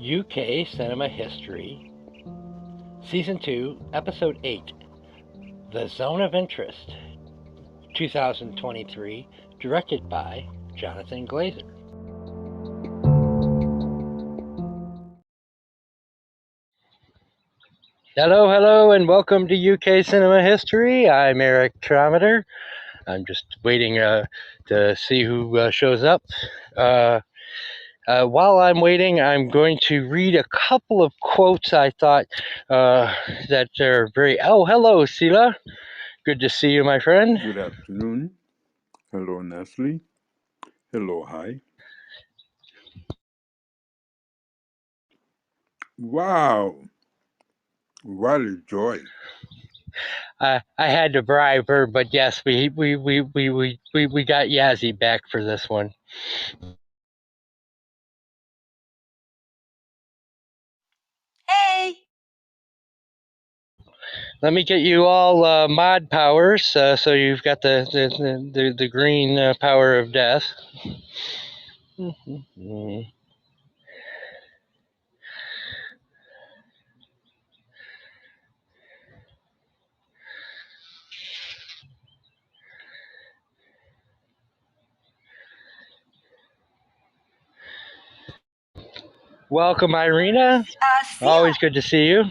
UK Cinema History, Season 2, Episode 8, The Zone of Interest, 2023, directed by Johnathan Glazer. Hello, and welcome to UK Cinema History. I'm Eric Trometer. I'm just waiting to see who shows up. While I'm waiting, I'm going to read a couple of quotes I thought that are very... Oh, hello, Sila. Good to see you, my friend. Good afternoon. Hello, Nestle. Hello, Hy. Wow. What a joy. I had to bribe her, but yes, we got Yassi back for this one. Hey! Let me get you all mod powers, so you've got the green power of death. Welcome, Irina. Always good to see you.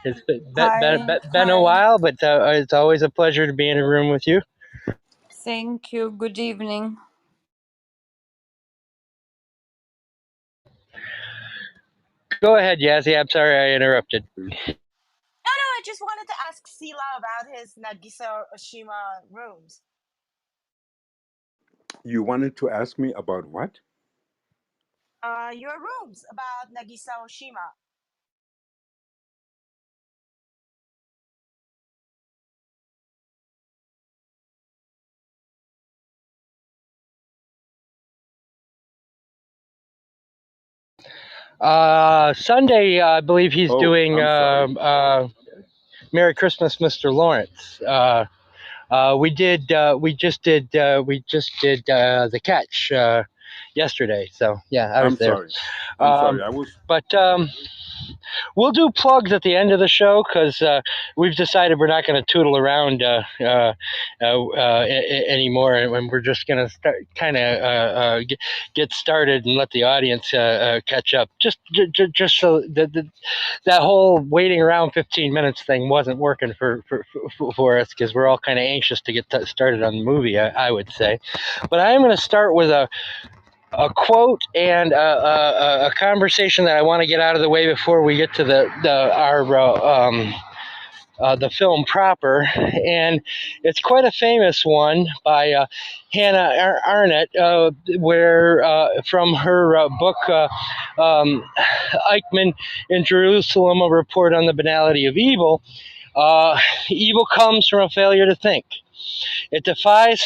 It's been a while, but it's always a pleasure to be in a room with you. Thank you. Good evening. Go ahead, Yassi. I'm sorry I interrupted. No, I just wanted to ask Sila about his Nagisa Oshima rooms. You wanted to ask me about what? Your rooms about Nagisa Oshima. Sunday, I believe he's doing Merry Christmas, Mr. Lawrence. We just did The Catch yesterday. So yeah, I was there. Sorry. I was. But we'll do plugs at the end of the show because we've decided we're not going to tootle around anymore, and we're just going to get started and let the audience catch up. Just so that whole waiting around 15 minutes thing wasn't working for us because we're all kind of anxious to get started on the movie, I would say. But I am going to start with a quote and a conversation that I want to get out of the way before we get to the film proper, and it's quite a famous one by Hannah Arendt, where from her book Eichmann in Jerusalem, a report on the banality of evil. Evil comes from a failure to think. It defies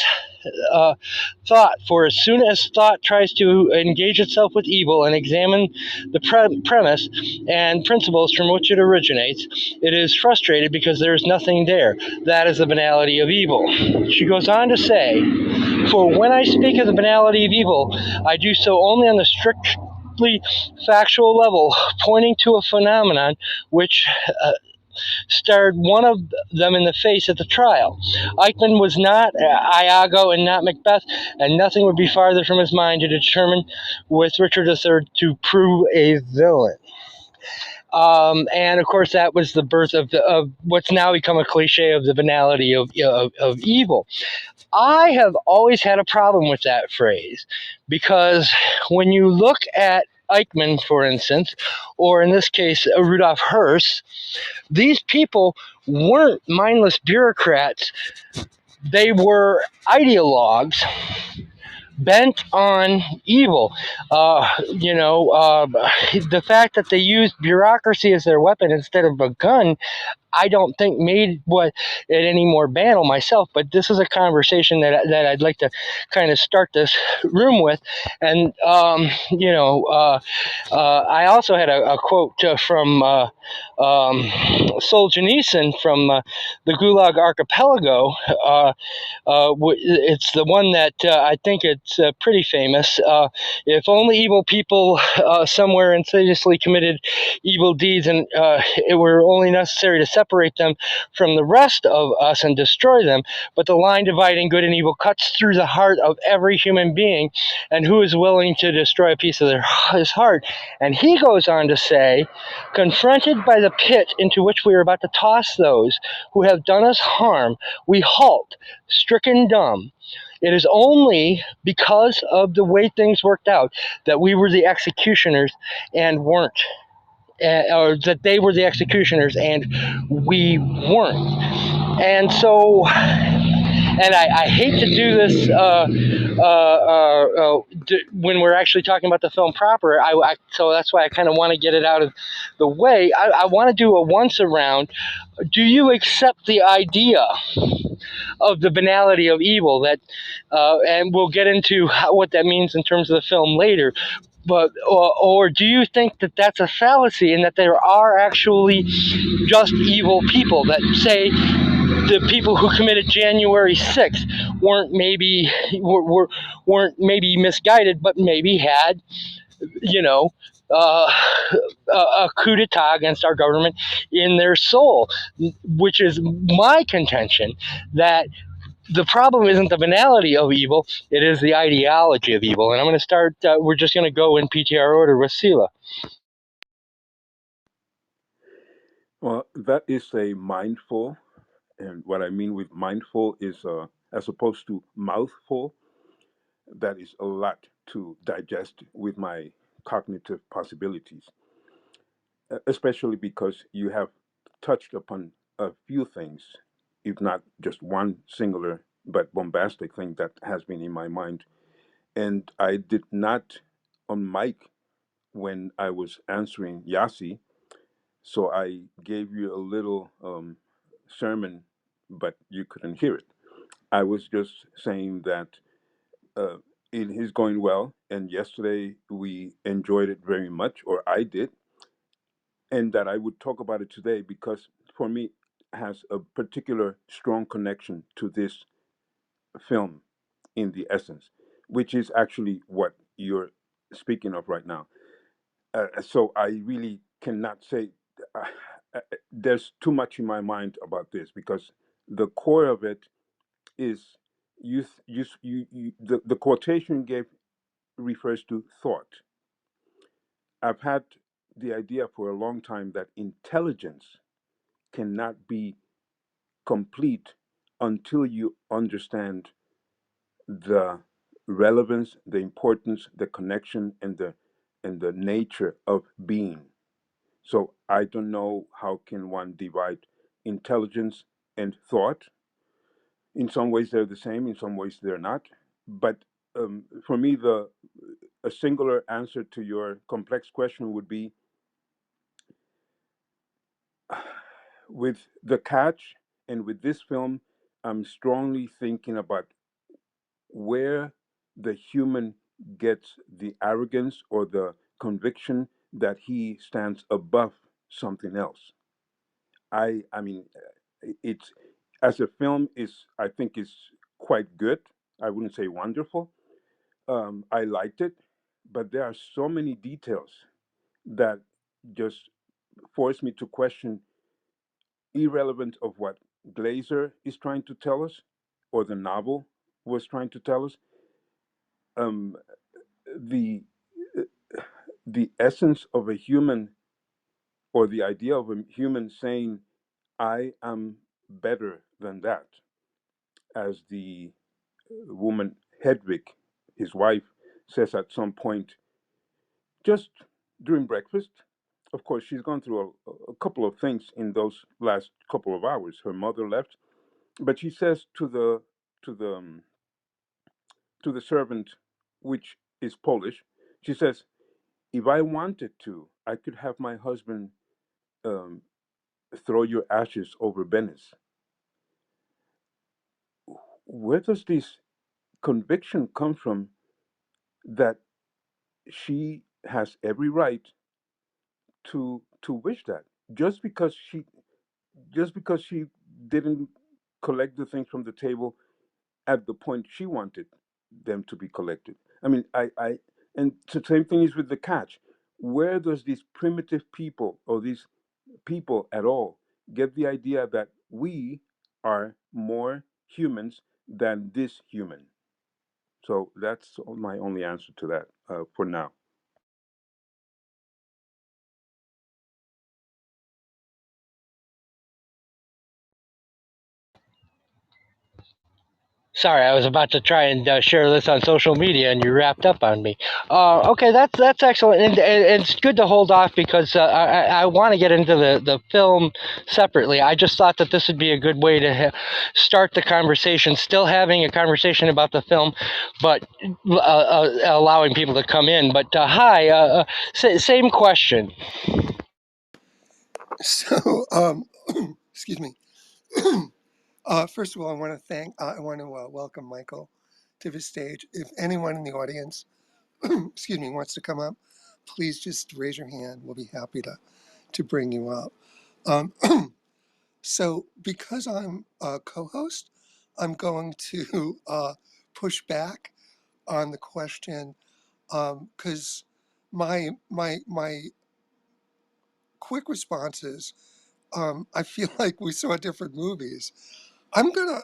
thought, for as soon as thought tries to engage itself with evil and examine the premise and principles from which it originates, it is frustrated because there is nothing there. That is the banality of evil. She goes on to say, for when I speak of the banality of evil, I do so only on the strictly factual level, pointing to a phenomenon which stared one of them in the face at the trial. Eichmann was not Iago and not Macbeth, and nothing would be farther from his mind to determine with Richard III to prove a villain. And of course, that was the birth of what's now become a cliche of the banality of evil. I have always had a problem with that phrase because when you look at Eichmann, for instance, or in this case, Rudolph Höss, these people weren't mindless bureaucrats. They were ideologues bent on evil. The fact that they used bureaucracy as their weapon instead of a gun, I don't think made what it any more banal myself, but this is a conversation that I'd like to kind of start this room with. And I also had a quote from Solzhenitsyn from the Gulag Archipelago. It's the one that I think it's pretty famous. If only evil people somewhere insidiously committed evil deeds, and it were only necessary to separate them from the rest of us and destroy them, but the line dividing good and evil cuts through the heart of every human being, and who is willing to destroy a piece of his heart? And he goes on to say, confronted by the pit into which we are about to toss those who have done us harm, we halt, stricken dumb. It is only because of the way things worked out that we were the executioners and weren't, or that they were the executioners and we weren't. And so, and I hate to do this when we're actually talking about the film proper. So that's why I kind of want to get it out of the way. I want to do a once around. Do you accept the idea of the banality of evil, that and we'll get into what that means in terms of the film later, but or do you think that that's a fallacy, and that there are actually just evil people, that say the people who committed January 6th weren't maybe misguided, but maybe had, you know, uh, a coup d'etat against our government in their soul, which is my contention, that the problem isn't the banality of evil, it is the ideology of evil. And I'm going to start, we're just going to go in PTR order with Sila. Well, that is a mindful, and what I mean with mindful is, as opposed to mouthful, that is a lot to digest with my cognitive possibilities, especially because you have touched upon a few things, if not just one singular but bombastic thing that has been in my mind. And I did not on mic when I was answering Yassi, so I gave you a little sermon, but you couldn't hear it. I was just saying that uh, it is going well, and yesterday we enjoyed it very much, or I did, and that I would talk about it today because for me has a particular strong connection to this film in the essence, which is actually what you're speaking of right now. So I really cannot say there's too much in my mind about this, because the core of it is the quotation you gave refers to thought. I've had the idea for a long time that intelligence cannot be complete until you understand the relevance, the importance, the connection, and the nature of being. So I don't know how can one divide intelligence and thought. In some ways they're the same, in some ways they're not. But for me, the a singular answer to your complex question would be, with the catch and with this film, I'm strongly thinking about where the human gets the arrogance or the conviction that he stands above something else. I mean, it's, as a film, is, I think, is quite good. I wouldn't say wonderful. I liked it, but there are so many details that just force me to question, irrelevant of what Glazer is trying to tell us or the novel was trying to tell us. Um, the the essence of a human, or the idea of a human saying, "I am better than that," as the woman Hedwig, his wife, says at some point, just during breakfast. Of course, she's gone through a couple of things in those last couple of hours. Her mother left, but she says to the to the servant, which is Polish, she says, "If I wanted to, I could have my husband um, throw your ashes over Venice. Where does this conviction come from that she has every right to wish that, just because she didn't collect the things from the table at the point she wanted them to be collected? I mean, I and the same thing is with the catch. Where does these primitive people, or these people at all, get the idea that we are more humans than this human? So that's my only answer to that for now. Sorry, I was about to try and share this on social media, and you wrapped up on me. Okay, that's excellent, and it's good to hold off because I want to get into the film separately. I just thought that this would be a good way to start the conversation, still having a conversation about the film, but allowing people to come in. But hi, same question. So, excuse me. First of all, I want to welcome Michael to the stage. If anyone in the audience, excuse me, wants to come up, please just raise your hand. We'll be happy to bring you up. Um, so, because I'm a co-host, I'm going to push back on the question because my quick response is I feel like we saw different movies. I'm gonna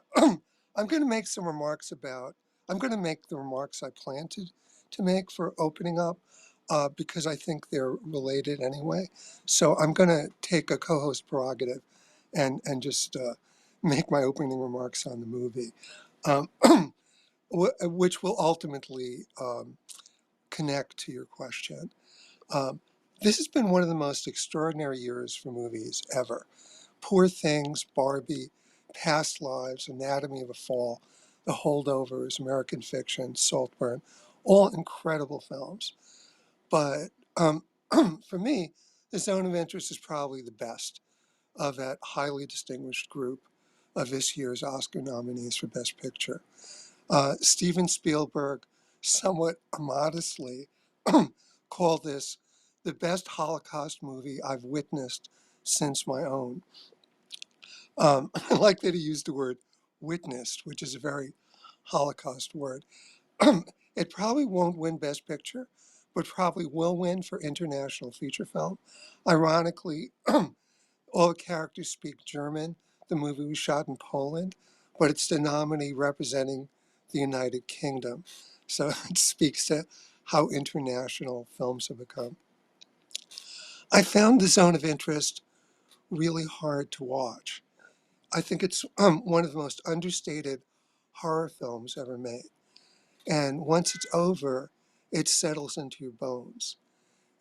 I'm gonna make some remarks about I'm gonna make the remarks I plan to make for opening up because I think they're related anyway. So I'm gonna take a co-host prerogative and just make my opening remarks on the movie, um, which will ultimately connect to your question. Um, this has been one of the most extraordinary years for movies ever. Poor Things, Barbie, Past Lives, Anatomy of a Fall, The Holdovers, American Fiction, Saltburn, all incredible films. But for me, The Zone of Interest is probably the best of that highly distinguished group of this year's Oscar nominees for Best Picture. Steven Spielberg, somewhat modestly, called this the best Holocaust movie I've witnessed since my own. I like that he used the word witnessed, which is a very Holocaust word. It probably won't win Best Picture, but probably will win for International Feature Film. Ironically, all the characters speak German. The movie was shot in Poland, but it's the nominee representing the United Kingdom. So it speaks to how international films have become. I found The Zone of Interest really hard to watch. I think it's one of the most understated horror films ever made. And once it's over, it settles into your bones.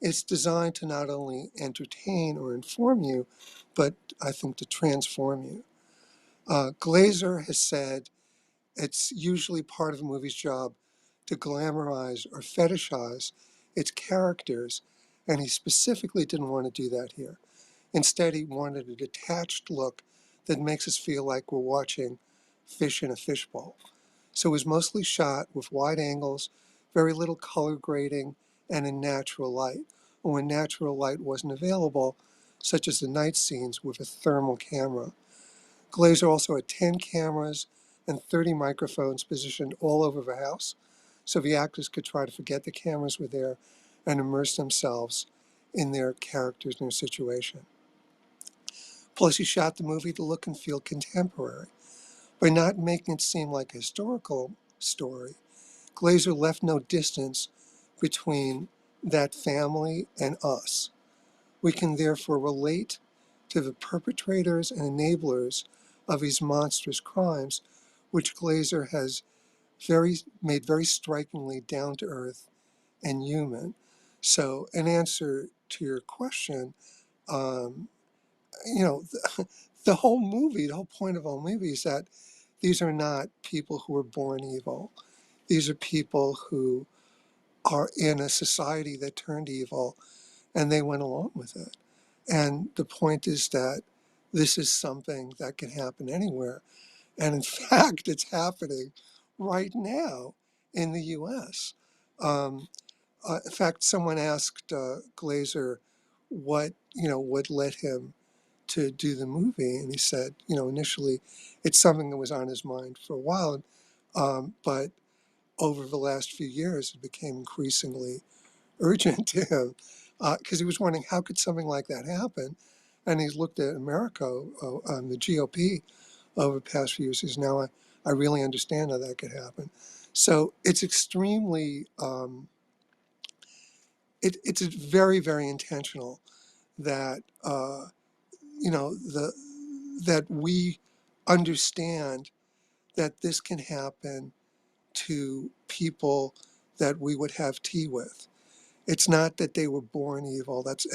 It's designed to not only entertain or inform you, but I think to transform you. Glazer has said it's usually part of a movie's job to glamorize or fetishize its characters, and he specifically didn't want to do that here. Instead, he wanted a detached look that makes us feel like we're watching fish in a fishbowl. So it was mostly shot with wide angles, very little color grading, and in natural light, or when natural light wasn't available, such as the night scenes with a thermal camera. Glazer also had 10 cameras and 30 microphones positioned all over the house, so the actors could try to forget the cameras were there and immerse themselves in their characters and their situation. Plus, he shot the movie to look and feel contemporary. By not making it seem like a historical story, Glazer left no distance between that family and us. We can therefore relate to the perpetrators and enablers of these monstrous crimes, which Glazer has made very strikingly down to earth and human. So, in answer to your question, um, the whole movie, the whole point of the whole movie is that these are not people who were born evil. These are people who are in a society that turned evil and they went along with it. And the point is that this is something that can happen anywhere. And in fact, it's happening right now in the US. Um, in fact, someone asked Glazer what led him to do the movie. And he said, initially it's something that was on his mind for a while. But over the last few years, it became increasingly urgent to him because he was wondering how could something like that happen. And he's looked at America, the GOP over the past few years. He says, now I really understand how that could happen. So it's extremely, it's very, very intentional that, that we understand that this can happen to people that we would have tea with. It's not that they were born evil. That's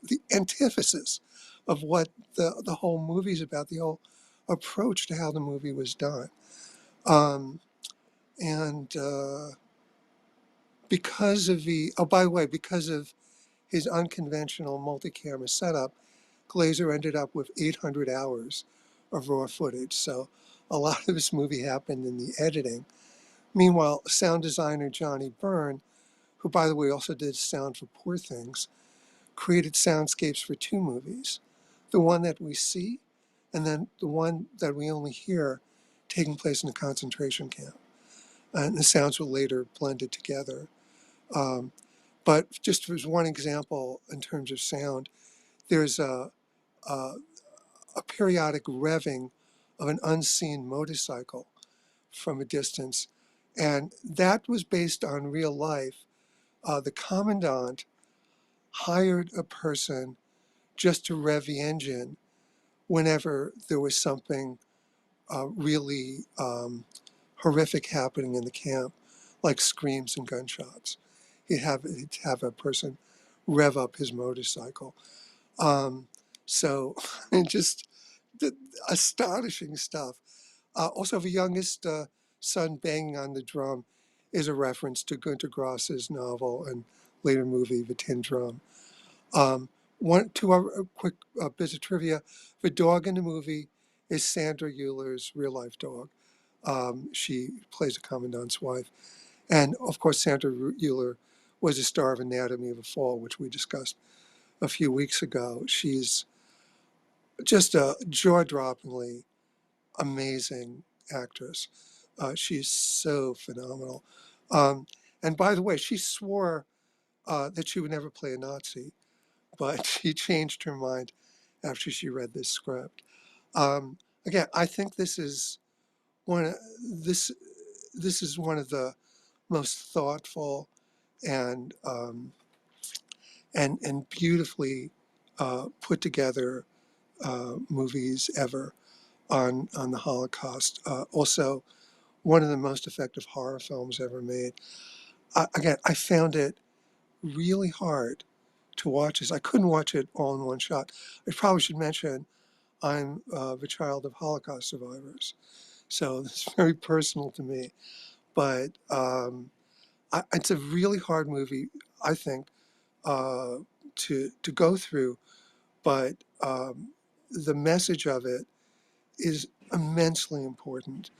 the antithesis of what the whole movie's about, the whole approach to how the movie was done. And because of by the way, because of his unconventional multi-camera setup, Glazer ended up with 800 hours of raw footage. So a lot of this movie happened in the editing. Meanwhile, sound designer Johnny Byrne, who by the way also did sound for Poor Things, created soundscapes for two movies. The one that we see, and then the one that we only hear taking place in a concentration camp. And the sounds were later blended together. Um, but just as one example in terms of sound, there's a, a periodic revving of an unseen motorcycle from a distance. And that was based on real life. The commandant hired a person just to rev the engine whenever there was something really horrific happening in the camp, like screams and gunshots. He'd have a person rev up his motorcycle. Um, so just the astonishing stuff. Also, the youngest son banging on the drum is a reference to Günter Grass's novel and later movie, The Tin Drum. Two other quick bits of trivia. The dog in the movie is Sandra Euler's real life dog. She plays a commandant's wife. And of course, Sandra Euler was a star of Anatomy of a Fall, which we discussed a few weeks ago. She's just a jaw-droppingly amazing actress. She's so phenomenal. Um, and by the way, she swore that she would never play a Nazi, but she changed her mind after she read this script. Again, I think one this this is one of the most thoughtful and and beautifully put together movies ever on the Holocaust. Also, one of the most effective horror films ever made. Again, I found it really hard to watch this. I couldn't watch it all in one shot. I probably should mention I'm the child of Holocaust survivors, so it's very personal to me. But it's a really hard movie, I think, uh, to go through. But the message of it is immensely important.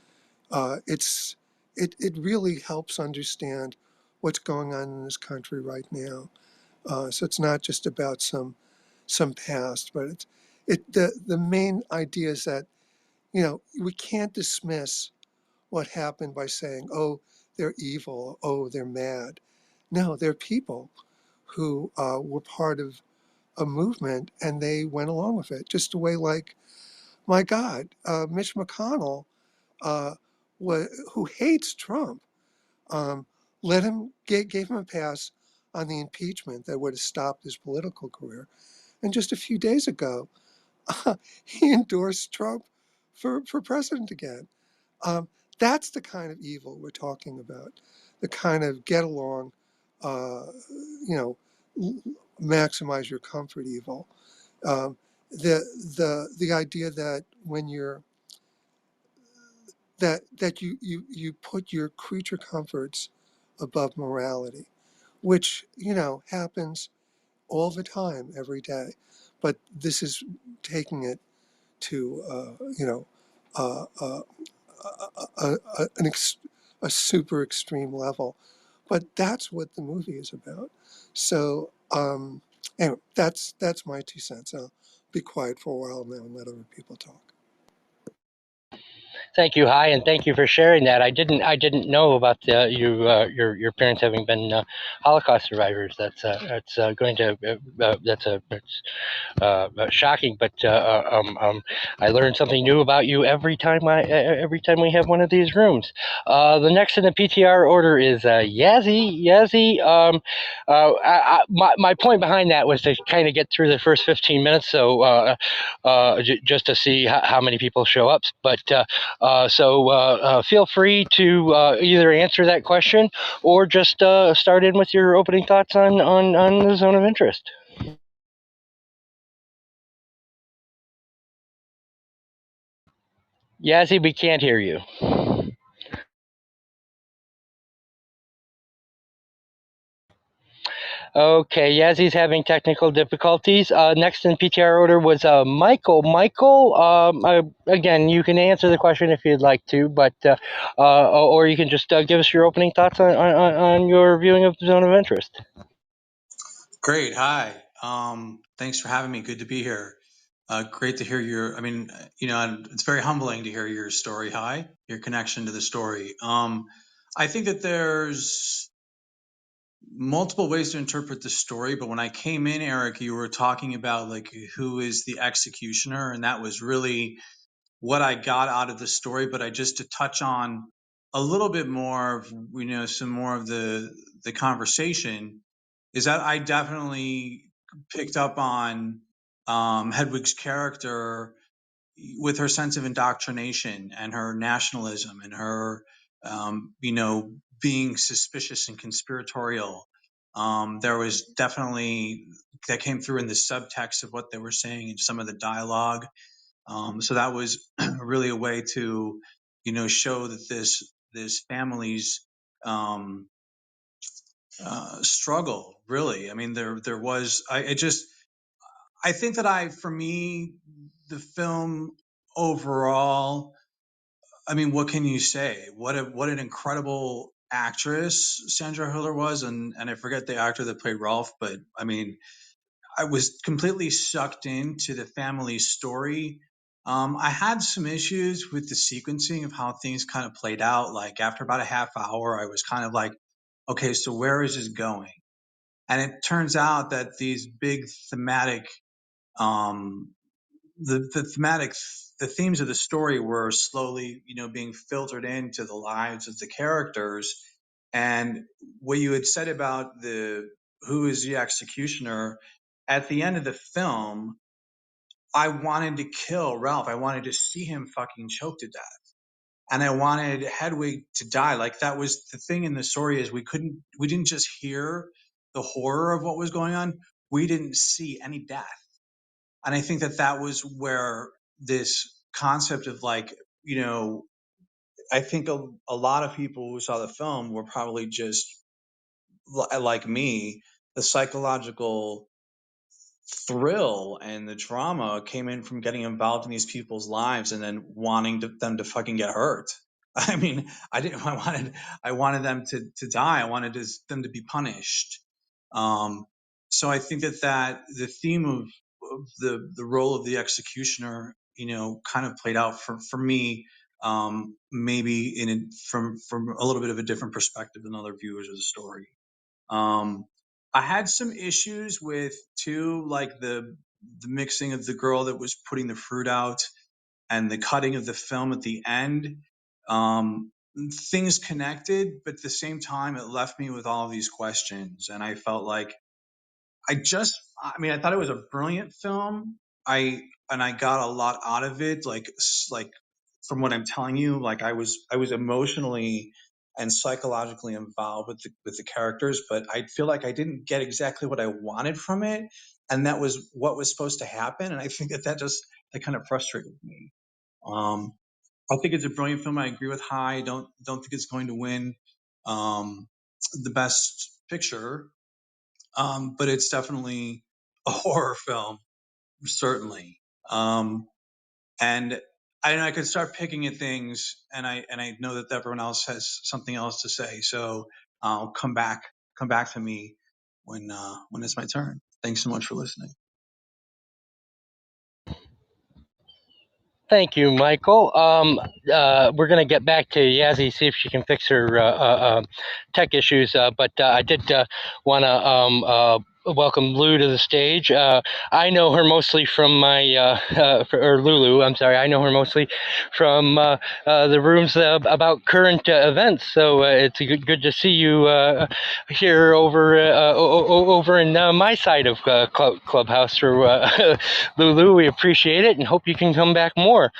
It really helps understand what's going on in this country right now. So it's not just about some past, but the main idea is that we can't dismiss what happened by saying, oh, they're evil, oh, they're mad. No, they're people who were part of a movement and they went along with it. Just the way, like, my God, Mitch McConnell, uh, who hates Trump, um, gave him a pass on the impeachment that would have stopped his political career. And just a few days ago, he endorsed Trump for president again. Um, that's the kind of evil we're talking about, the kind of get along, uh, you know, maximize your comfort evil. Um, the idea that when you're that you put your creature comforts above morality, which happens all the time, every day, but this is taking it to uh, uh, an a super extreme level. But that's what the movie is about. So anyway, that's my 2 cents. I'll be quiet for a while now and let other people talk. Thank you, Hy, and thank you for sharing that. I didn't know about your parents having been Holocaust survivors. That's going to it's shocking, but I learn something new about you every time we have one of these rooms. The next in the PTR order is Yassi. Yassi. My point behind that was to kind of get through the first 15 minutes, so just to see how many people show up. But so feel free to either answer that question or just start in with your opening thoughts on the zone of interest. Yazzie, we can't hear you. Okay, Yazzie's having technical difficulties. Next in PTR order was Michael. Michael, again, you can answer the question if you'd like to, but or you can just give us your opening thoughts on your viewing of the zone of interest. Great. Hi. Thanks for having me. Good to be here. Great to hear it's very humbling to hear your story. Hi, your connection to the story. I think that there's multiple ways to interpret the story, but when I came in, Eric, you were talking about like who is the executioner, and that was really what I got out of the story. But to touch on a little bit more of, some more of the conversation is that I definitely picked up on Hedwig's character with her sense of indoctrination and her nationalism and her, being suspicious and conspiratorial. There was definitely that came through in the subtext of what they were saying and some of the dialogue. So that was really a way to, show that this family's struggle. Really, I mean, there was. I think that for me, the film overall. I mean, what can you say? What an incredible actress Sandra Hüller was, and I forget the actor that played Rolf, but I mean, I was completely sucked into the family's story. I had some issues with the sequencing of how things kind of played out. Like after about a half hour, I was kind of like, okay, so where is this going? And it turns out that these big thematic, um, the thematic, the themes of the story were slowly, being filtered into the lives of the characters. And what you had said about who is the executioner, at the end of the film, I wanted to kill Ralph. I wanted to see him fucking choked to death. And I wanted Hedwig to die. Like that was the thing in the story is we didn't just hear the horror of what was going on. We didn't see any death. And I think that was where this concept of like, I think a lot of people who saw the film were probably just like me, the psychological thrill and the drama came in from getting involved in these people's lives and then wanting them to fucking get hurt. I mean, I wanted them to die. I wanted them to be punished. So I think that the theme of the role of the executioner, kind of played out for me, maybe from a little bit of a different perspective than other viewers of the story. Um, I had some issues with too, like the mixing of the girl that was putting the fruit out and the cutting of the film at the end. Um, Things connected, but at the same time, it left me with all of these questions, and I felt like I thought it was a brilliant film. I got a lot out of it. Like from what I'm telling you, like I was emotionally and psychologically involved with the characters, but I feel like I didn't get exactly what I wanted from it, and that was what was supposed to happen. And I think that kind of frustrated me. Um, I think it's a brilliant film. I agree with Hy. Don't think it's going to win the best picture, but it's definitely a horror film, certainly. And I could start picking at things, and I know that everyone else has something else to say. So I'll come back to me when it's my turn. Thanks so much for listening. Thank you, Michael. We're going to get back to Yassi, see if she can fix her tech issues. But I did want to welcome Lou to the stage. I know her mostly from or Lulu, I'm sorry. I know her mostly from the rooms about current events. So it's good to see you here over in my side of Clubhouse. Or Lulu, we appreciate it and hope you can come back more.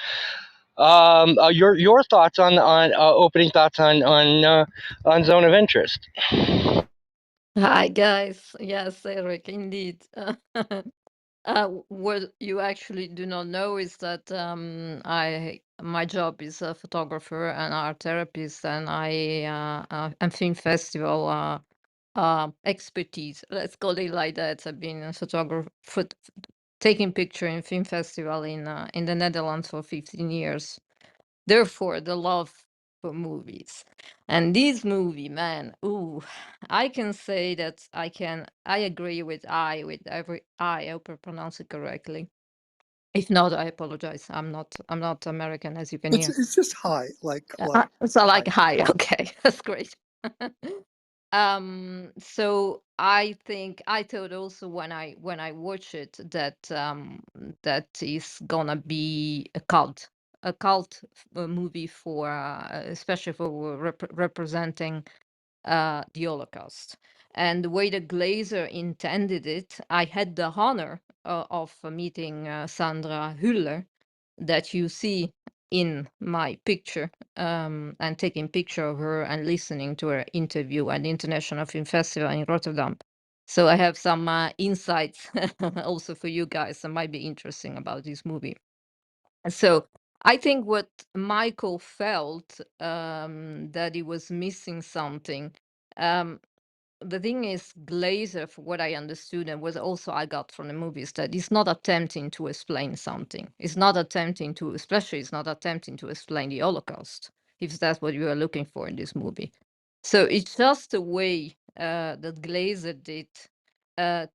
Your thoughts on opening thoughts on zone of interest. Hi guys. Yes, Eric, indeed. What you actually do not know is that my job is a photographer and art therapist, and am film festival expertise. Let's call it like that. I've been a photographer, taking picture in film festival in the Netherlands for 15 years. Therefore, the love for movies. And this movie, man, ooh, I can say that I agree with every I hope I pronounce it correctly. If not, I apologize. I'm not American, as you can hear. It's just high, like So like high. hi, okay, that's great. So I think I thought also when I watch it that that is gonna be a cult movie for especially for representing the Holocaust. And the way the Glazer intended it, I had the honor of meeting Sandra Hüller, that you see in my picture, and taking picture of her and listening to her interview at the International Film Festival in Rotterdam. So I have some insights also for you guys that might be interesting about this movie. So I think what Michael felt, that he was missing something. Um, the thing is, Glazer, for what I understood, and what also I got from the movie, is that he's not attempting to explain something. He's not attempting to, especially, he's not attempting to explain the Holocaust, if that's what you are looking for in this movie. So it's just the way that Glazer did. The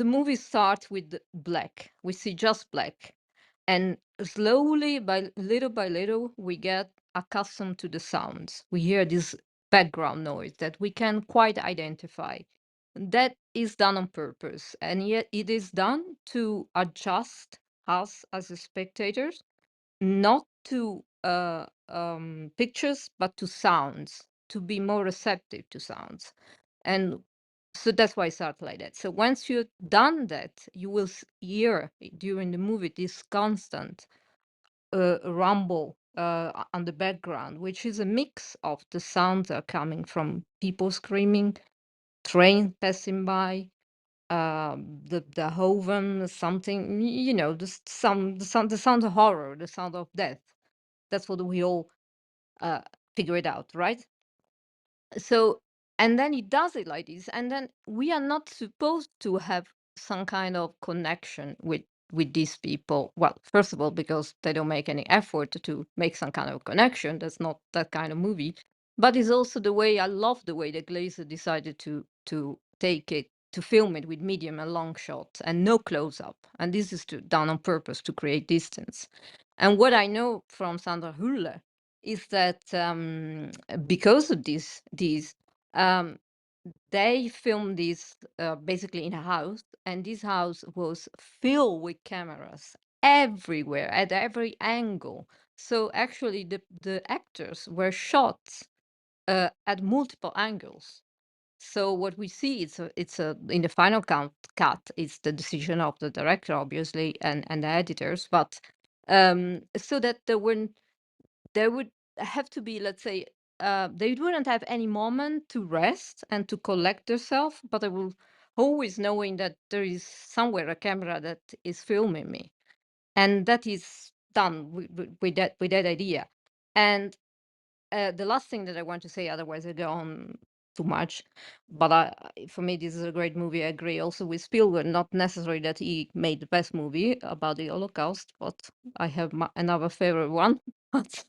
movie starts with black. We see just black. And slowly, by little, we get accustomed to the sounds. We hear this background noise that we can quite identify. That is done on purpose, and yet it is done to adjust us as the spectators, not to pictures, but to sounds, to be more receptive to sounds. And so that's why I start like that. So once you've done that, you will hear during the movie this constant rumble on the background, which is a mix of the sounds that are coming from people screaming, train passing by, the Hoven, something, the sound of horror, the sound of death. That's what we all figure it out, right? So, and then he does it like this, and then we are not supposed to have some kind of connection with these people. Well, first of all, because they don't make any effort to make some kind of connection. That's not that kind of movie. But it's also the way, I love the way that Glazer decided to take it, to film it with medium and long shots and no close up. And this is done on purpose to create distance. And what I know from Sandra Hüller is that because of these they filmed this basically in a house, and this house was filled with cameras everywhere at every angle. So actually the actors were shot at multiple angles. So what we see, it's a in the final cut, it's the decision of the director, obviously, and the editors, but so that there would have to be, let's say, they wouldn't have any moment to rest and to collect themselves, but they will always knowing that there is somewhere a camera that is filming me, and that is done with that idea. And the last thing that I want to say, otherwise I go on too much. But for me, this is a great movie. I agree also with Spielberg. Not necessarily that he made the best movie about the Holocaust, but I have another favorite one. But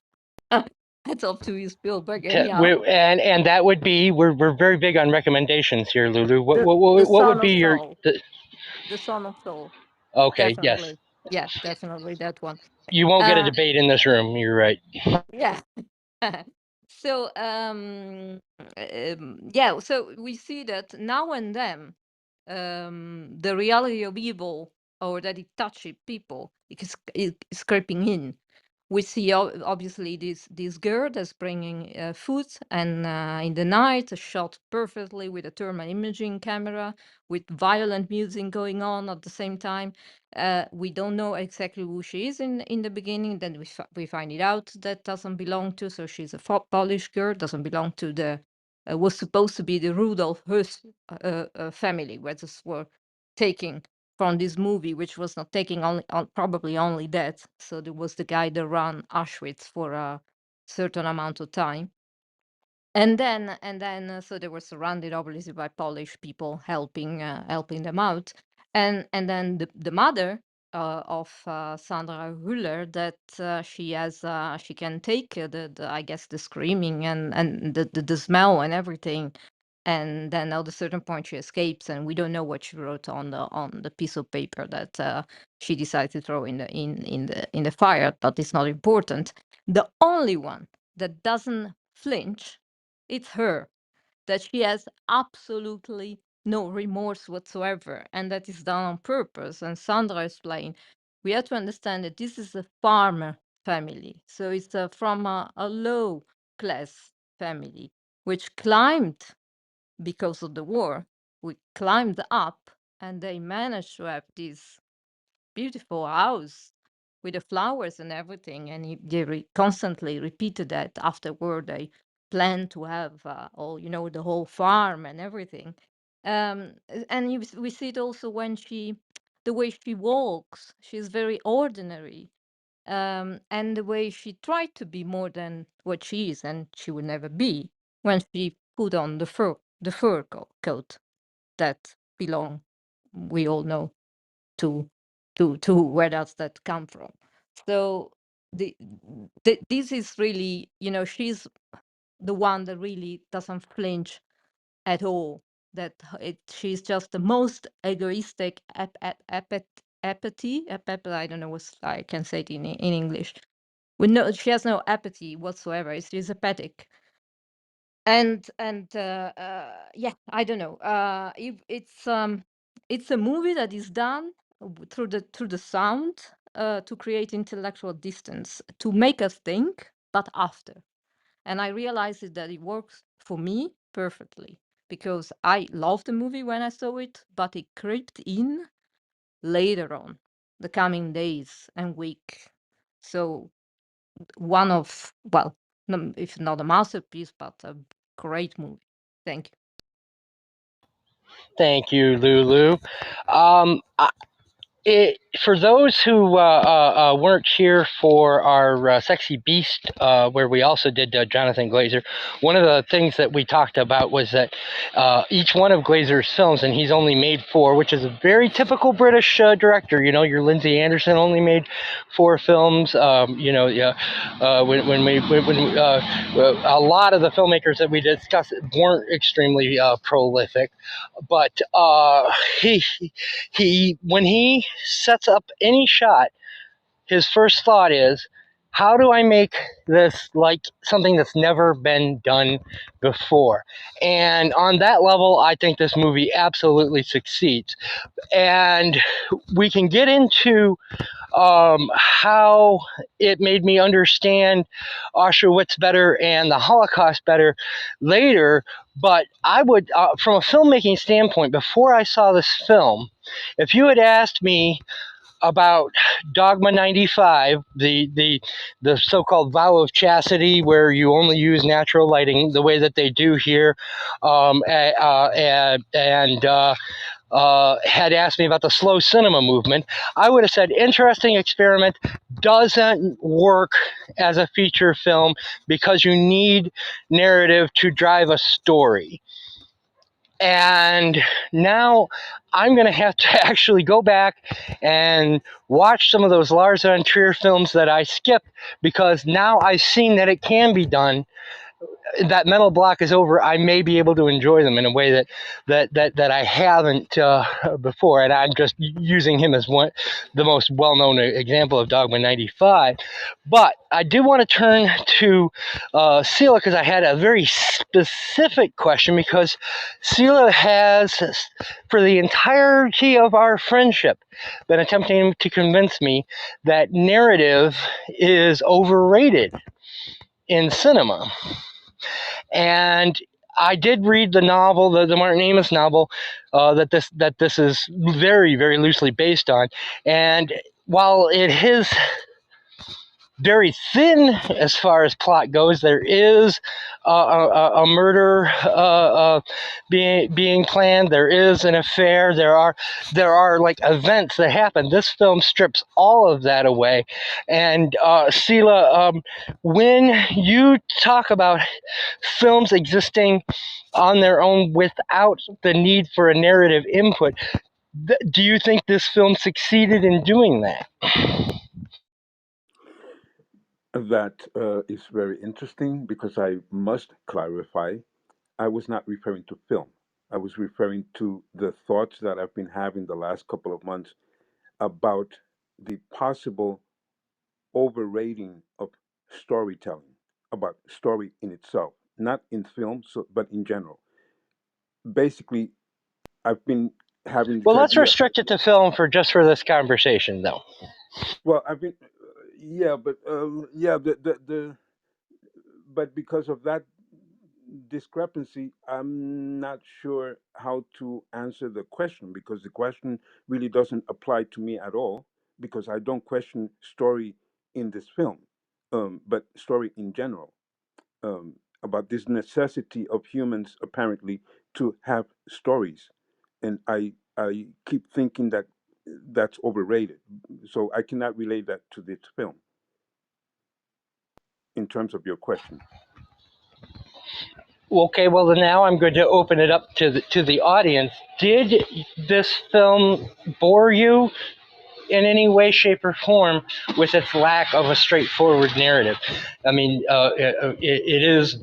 it's up to you, Spielberg. Anyhow, And that would be, we're very big on recommendations here, Lulu. What the what the what, what would Son be of your Soul, the Son of Soul, okay? Yes, definitely. Yeah, definitely that one. you won't get a Uh, debate in this room. You're right. yeah. So yeah, so we see that now and then the reality of evil, or that it touches people, is creeping in. We see obviously this girl that's bringing food, and in the night, shot perfectly with a thermal imaging camera, with violent music going on at the same time. We don't know exactly who she is in the beginning. Then we find it out that doesn't belong to. So she's a Polish girl, doesn't belong to the. Was supposed to be the Rudolph Höss family, which were taking from this movie, which was not taking only probably only that. So there was the guy that ran Auschwitz for a certain amount of time. And then so they were surrounded obviously by Polish people helping them out. And then the mother of Sandra Hüller, that she can take the I guess the screaming and the smell and everything. And then at a certain point she escapes, and we don't know what she wrote on the piece of paper that she decided to throw in the fire, but it's not important. The only one that doesn't flinch, it's her, that she has absolutely no remorse whatsoever, and that is done on purpose. And Sandra explained, we have to understand that this is a farmer family, so it's from a low class family, which climbed because of the war. We climbed up, and they managed to have this beautiful house with the flowers and everything. And they constantly repeated that afterward. They planned to have all, the whole farm and everything. And we see it also when the way she walks. She's very ordinary. And the way she tried to be more than what she is, and she would never be, when she put on the fur coat that belong, we all know, to where does that come from. So this is really, she's the one that really doesn't flinch at all. That she's just the most egoistic apathy. I don't know what I can say it in English. She has no apathy whatsoever. She's apathic. And yeah, I don't know. If it's a movie that is done through the sound, to create intellectual distance, to make us think, but after. And I realized that it works for me perfectly, because I loved the movie when I saw it, but it crept in later on, the coming days and week. So one of, well, if not a masterpiece, but a great movie. Thank you. Thank you, Lulu. For those who weren't here for our Sexy Beast, where we also did Johnathan Glazer, one of the things that we talked about was that each one of Glazer's films, and he's only made 4, which is a very typical British director. Your Lindsay Anderson only made 4 films. When a lot of the filmmakers that we discussed weren't extremely prolific, but he when he sets up any shot, his first thought is, how do I make this like something that's never been done before? And on that level, I think this movie absolutely succeeds. And we can get into how it made me understand Auschwitz better and the Holocaust better later. But I would, from a filmmaking standpoint, before I saw this film, if you had asked me about Dogma 95, the so-called vow of chastity, where you only use natural lighting the way that they do here, had asked me about the slow cinema movement, I would have said, interesting experiment, doesn't work as a feature film because you need narrative to drive a story. And now I'm going to have to actually go back and watch some of those Lars von Trier films that I skipped, because now I've seen that it can be done. That mental block is over. I may be able to enjoy them in a way that I haven't before. And I'm just using him as the most well-known example of Dogma 95. But I do want to turn to Sila, because I had a very specific question, because Sila has, for the entirety of our friendship, been attempting to convince me that narrative is overrated in cinema. And I did read the novel, the Martin Amis novel, that this is very, very loosely based on. And while it is very thin as far as plot goes, there is a murder being planned. There is an affair. There are like events that happen. This film strips all of that away. And Sila, when you talk about films existing on their own without the need for a narrative input, do you think this film succeeded in doing that? That is very interesting, because I must clarify. I was not referring to film. I was referring to the thoughts that I've been having the last couple of months about the possible overrating of storytelling, about story in itself, not in film, but in general. Basically, I've been having this Well, let's idea. restrict it to film for this conversation, though. Well, I've been, yeah, but yeah, but because of that discrepancy, I'm not sure how to answer the question, because the question really doesn't apply to me at all, because I don't question story in this film, but story in general, about this necessity of humans apparently to have stories, and I keep thinking that that's overrated, so I cannot relate that to this film in terms of your question. Okay, well then now I'm going to open it up to the audience. Did this film bore you in any way, shape, or form with its lack of a straightforward narrative? I mean, it is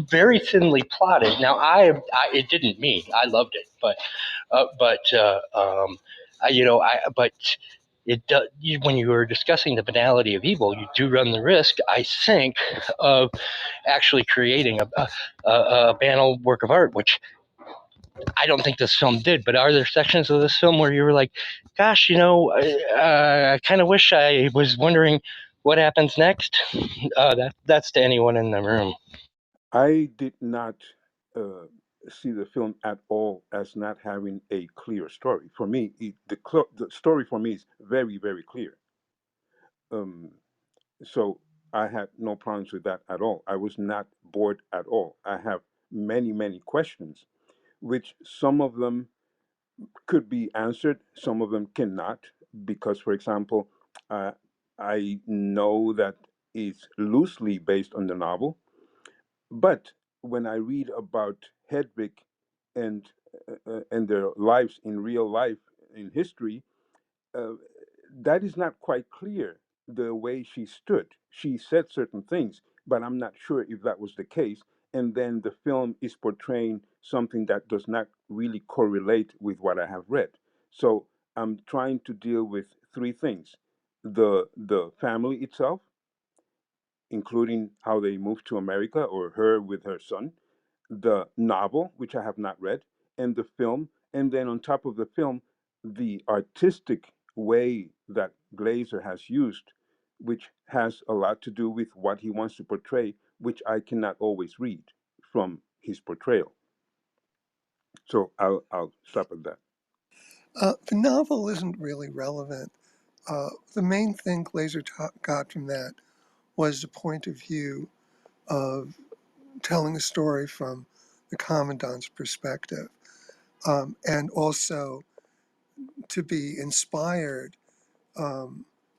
very thinly plotted. Now, it didn't me. I loved it, but it does, when you are discussing the banality of evil, you do run the risk, I think, of actually creating a banal work of art, which I don't think this film did. But are there sections of this film where you were like, gosh, I kind of wish I was wondering what happens next? That's to anyone in the room. I did not uh, see the film at all as not having a clear story. For me, the story for me is very, very clear. Um, so I had no problems with that at all. I was not bored at all. I have many, many questions, which some of them could be answered, some of them cannot, because, for example, uh, I know that it's loosely based on the novel. But when I read about Hedwig and and their lives in real life in history, uh, that is not quite clear. The way she stood, she said certain things, but I'm not sure if that was the case. And then the film is portraying something that does not really correlate with what I have read. So I'm trying to deal with three things: the family itself, including how they moved to America, or her with her son, the novel, which I have not read, and the film. And then on top of the film, the artistic way that Glazer has used, which has a lot to do with what he wants to portray, which I cannot always read from his portrayal. So I'll stop at that. The novel isn't really relevant. The main thing Glazer got from that was the point of view of telling a story from the commandant's perspective, and also to be inspired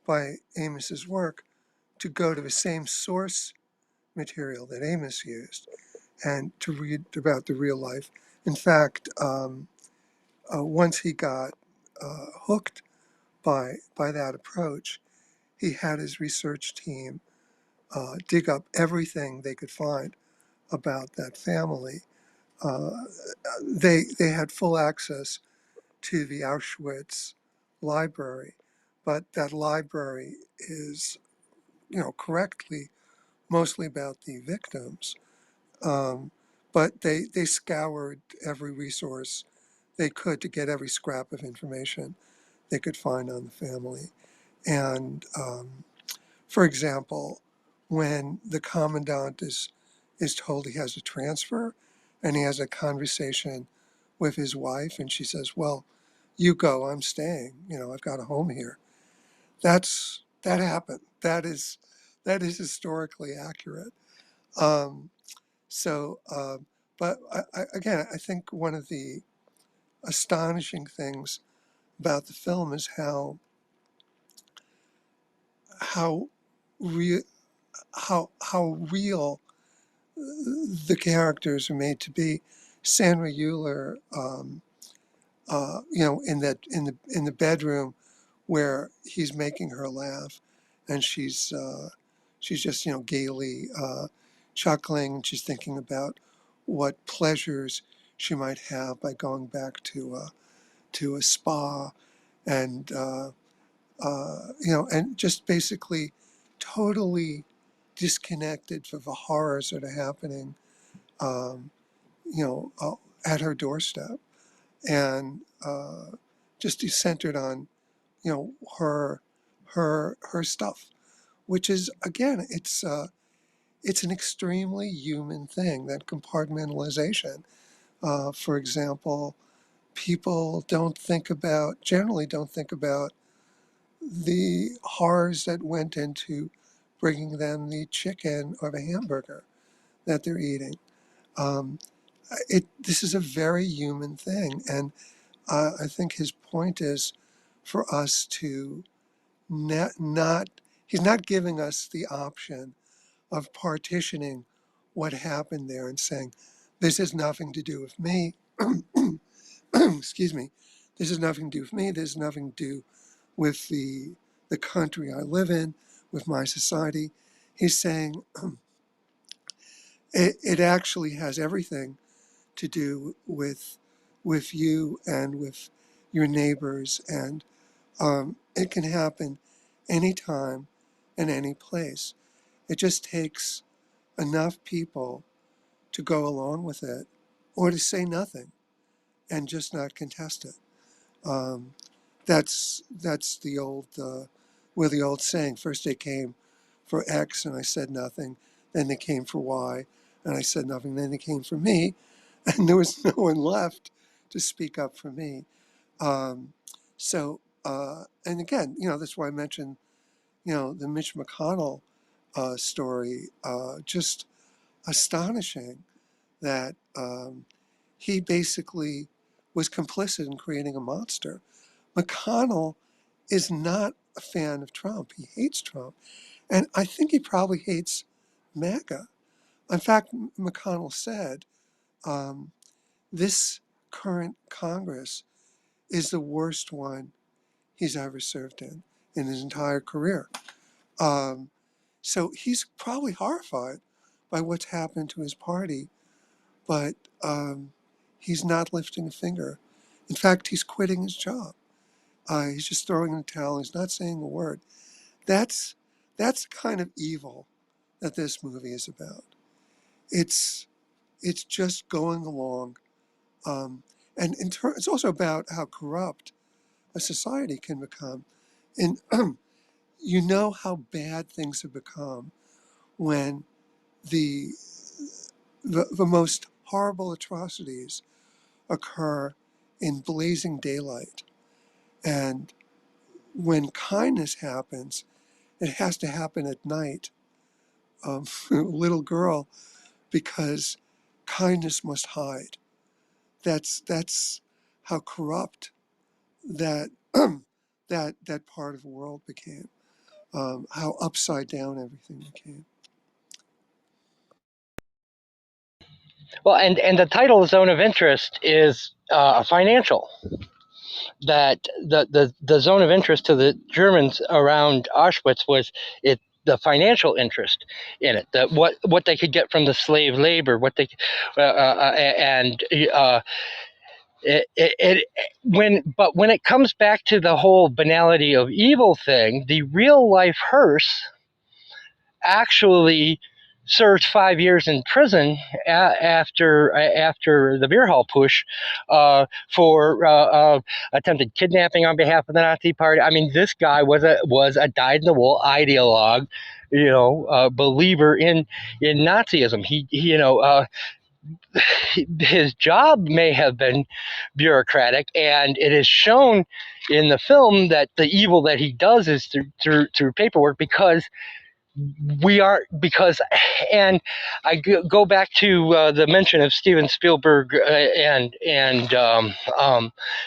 by Amos's work to go to the same source material that Amos used and to read about the real life In fact, once he got hooked by that approach, he had his research team dig up everything they could find about that family. Uh, they had full access to the Auschwitz library, but that library is, correctly mostly about the victims. Um, but they scoured every resource they could to get every scrap of information they could find on the family. And for example, when the commandant is told he has a transfer and he has a conversation with his wife and she says, well, you go, I'm staying, I've got a home here. That happened. That is historically accurate. Um, but again, I think one of the astonishing things about the film is how real how real the characters are made to be. Sandra Euler, in the bedroom where he's making her laugh, and she's just gaily chuckling, and she's thinking about what pleasures she might have by going back to a spa, and and just basically totally disconnected from the horrors that are happening, um, at her doorstep, and just centered on her her stuff, which is again, it's an extremely human thing, that compartmentalization. For example, people generally don't think about the horrors that went into bringing them the chicken or the hamburger that they're eating. Um, this is a very human thing, and I think his point is for us to not. He's not giving us the option of partitioning what happened there and saying, "This has nothing to do with me." Excuse me. This has nothing to do with me. This has nothing to do with the country I live in, with my society. He's saying it actually has everything to do with you and with your neighbors, and it can happen anytime and any place. It just takes enough people to go along with it, or to say nothing and just not contest it. Um, that's the old the old saying. First they came for X and I said nothing. Then they came for Y and I said nothing. Then they came for me, and there was no one left to speak up for me. Um, and again, that's why I mentioned, the Mitch McConnell story. Just astonishing that he basically was complicit in creating a monster. McConnell is not a fan of Trump. He hates Trump. And I think he probably hates MAGA. In fact, McConnell said, um, this current Congress is the worst one he's ever served in his entire career. Um, so he's probably horrified by what's happened to his party, but he's not lifting a finger. In fact, he's quitting his job. He's just throwing in the towel. He's not saying a word. That's that's the kind of evil that this movie is about. It's it's just going along, and it's also about how corrupt a society can become. And you know how bad things have become when the, the most horrible atrocities occur in blazing daylight, and when kindness happens, it has to happen at night. Little girl, because kindness must hide. That's how corrupt that that part of the world became. How upside down everything became. Well, and the title zone of interest is financial. That the zone of interest to the Germans around Auschwitz was the financial interest in it, that what they could get from the slave labor, what they and when it comes back to the whole banality of evil thing, the real life hearse actually served 5 years in prison after the beer hall push for attempted kidnapping on behalf of the Nazi Party. I mean, this guy was a dyed-in-the-wool ideologue, believer in Nazism. His job may have been bureaucratic, and it is shown in the film that the evil that he does is through paperwork, because and I go back to the mention of Steven Spielberg and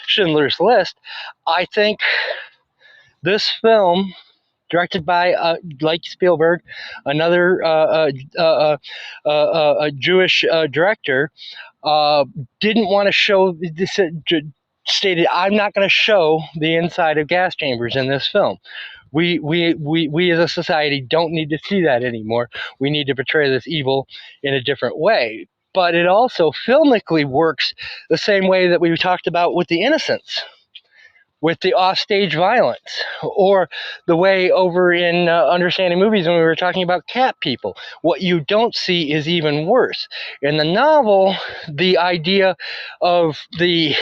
Schindler's List. I think this film, directed by like Spielberg, another a Jewish director, didn't want to show this. Stated, I'm not going to show the inside of gas chambers in this film. We as a society don't need to see that anymore. We need to portray this evil in a different way. But it also filmically works the same way that we talked about with The Innocents, with the offstage violence, or the way over in Understanding Movies when we were talking about cat people. What you don't see is even worse. In the novel, the idea of the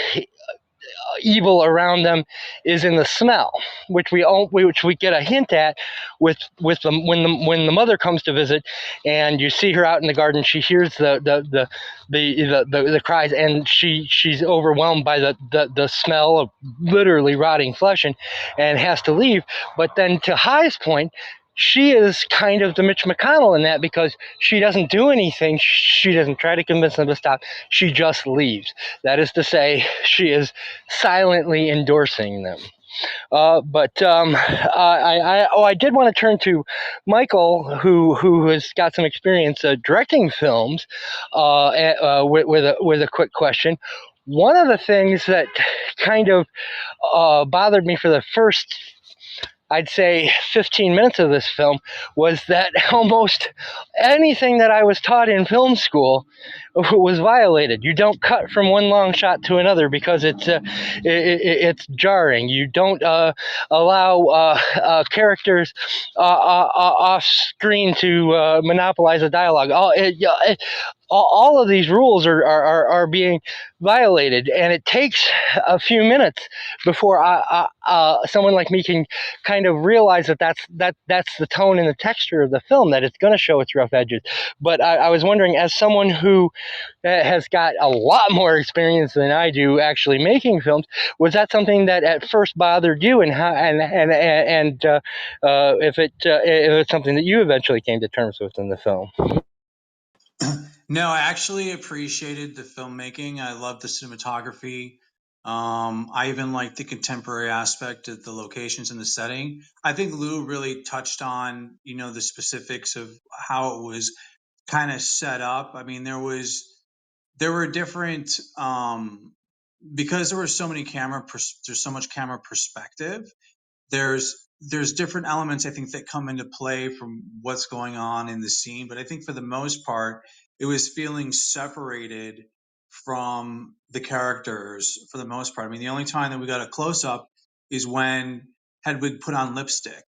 evil around them is in the smell, which we get a hint at with when the mother comes to visit, and you see her out in the garden. She hears the cries, and she's overwhelmed by the smell of literally rotting flesh, and has to leave. But then, to Hy's point, she is kind of the Mitch McConnell in that, because she doesn't do anything. She doesn't try to convince them to stop. She just leaves. That is to say, she is silently endorsing them. I did want to turn to Michael, who has got some experience directing films, with a quick question. One of the things that kind of bothered me for the first, I'd say, 15 minutes of this film was that almost anything that I was taught in film school was violated. You don't cut from one long shot to another because it's jarring. You don't allow characters off screen to monopolize a dialogue. All of these rules are being violated, and it takes a few minutes before someone like me can kind of realize that's the tone and the texture of the film, that it's going to show its rough edges. But I was wondering, as someone who has got a lot more experience than I do actually making films, was that something that at first bothered you, and how, and if it's something that you eventually came to terms with in the film? No, I actually appreciated the filmmaking. I love the cinematography. I even like the contemporary aspect of the locations and the setting. I think Lou really touched on, the specifics of how it was kind of set up. I mean, there were different, because there were so many there's so much camera perspective. There's different elements, I think, that come into play from what's going on in the scene. But I think for the most part, it was feeling separated from the characters for the most part. I mean, the only time that we got a close up is when Hedwig put on lipstick.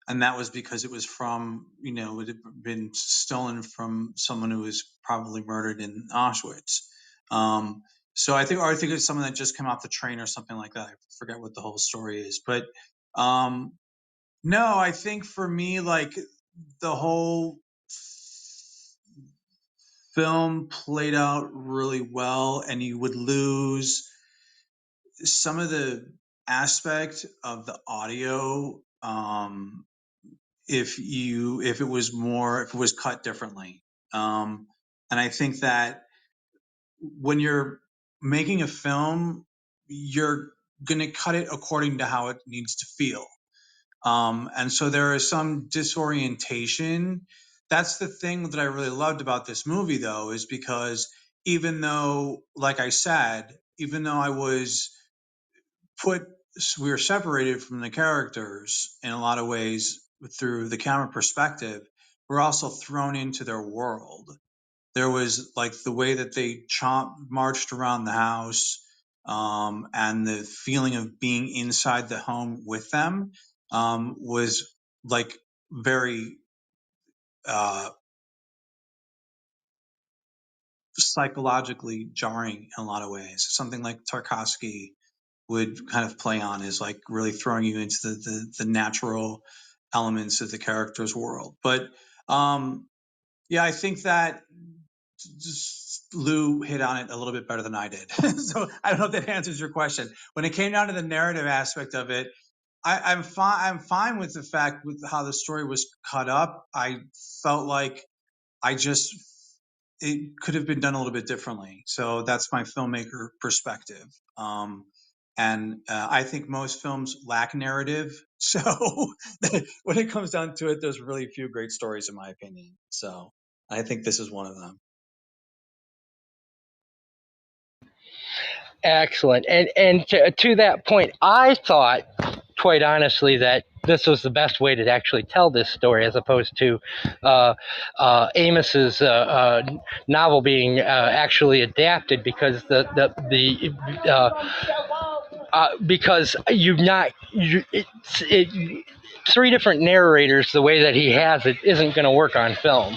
And that was because it was from, it had been stolen from someone who was probably murdered in Auschwitz. So I think it's someone that just came off the train or something like that. I forget what the whole story is, but no, I think for me, like, the whole film played out really well, and you would lose some of the aspect of the audio if it was cut differently. And I think that when you're making a film, you're going to cut it according to how it needs to feel. And so there is some disorientation that's the thing that I really loved about this movie, though, is because even though, like I said, even though we were separated from the characters in a lot of ways through the camera perspective, we're also thrown into their world. There was like the way that they marched around the house, and the feeling of being inside the home with them, was like very uh, psychologically jarring in a lot of ways. Something like Tarkovsky would kind of play on, is like really throwing you into the natural elements of the character's world. But yeah, I think that just Lou hit on it a little bit better than I did. So I don't know if that answers your question. When it came down to the narrative aspect of it, I'm fine. I'm fine with the fact with how the story was cut up. I felt like I just it could have been done a little bit differently. So that's my filmmaker perspective. And I think most films lack narrative. So when it comes down to it, there's really few great stories, in my opinion. So I think this is one of them. Excellent. And to that point, I thought, quite honestly, that this was the best way to actually tell this story, as opposed to Amos's novel being actually adapted, because because three different narrators, the way that he has it, isn't going to work on film.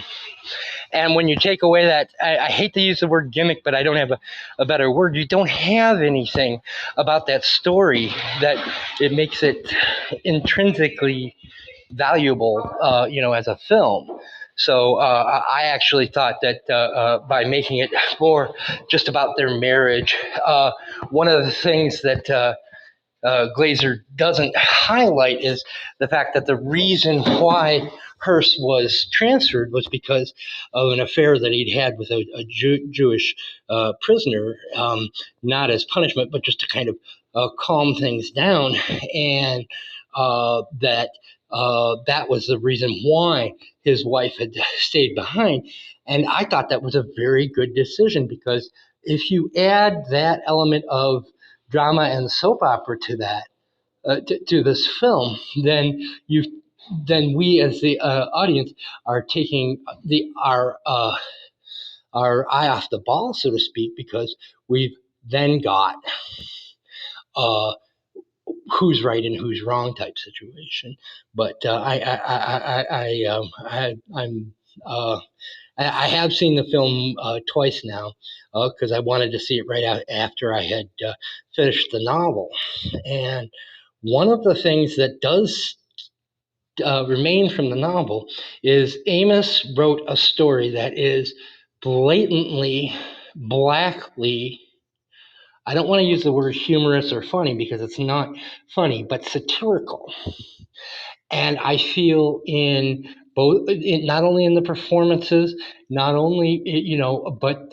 And when you take away that, I hate to use the word gimmick, but I don't have a better word. You don't have anything about that story that it makes it intrinsically valuable, as a film. So I actually thought that by making it more just about their marriage, one of the things that Glazer doesn't highlight is the fact that the reason why Höss was transferred was because of an affair that he'd had with a Jewish prisoner, not as punishment, but just to kind of calm things down, and that was the reason why his wife had stayed behind. And I thought that was a very good decision, because if you add that element of drama and soap opera to that, to this film, then we as the audience are taking our eye off the ball, so to speak, because we've then got uh, who's right and who's wrong type situation. But I have seen the film twice now, because I wanted to see it right after I had finished the novel. And one of the things that does remain from the novel is Amos wrote a story that is blatantly, blackly, I don't want to use the word humorous or funny, because it's not funny, but satirical. And I feel in both, not only in the performances, not only, but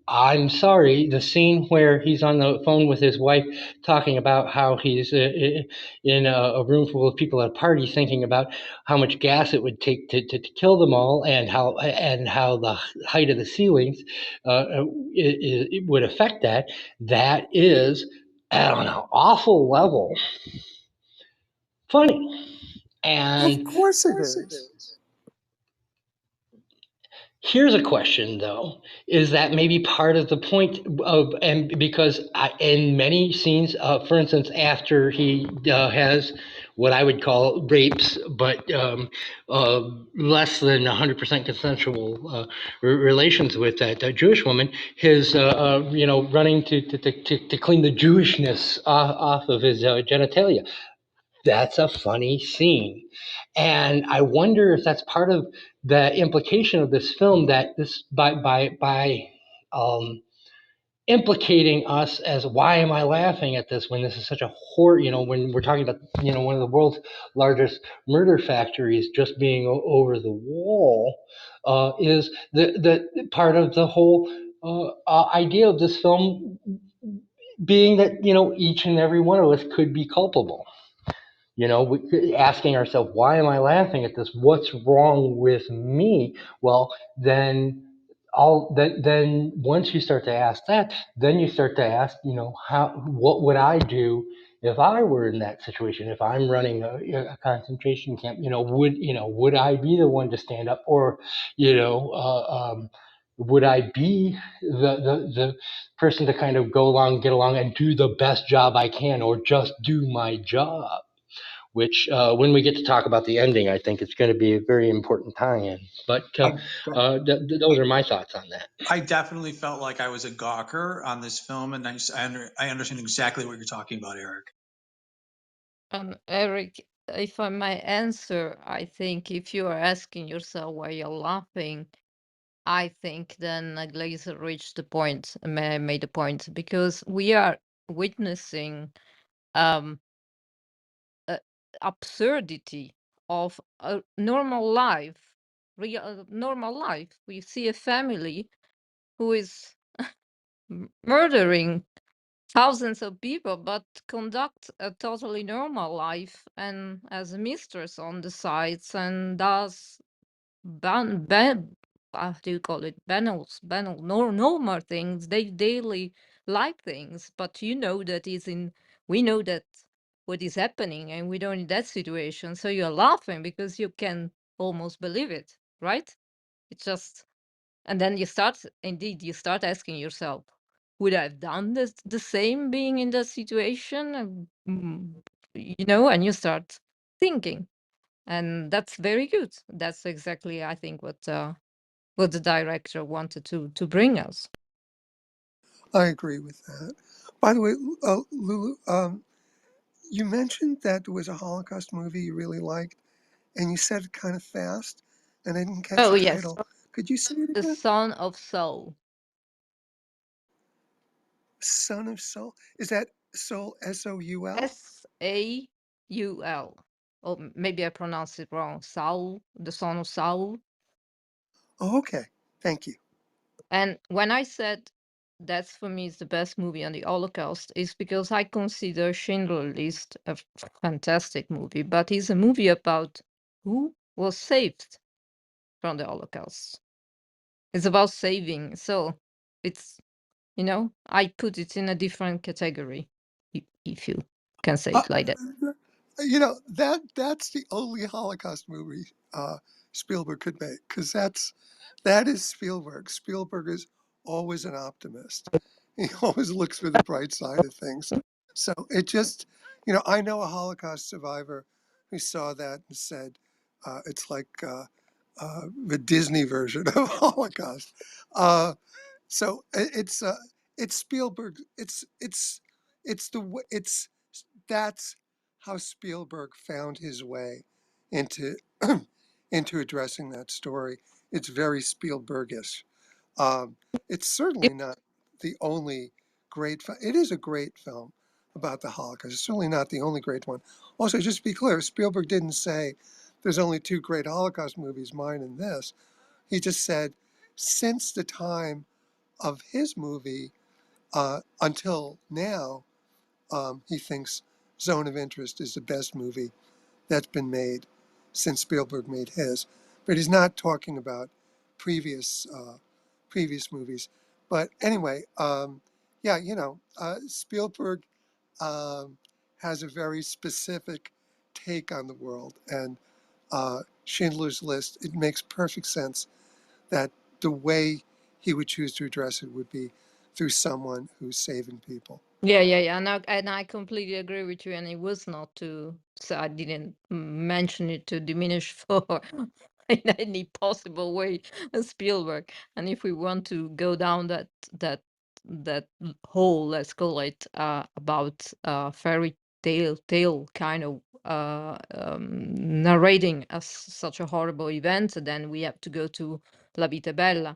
I'm sorry, the scene where he's on the phone with his wife talking about how he's in a room full of people at a party, thinking about how much gas it would take to kill them all, and how the height of the ceilings it would affect that. That is, I don't know, awful level funny. Of And course it is. here's a question, though: is that maybe part of the point of, and because in many scenes, for instance, after he has what I would call rapes, but less than 100% consensual relations with that Jewish woman, his running to clean the Jewishness off of his genitalia. That's a funny scene. And I wonder if that's part of the implication of this film, that this by implicating us as, why am I laughing at this when this is such a horror, when we're talking about, one of the world's largest murder factories just being over the wall, is the part of the whole idea of this film being that, each and every one of us could be culpable. asking ourselves, why am I laughing at this? What's wrong with me? Well, then once you start to ask that, then you start to ask, what would I do if I were in that situation? If I'm running a concentration camp, would I be the one to stand up, or would I be the person to kind of get along and do the best job I can, or just do my job? Which, when we get to talk about the ending, I think it's going to be a very important tie-in. But those are my thoughts on that. I definitely felt like I was a gawker on this film, and I understand exactly what you're talking about, Eric. Eric, if I might answer, I think if you are asking yourself why you're laughing, I think then Glazer reached the point, made the point, because we are witnessing absurdity of a normal life, normal life. We see a family who is murdering thousands of people, but conduct a totally normal life and as a mistress on the sides and does how do you call it? Banal, normal things, they daily life things. But we know that what is happening, and we don't in that situation. So you're laughing because you can almost believe it, right? It's just, and then you start asking yourself, would I have done the same being in that situation? And you start thinking, and that's very good. That's exactly, I think, what the director wanted to bring us. I agree with that. By the way, Lulu, you mentioned that there was a Holocaust movie you really liked, and you said it kind of fast, and I didn't catch Oh the yes, title. Could you say it The again? Son of Soul. Son of Soul. Is that Soul, Soul? Saul. Or maybe I pronounced it wrong. Saul, the son of Saul. Oh, okay. Thank you. And when I said that's for me is the best movie on the Holocaust, is because I consider Schindler's List a fantastic movie, but it's a movie about who was saved from the Holocaust. It's about saving. So it's, I put it in a different category, if you can say Uh, it like that. that's the only Holocaust movie Spielberg could make, because that is Spielberg. Spielberg is always an optimist. He always looks for the bright side of things. So it just, I know a Holocaust survivor who saw that and said it's like the Disney version of Holocaust. So it's Spielberg. It's that's how Spielberg found his way into into addressing that story. It's very Spielbergish. Um, it's certainly not the only it is a great film about the Holocaust. It's certainly not the only great one. Also, just to be clear, Spielberg didn't say there's only two great Holocaust movies, mine and this. He just said since the time of his movie until now, he thinks Zone of Interest is the best movie that's been made since Spielberg made his. But he's not talking about previous previous movies. But anyway, yeah, Spielberg um, has a very specific take on the world, and Schindler's List. It makes perfect sense that the way he would choose to address it would be through someone who's saving people. Yeah. And I completely agree with you. And it was not to, so I didn't mention it to diminish for in any possible way Spielberg. And if we want to go down that whole, let's call it, about fairy tale kind of narrating as such a horrible event, then we have to go to La Vita è Bella.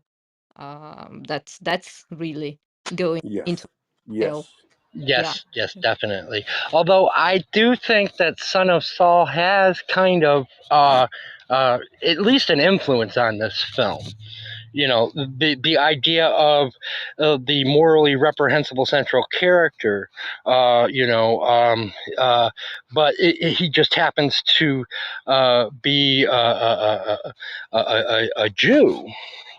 That's really going Yes. into Yes. detail. Yeah. Yes, definitely. Although I do think that Son of Saul has kind of at least an influence on this film. the idea of the morally reprehensible central character, but he just happens to be a Jew,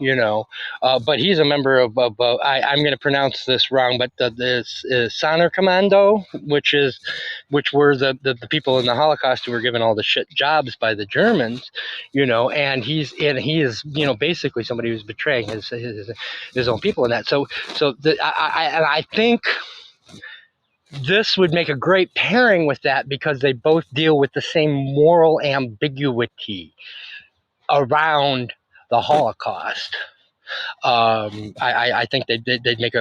but he's a member of I'm going to pronounce this wrong, but this Sonderkommando, which were the people in the Holocaust who were given all the shit jobs by the Germans, and he is basically somebody who's betraying his own people in that. So I think this would make a great pairing with that, because they both deal with the same moral ambiguity around the Holocaust. I think they'd make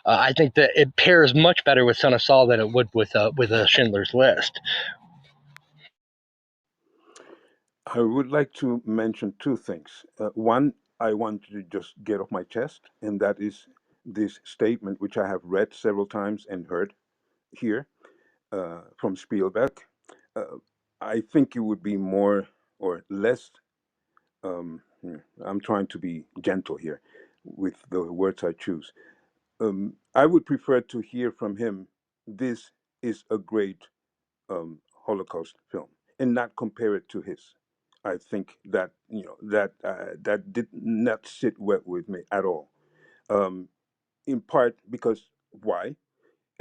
I think that it pairs much better with Son of Saul than it would with a Schindler's List. I would like to mention two things. One, I want to just get off my chest, and that is this statement, which I have read several times and heard here from Spielberg. I think it would be more or less. I'm trying to be gentle here with the words I choose. I would prefer to hear from him, this is a great Holocaust film, and not compare it to his. I think that that did not sit well with me at all. In part because why,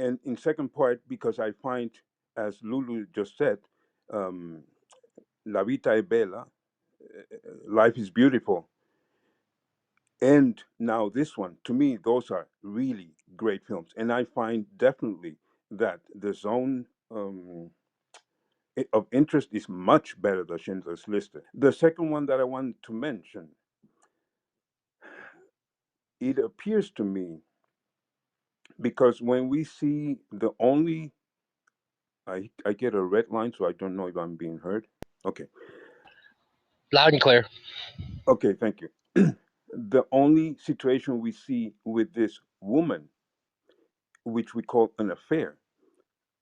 and in second part because I find, as Lulu just said, um, La Vita è Bella, Life is Beautiful, and now this one, to me, those are really great films, and I find definitely that the zone of interest is much better than Schindler's List. The second one that I want to mention, it appears to me, because when we see the only, I get a red line, so I don't know if I'm being heard. Okay. Loud and clear. Okay, thank you. The only situation we see with this woman, which we call an affair,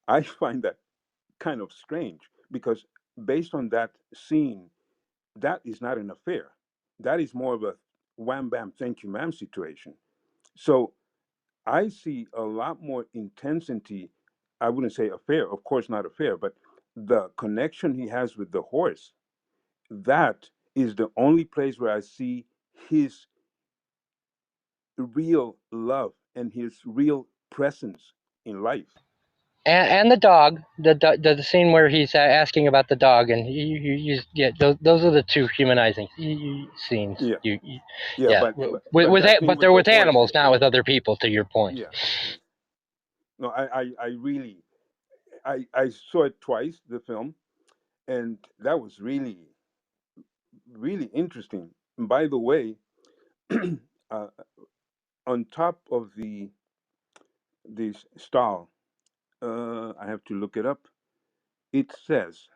I find that kind of strange, because based on that scene, that is not an affair. That is more of a wham bam, thank you, ma'am situation. So I see a lot more intensity. I wouldn't say affair, of course, not affair, but the connection he has with the horse, that is the only place where I see his real love and his real presence in life. And the dog, the scene where he's asking about the dog, and those are the two humanizing scenes. Yeah, Yeah, but that thing but with they're the with horse, animals, not with other people. To your point. yeah, yes. No, I really, I saw it twice, the film, and that was really, really interesting. And by the way, uh, on top of this style, I have to look it up. It says,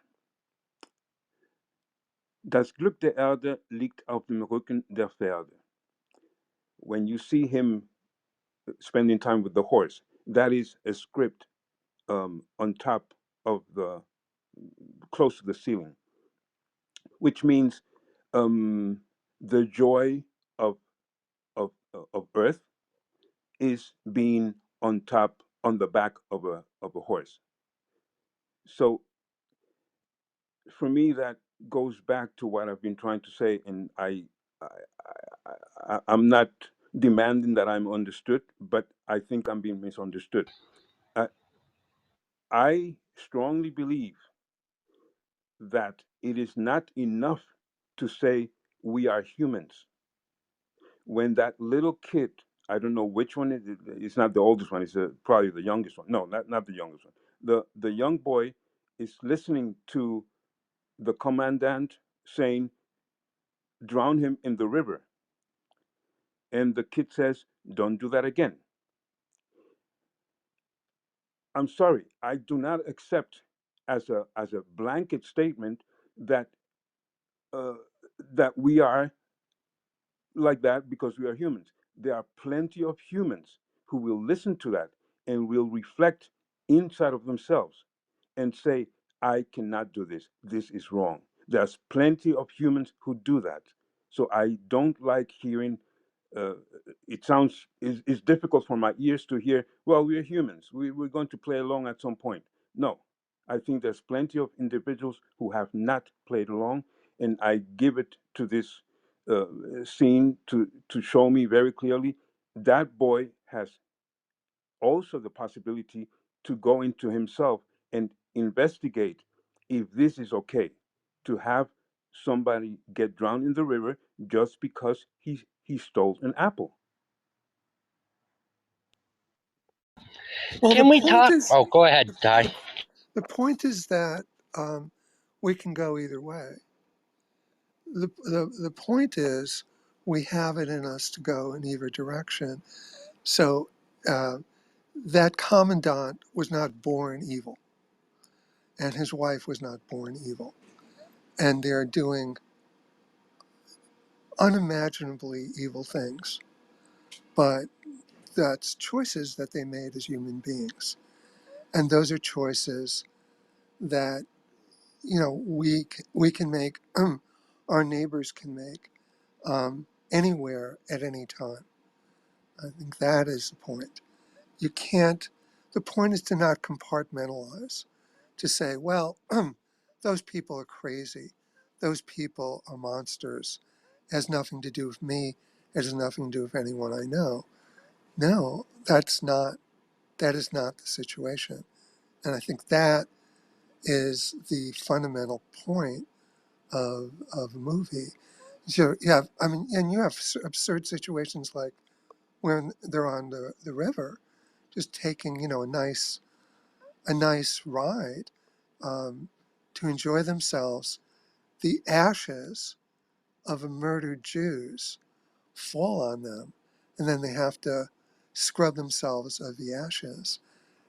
das Glück der Erde liegt auf dem Rücken der Pferde. When you see him spending time with the horse, that is a script on top of close to the ceiling, which means the joy of of earth is being on the back of a horse. So for me, that goes back to what I've been trying to say, and I'm not demanding that I'm understood, but I think I'm being misunderstood. I strongly believe that it is not enough to say we are humans. When that little kid, I don't know which one, it's not the oldest one, it's probably the youngest one. No, not the youngest one. The young boy is listening to the commandant saying, drown him in the river. And the kid says, don't do that again. I'm sorry, I do not accept as a blanket statement that uh, that we are like that because we are humans. There are plenty of humans who will listen to that and will reflect inside of themselves and say, I cannot do this. This is wrong. There's plenty of humans who do that. So I don't like hearing uh, it sounds it's difficult for my ears to hear. Well, we're humans. We're going to play along at some point. No, I think there's plenty of individuals who have not played along, and I give it to this uh, scene to show me very clearly that boy has also the possibility to go into himself and investigate if this is okay to have somebody get drowned in the river just because he stole an apple. Well, the Can we point talk? is, Oh, go ahead, Ty. the point is that we can go either way. The point is we have it in us to go in either direction. So uh, that commandant was not born evil, and his wife was not born evil, and they're doing unimaginably evil things. But that's choices that they made as human beings, and those are choices that we can make, our neighbors can make, anywhere at any time. I think that is the point. You can't. The point is to not compartmentalize. To say, well, those people are crazy. Those people are monsters. It has nothing to do with me. It has nothing to do with anyone I know. No, that is not the situation. And I think that is the fundamental point of a movie. So you have, I mean, and you have absurd situations like when they're on the river, just taking, a nice ride, to enjoy themselves. The ashes of a murdered Jews fall on them, and then they have to scrub themselves of the ashes.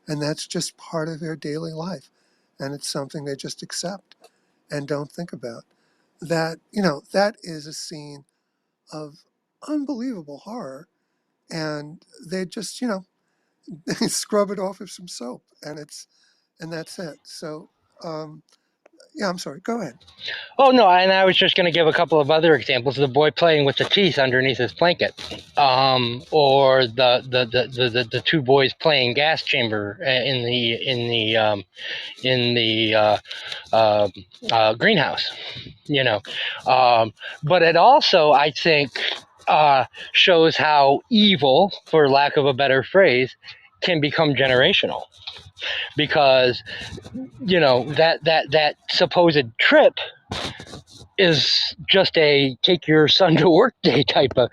And that's just part of their daily life. And it's something they just accept and don't think about. That is a scene of unbelievable horror. And they just, they scrub it off with some soap, and that's it. So, yeah, I'm sorry. Go ahead. Oh no, and I was just going to give a couple of other examples. The boy playing with the teeth underneath his blanket, or the two boys playing gas chamber in the greenhouse. You know, but it also, I think, shows how evil, for lack of a better phrase, can become generational, because that supposed trip is just a take your son to work day type of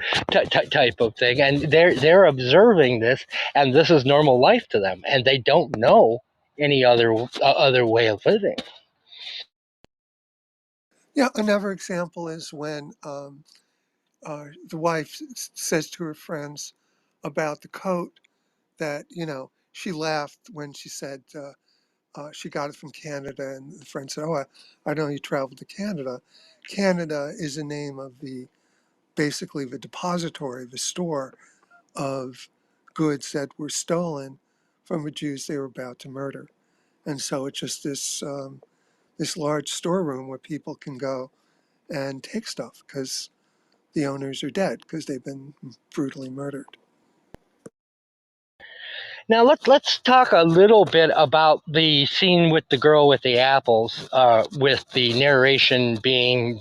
thing, and they're observing this, and this is normal life to them, and they don't know any other way of living. Yeah, another example is when the wife says to her friends about the coat that, she laughed when she said she got it from Canada, and the friend said, "Oh, I know you traveled to Canada." Canada is the name of basically the depository, the store of goods that were stolen from the Jews they were about to murder. And so it's just this large storeroom where people can go and take stuff because the owners are dead because they've been brutally murdered. Now let's talk a little bit about the scene with the girl with the apples, with the narration being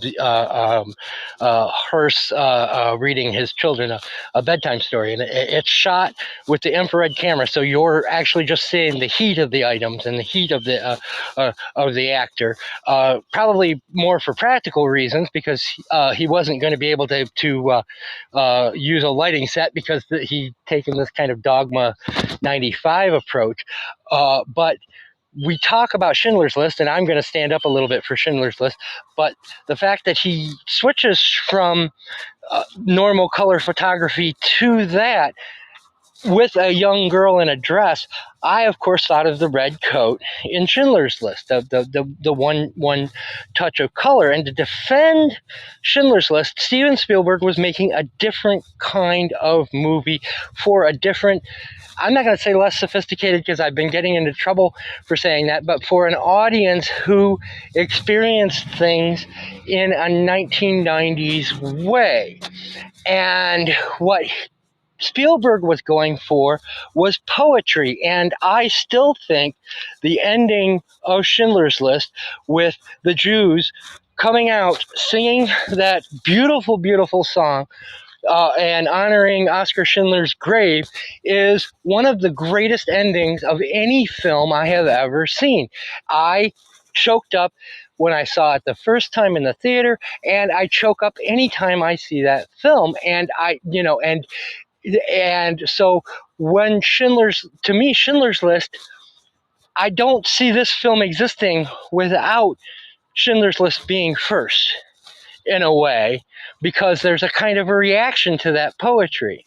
Höss reading his children a bedtime story, and it's shot with the infrared camera, so you're actually just seeing the heat of the items and the heat of the actor. Probably more for practical reasons, because he wasn't going to be able to use a lighting set, because he'd taken this kind of Dogma 95 approach. But we talk about Schindler's List, and I'm going to stand up a little bit for Schindler's List, but the fact that he switches from normal color photography to that with a young girl in a dress, I of course thought of the red coat in Schindler's List, the one touch of color. And to defend Schindler's List, Steven Spielberg was making a different kind of movie for a different, I'm not going to say less sophisticated, because I've been getting into trouble for saying that, but for an audience who experienced things in a 1990s way. And what Spielberg was going for was poetry. And I still think the ending of Schindler's List, with the Jews coming out singing that beautiful, beautiful song, and honoring Oskar Schindler's grave, is one of the greatest endings of any film I have ever seen. I choked up when I saw it the first time in the theater, and I choke up anytime I see that film. And so when to me, Schindler's List, I don't see this film existing without Schindler's List being first, in a way, because there's a kind of a reaction to that poetry,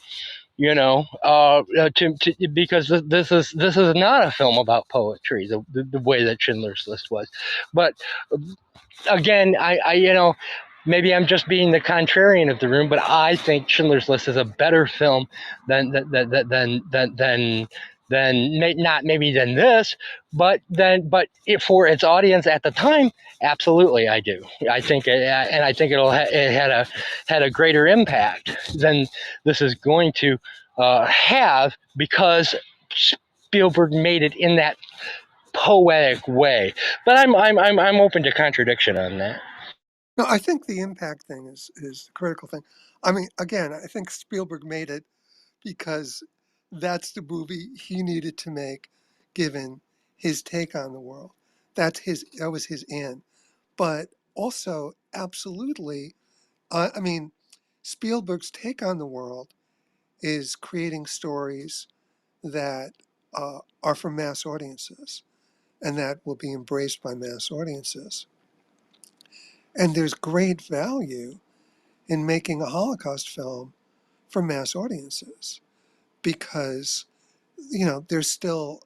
because this is not a film about poetry, the way that Schindler's List was. But again, maybe I'm just being the contrarian of the room, but I think Schindler's List is a better film than not maybe than this, but for its audience at the time, absolutely I do. I think and I think it had a greater impact than this is going to have, because Spielberg made it in that poetic way. But I'm open to contradiction on that. No, I think the impact thing is the critical thing. I mean, again, I think Spielberg made it because that's the movie he needed to make, given his take on the world. That was his in. But also, absolutely, I mean, Spielberg's take on the world is creating stories that are for mass audiences and that will be embraced by mass audiences. And there's great value in making a Holocaust film for mass audiences because there's still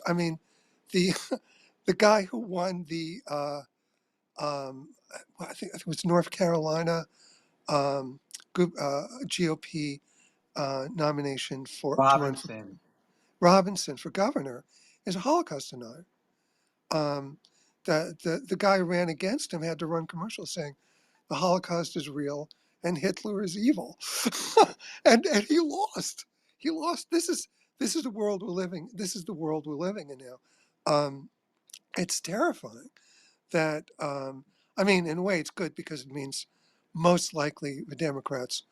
I mean the the guy who won the I think it was North Carolina GOP nomination to run for Robinson. Robinson for governor is a Holocaust denier. Um, the guy who ran against him had to run commercials saying the Holocaust is real and Hitler is evil, and he lost. He lost. This is the world we're living. This is the world we're living in now. It's terrifying that I mean, in a way, it's good because it means most likely the Democrats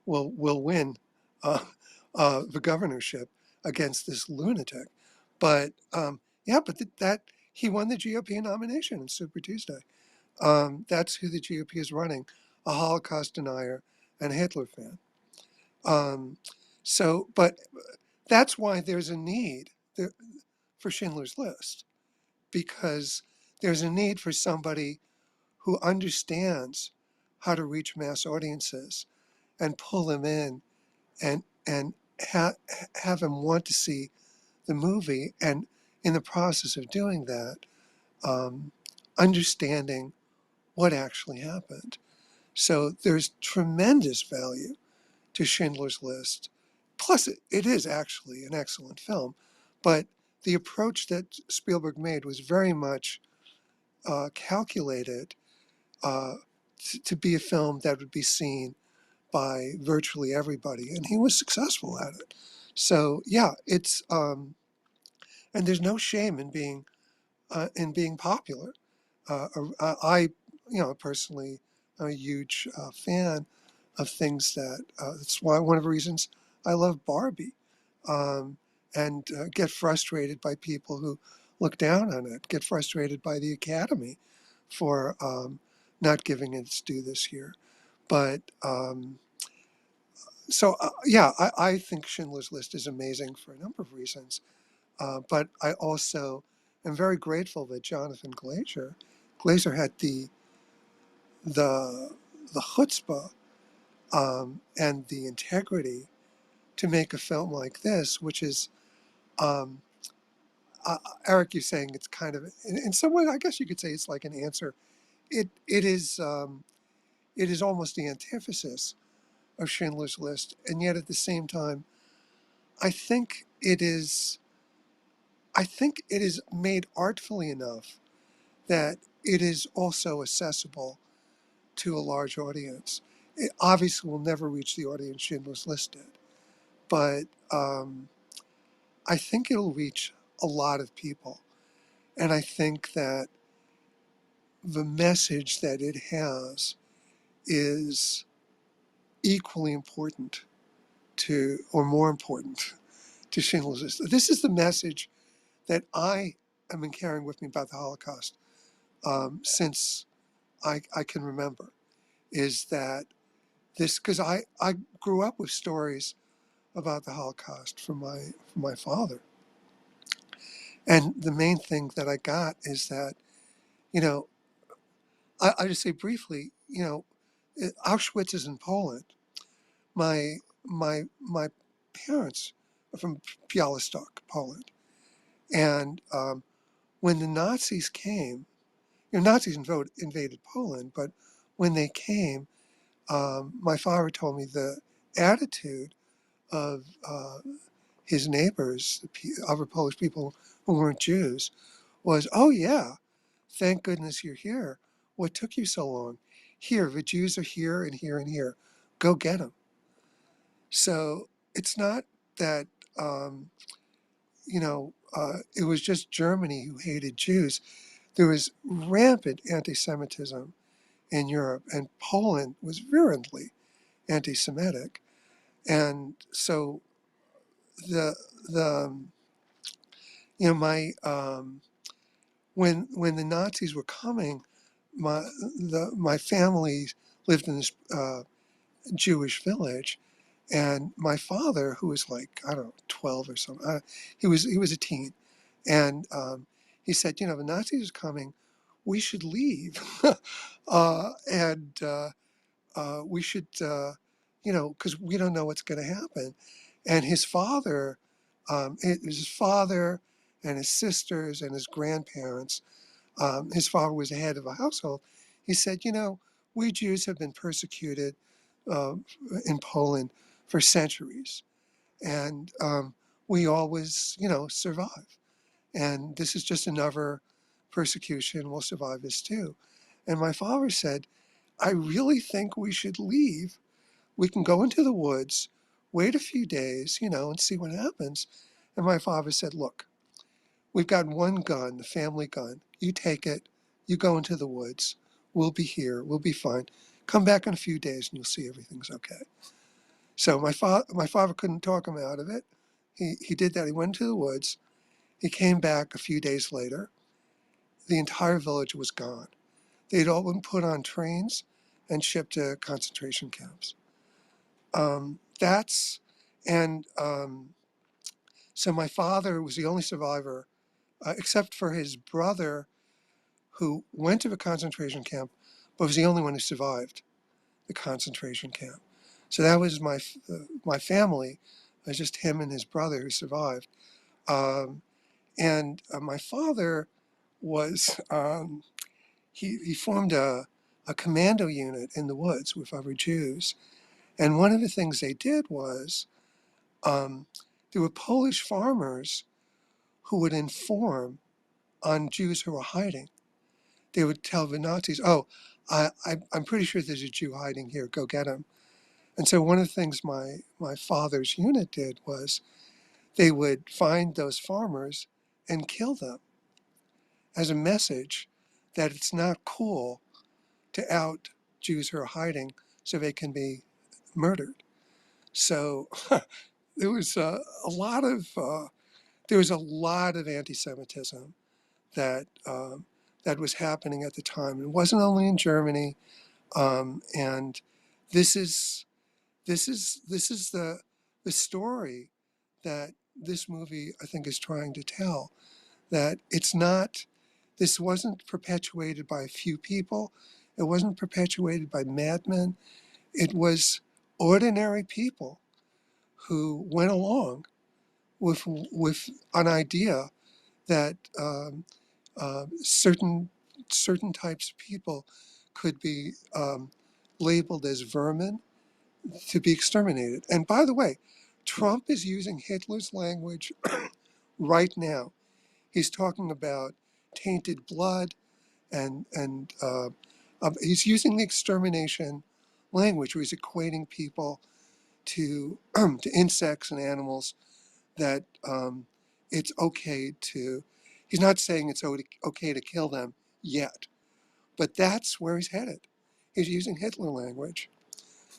will win uh, the governorship against this lunatic. But yeah, but that he won the GOP nomination in Super Tuesday. That's who the GOP is running: a Holocaust denier and a Hitler fan. Um, but that's why there's a need for Schindler's List, because there's a need for somebody who understands how to reach mass audiences and pull them in and have them want to see the movie, and in the process of doing that, um, understanding what actually happened. So there's tremendous value to Schindler's List. Plus, it is actually an excellent film, but the approach that Spielberg made was very much calculated uh, to be a film that would be seen by virtually everybody, and he was successful at it. So yeah, it's and there's no shame in being popular. I, personally, am a huge fan of things that's why one of the reasons I love Barbie, um, and get frustrated by people who look down on it, get frustrated by the Academy for not giving it its due this year. But yeah, I think Schindler's List is amazing for a number of reasons. But I also am very grateful that Johnathan Glazer had the the chutzpah and the integrity to make a film like this, which is um, Eric, you're saying it's kind of in some way, I guess you could say it's like an answer. It is almost the antithesis of Schindler's List, and yet at the same time, I think it is. I think it is made artfully enough that it is also accessible to a large audience. it obviously will never reach the audience Schindler's List did, but I think it'll reach a lot of people. And I think that the message that it has is equally important to, or more important to Schindler's List. This is the message that I have been carrying with me about the Holocaust since I can remember, is that this, because I grew up with stories about the Holocaust from my father. And the main thing that I got is that, you know, I just say briefly, you know, Auschwitz is in Poland. My parents are from Białystok, Poland, and when the Nazis came, you know, Nazis invaded Poland, but when they came, my father told me the attitude of his neighbors, other Polish people who weren't Jews, was, "Oh yeah, thank goodness you're here. What took you so long? Here, the Jews are here and here and here. Go get them." So it's not that, it was just Germany who hated Jews. There was rampant anti Semitism in Europe, and Poland was virulently anti Semitic. And so the, my, when the Nazis were coming, my family lived in this Jewish village, and my father, who was like, I don't know, 12 or something, he was a teen, and he said, the Nazis are coming, we should leave, and we should, because we don't know what's going to happen. And his father, it was his father and his sisters and his grandparents. His father was the head of a household. He said, we Jews have been persecuted uh, in Poland for centuries, and we always, survive. And this is just another persecution. We'll survive this too. And my father said, I really think we should leave. We can go into the woods, wait a few days, and see what happens. And my father said, look, we've got one gun, the family gun. You take it, you go into the woods. We'll be here, we'll be fine. Come back in a few days and you'll see everything's okay. So my father couldn't talk him out of it. He did that. He went into the woods. He came back a few days later. The entire village was gone. They'd all been put on trains and shipped to concentration camps. That's and So my father was the only survivor, except for his brother, who went to the concentration camp, but was the only one who survived the concentration camp. So that was my family. It was just him and his brother who survived. And my father was he formed a commando unit in the woods with other Jews. And one of the things they did was there were Polish farmers who would inform on Jews who were hiding. They would tell the Nazis, "Oh, I'm pretty sure there's a Jew hiding here. Go get him." And so one of the things my father's unit did was they would find those farmers and kill them as a message that it's not cool to out Jews who are hiding so they can be murdered. So there was a lot of anti-Semitism that was happening at the time. It wasn't only in Germany, and this is the story that this movie, I think, is trying to tell. That this wasn't perpetuated by a few people. It wasn't perpetuated by madmen. It was ordinary people who went along with an idea that certain types of people could be labeled as vermin to be exterminated. And by the way, Trump is using Hitler's language right now. He's talking about tainted blood, and he's using the extermination language where he's equating people to to insects and animals, that it's okay to, he's not saying it's okay to kill them yet, but that's where he's headed. He's using Hitler language.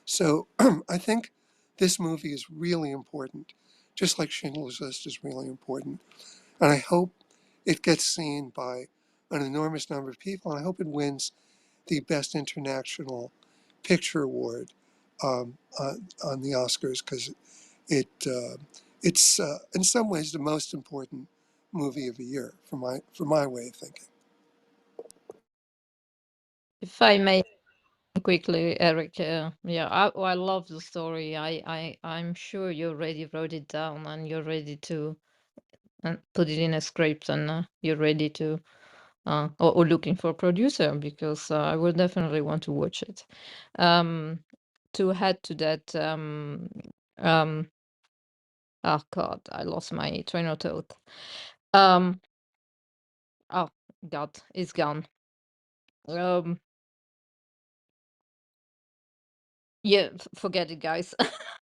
So I think this movie is really important, just like Schindler's List is really important. And I hope it gets seen by an enormous number of people, and I hope it wins the Best International Picture Award on the Oscars, because it's in some ways the most important movie of the year for my way of thinking. If I may quickly, Eric, I love the story. I'm sure you already wrote it down and you're ready to put it in a script, and you're ready to or looking for a producer, because I will definitely want to watch it. To add to that, oh God, I lost my train of thought. Oh God, it's gone. Yeah, forget it, guys.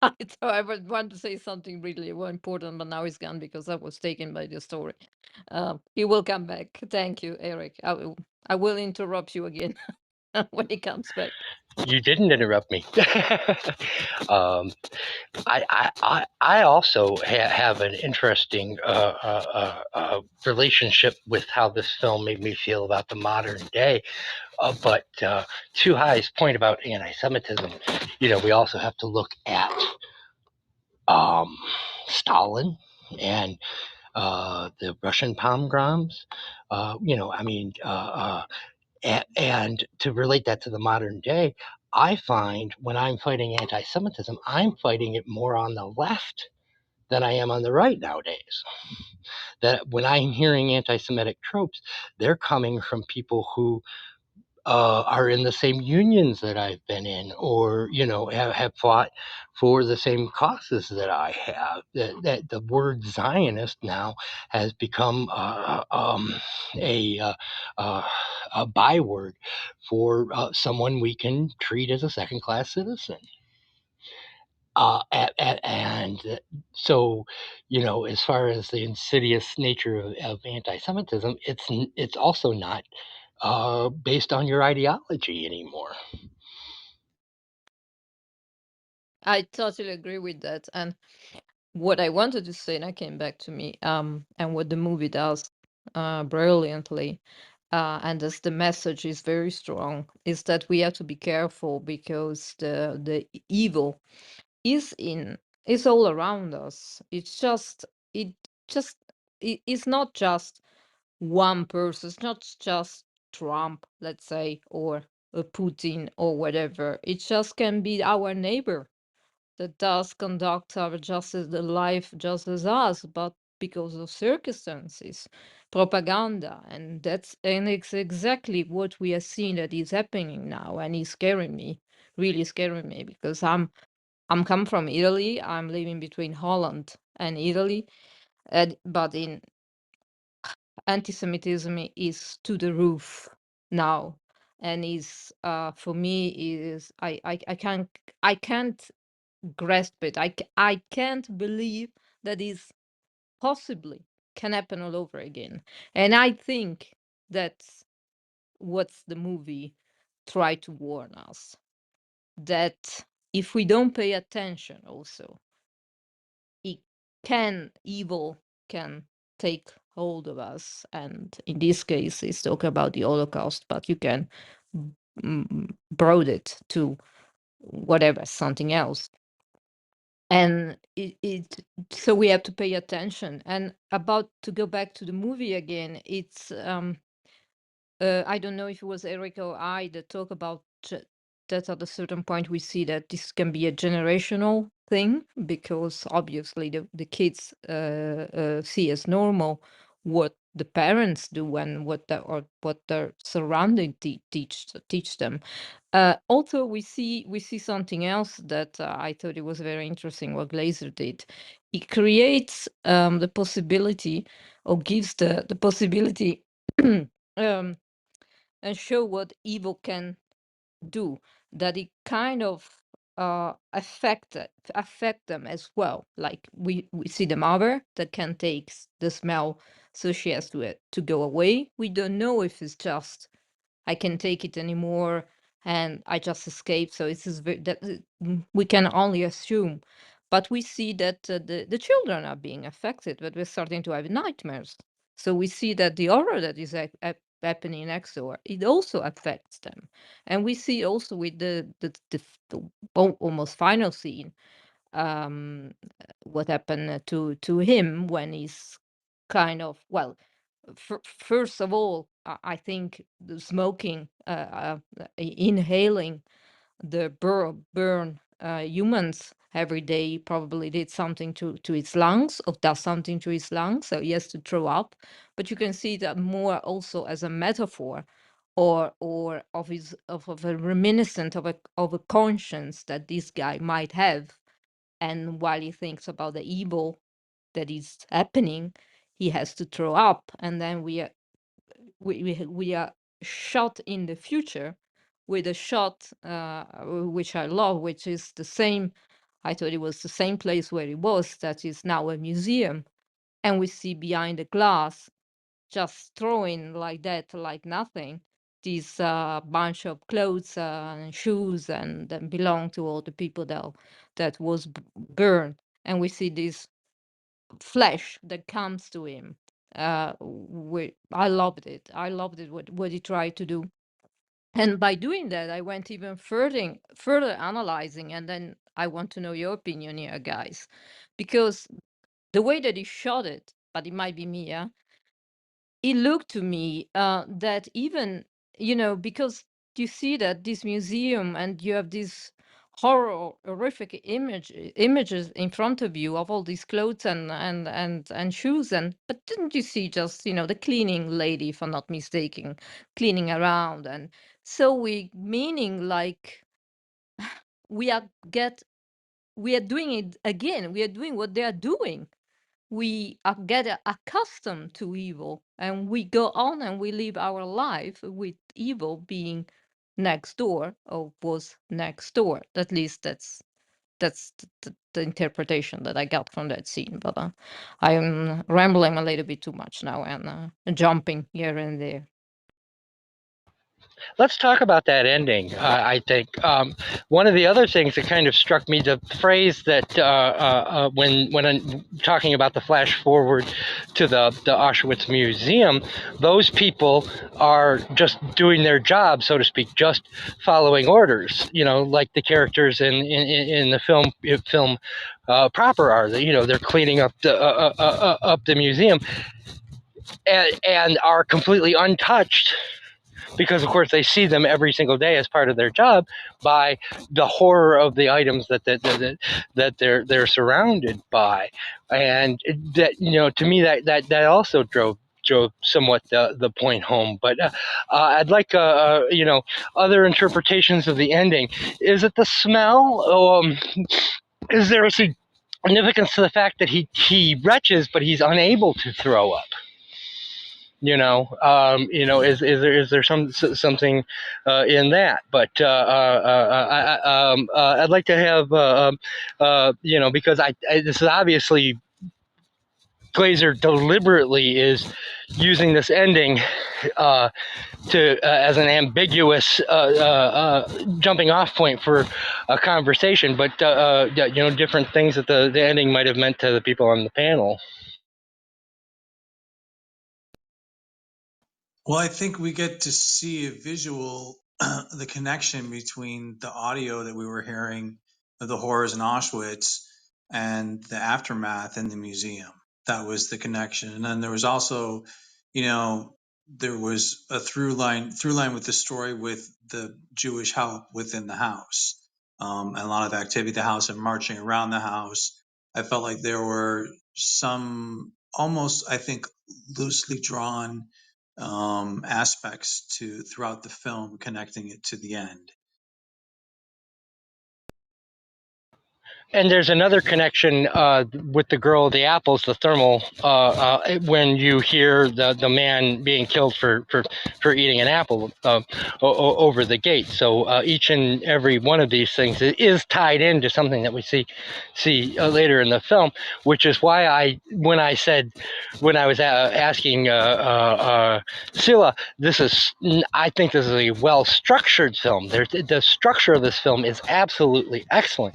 I thought I would want to say something really important, but now it's gone because I was taken by the story. He will come back. Thank you, Eric. I will interrupt you again when he comes back. You didn't interrupt me. I also have an interesting relationship with how this film made me feel about the modern day. But to Hy's point about anti-Semitism, we also have to look at Stalin and the Russian pogroms. And to relate that to the modern day, I find when I'm fighting anti-Semitism, I'm fighting it more on the left than I am on the right nowadays. That when I'm hearing anti-Semitic tropes, they're coming from people who are in the same unions that I've been in, or have fought for the same causes that I have. That the word Zionist now has become a byword for someone we can treat as a second-class citizen. And so, as far as the insidious nature of anti-Semitism, it's also not based on your ideology anymore. I totally agree with that. And what I wanted to say, and I came back to me, and what the movie does brilliantly, and as the message is very strong, is that we have to be careful, because the evil is all around us. It's not just one person. It's not just Trump, let's say, or Putin or whatever. It just can be our neighbor that does conduct our the life just as us, but because of circumstances, propaganda, and it's exactly what we are seeing that is happening now, and it's scaring me, really scaring me, because I'm come from Italy. I'm living between Holland and Italy, but in anti-Semitism is to the roof now, and is for me is I can't grasp it. I can't believe that is possibly can happen all over again. And I think that's what's the movie try to warn us, that if we don't pay attention also, evil can take hold of us. And in this case, it's talk about the Holocaust, but you can broad it to whatever, something else. And so we have to pay attention. And about to go back to the movie again, it's I don't know if it was Eric or I that talk about that at a certain point we see that this can be a generational thing, because obviously the kids see as normal what the parents do and what their surrounding teach them. Also, we see something else that I thought it was very interesting. What Glazer did, he creates the possibility, or gives the possibility, and show what evil can do. that it kind of affect them as well. Like we see the mother that can take the smell, so she has to go away. We don't know if it's just I can take it anymore and I just escape. So it's we can only assume. But we see that the children are being affected, but we're starting to have nightmares. So we see that the horror that is happening next door, it also affects them. And we see also with the almost final scene, um, what happened to him when he's kind of, well, first of all, I think the smoking, inhaling the burn humans every day probably did something to his lungs, or does something to his lungs, so he has to throw up. But you can see that more also as a metaphor, or of a reminiscent of a conscience that this guy might have, and while he thinks about the evil that is happening, he has to throw up, and then we are shot in the future with a shot, which I love, which is the same. I thought it was the same place where it was, that is now a museum, and we see behind the glass, just throwing like that, like nothing, these bunch of clothes and shoes, and belong to all the people that was burned, and we see this flesh that comes to him. I loved it. I loved it, what he tried to do. And by doing that, I went even further analyzing, and then I want to know your opinion here, guys, because the way that he shot it, but it might be me, yeah, it looked to me that even, because you see that this museum, and you have these horrific images in front of you of all these clothes and shoes, but didn't you see just, the cleaning lady, if I'm not mistaken, cleaning around? And so meaning like we are doing it again, we are doing what they are doing. We get accustomed to evil, and we go on and we live our life with evil being next door, or was next door. At least that's the interpretation that I got from that scene. But I'm rambling a little bit too much now, and jumping here and there. Let's talk about that ending. I think one of the other things that kind of struck me, the phrase that when I'm talking about the flash forward to the Auschwitz Museum, those people are just doing their job, so to speak, just following orders. Like the characters in the film proper are. They're cleaning up the museum, and are completely untouched, because of course they see them every single day as part of their job, by the horror of the items that they're surrounded by. And that, to me, that also drove somewhat the point home. But I'd like other interpretations of the ending. Is it the smell? Is there a significance to the fact that he retches, but he's unable to throw up? Is there something in that? But I'd like to have because this is obviously Glazer deliberately is using this ending to as an ambiguous jumping off point for a conversation, but different things that the ending might have meant to the people on the panel. Well, I think we get to see a visual, the connection between the audio that we were hearing of the horrors in Auschwitz and the aftermath in the museum. That was the connection. And then there was also, there was a through line with the story with the Jewish help within the house, and a lot of activity at the house and marching around the house. I felt like there were some almost, I think, loosely drawn aspects to throughout the film, connecting it to the end. And there's another connection with the girl of the apples, the thermal, when you hear the man being killed for eating an apple over the gate. So each and every one of these things is tied into something that we see later in the film, which is why when I was asking Sila, I think this is a well-structured film. The structure of this film is absolutely excellent.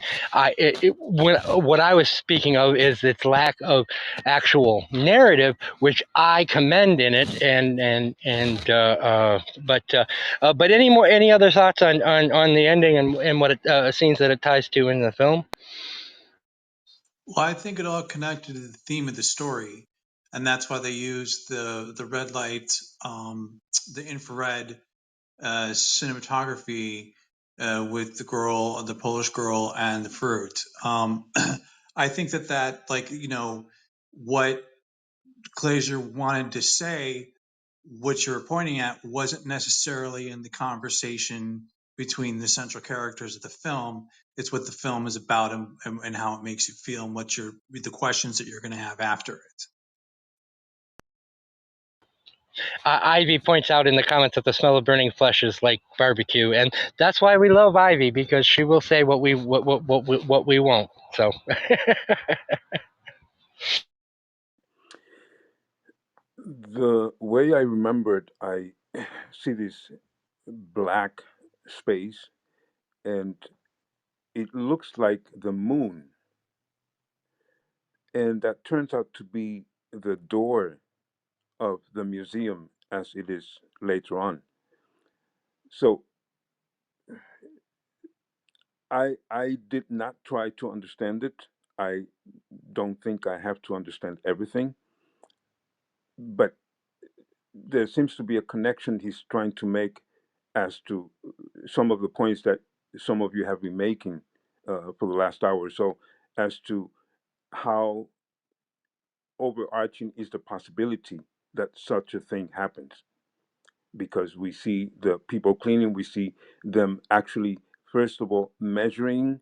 What I was speaking of is its lack of actual narrative, which I commend in it. But any other thoughts on the ending and what scenes that it ties to in the film? Well, I think it all connected to the theme of the story, and that's why they used the red light, the infrared cinematography with the Polish girl, and the fruit. I think that like what Glazer wanted to say, what you're pointing at, wasn't necessarily in the conversation between the central characters of the film. It's what the film is about, and how it makes you feel, and the questions that you're going to have after it. Ivy points out in the comments that the smell of burning flesh is like barbecue, and that's why we love Ivy, because she will say what we won't. So The way I remembered, I see this black space, and it looks like the moon, and that turns out to be the door of the museum as it is later on. So I did not try to understand it. I don't think I have to understand everything, but there seems to be a connection he's trying to make as to some of the points that some of you have been making for the last hour or so, as to how overarching is the possibility that such a thing happens. Because we see the people cleaning, we see them actually, first of all, measuring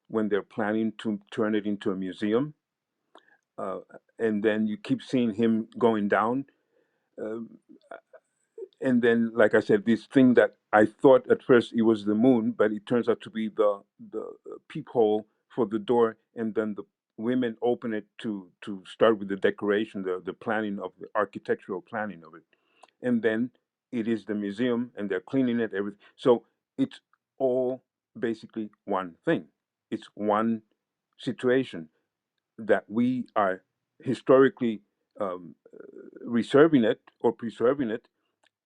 when they're planning to turn it into a museum. Uh, and then you keep seeing him going down. Um, and then, like I said, this thing that I thought at first it was the moon, but it turns out to be the peephole for the door, and then the women open it to start with the decoration, the planning of the architectural planning of it, and then it is the museum, and they're cleaning it, everything. So it's all basically one thing. It's one situation that we are historically reserving it or preserving it,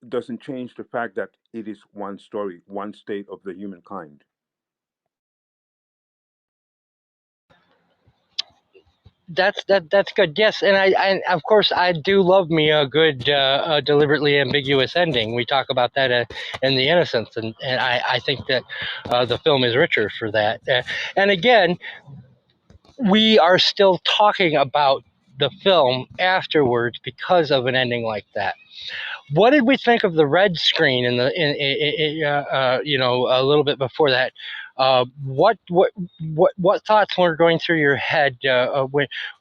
doesn't change the fact that it is one story, one state of the humankind. that's good. Yes, and I of course I do love me a good deliberately ambiguous ending. We talk about that in The Innocents, and I think that the film is richer for that. And again, we are still talking about the film afterwards because of an ending like that. What did we think of the red screen a little bit before that? What thoughts were going through your head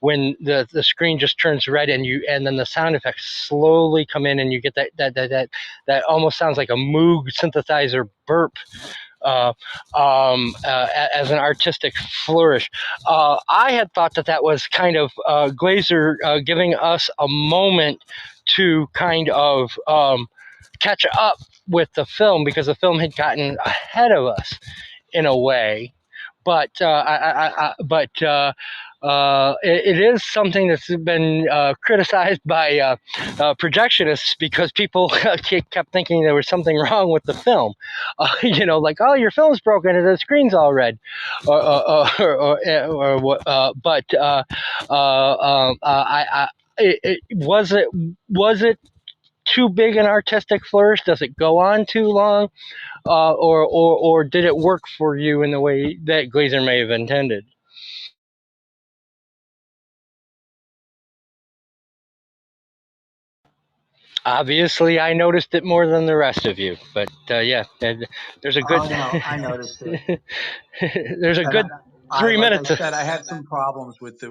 when the screen just turns red and then the sound effects slowly come in and you get that almost sounds like a Moog synthesizer burp as an artistic flourish. I had thought that was kind of Glazer giving us a moment to kind of catch up with the film because the film had gotten ahead of us in a way. But it is something that's been criticized by projectionists because people kept thinking there was something wrong with the film. Like, oh, your film's broken and the screen's all red, or what. Was it too big an artistic flourish? Does it go on too long? Or did it work for you in the way that Glazer may have intended? Obviously, I noticed it more than the rest of you, but yeah, there's a good Oh no, I noticed it. there's a And good I, 3 minutes. said, I had some problems with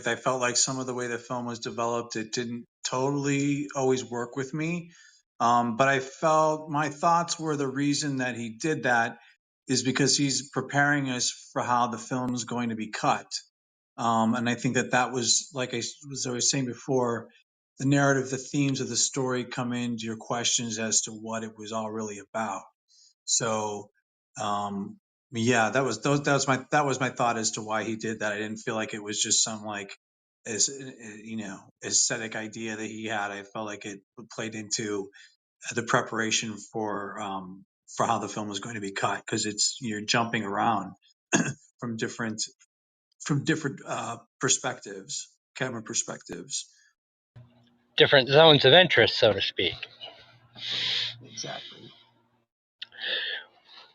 I felt like some of the way the film was developed, it didn't totally always work with me. But I felt my thoughts were the reason that he did that is because he's preparing us for how the film is going to be cut. And I think that was, like I was saying before, the narrative, the themes of the story come into your questions as to what it was all really about. So, um, yeah, that was my thought as to why he did that. I didn't feel like it was just some like, aesthetic idea that he had. I felt like it played into the preparation for how the film was going to be cut, because you're jumping around from different perspectives, camera perspectives. Different zones of interest, so to speak. Exactly.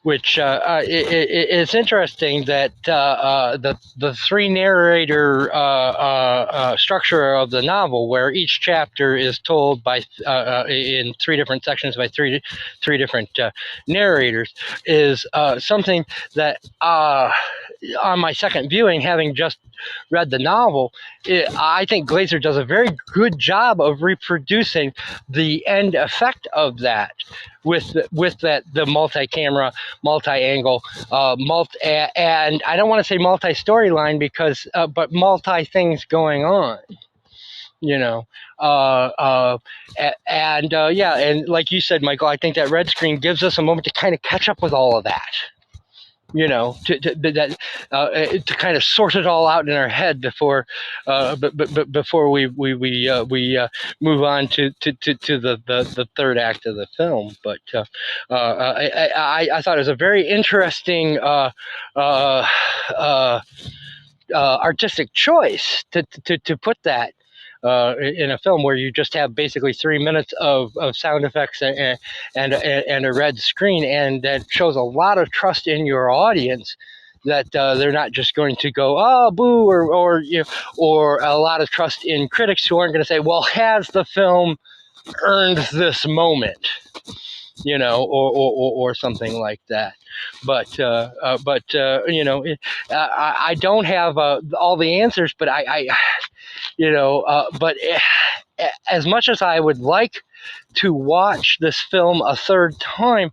Which it's interesting that the three narrator structure of the novel, where each chapter is told by in three different sections by three different narrators, is something that on my second viewing, having just read the novel, I think Glazer does a very good job of reproducing the end effect of that with the multi-camera, multi-angle, and I don't want to say multi-storyline because, but multi things going on. You know, yeah, and like you said, Michael, I think that red screen gives us a moment to kind of catch up with all of that. You know, to kind of sort it all out in our head before, before we move on to the third act of the film. But I thought it was a very interesting artistic choice to put that in a film where you just have basically 3 minutes of sound effects and a red screen, and that shows a lot of trust in your audience that they're not just going to go, oh, boo, or a lot of trust in critics who aren't going to say, well, has the film earned this moment, or something like that. But I don't have all the answers, but but as much as I would like to watch this film a third time,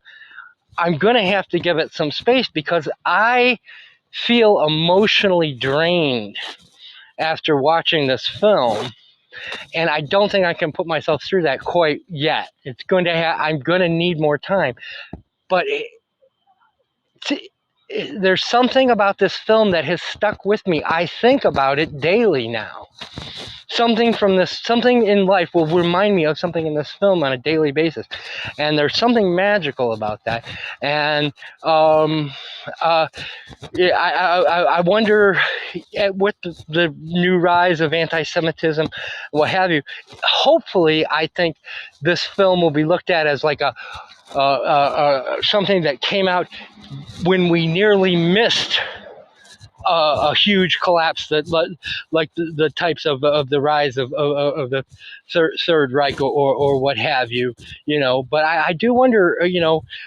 I'm going to have to give it some space because I feel emotionally drained after watching this film, and I don't think I can put myself through that quite yet. I'm going to need more time, but there's something about this film that has stuck with me. I think about it daily now. Something in life will remind me of something in this film on a daily basis, and there's something magical about that. And yeah, I wonder, with the new rise of anti-Semitism, what have you. Hopefully, I think this film will be looked at as like a something that came out when we nearly missed a huge collapse, that like the types of the rise of the Third Reich, or what have you, But I do wonder,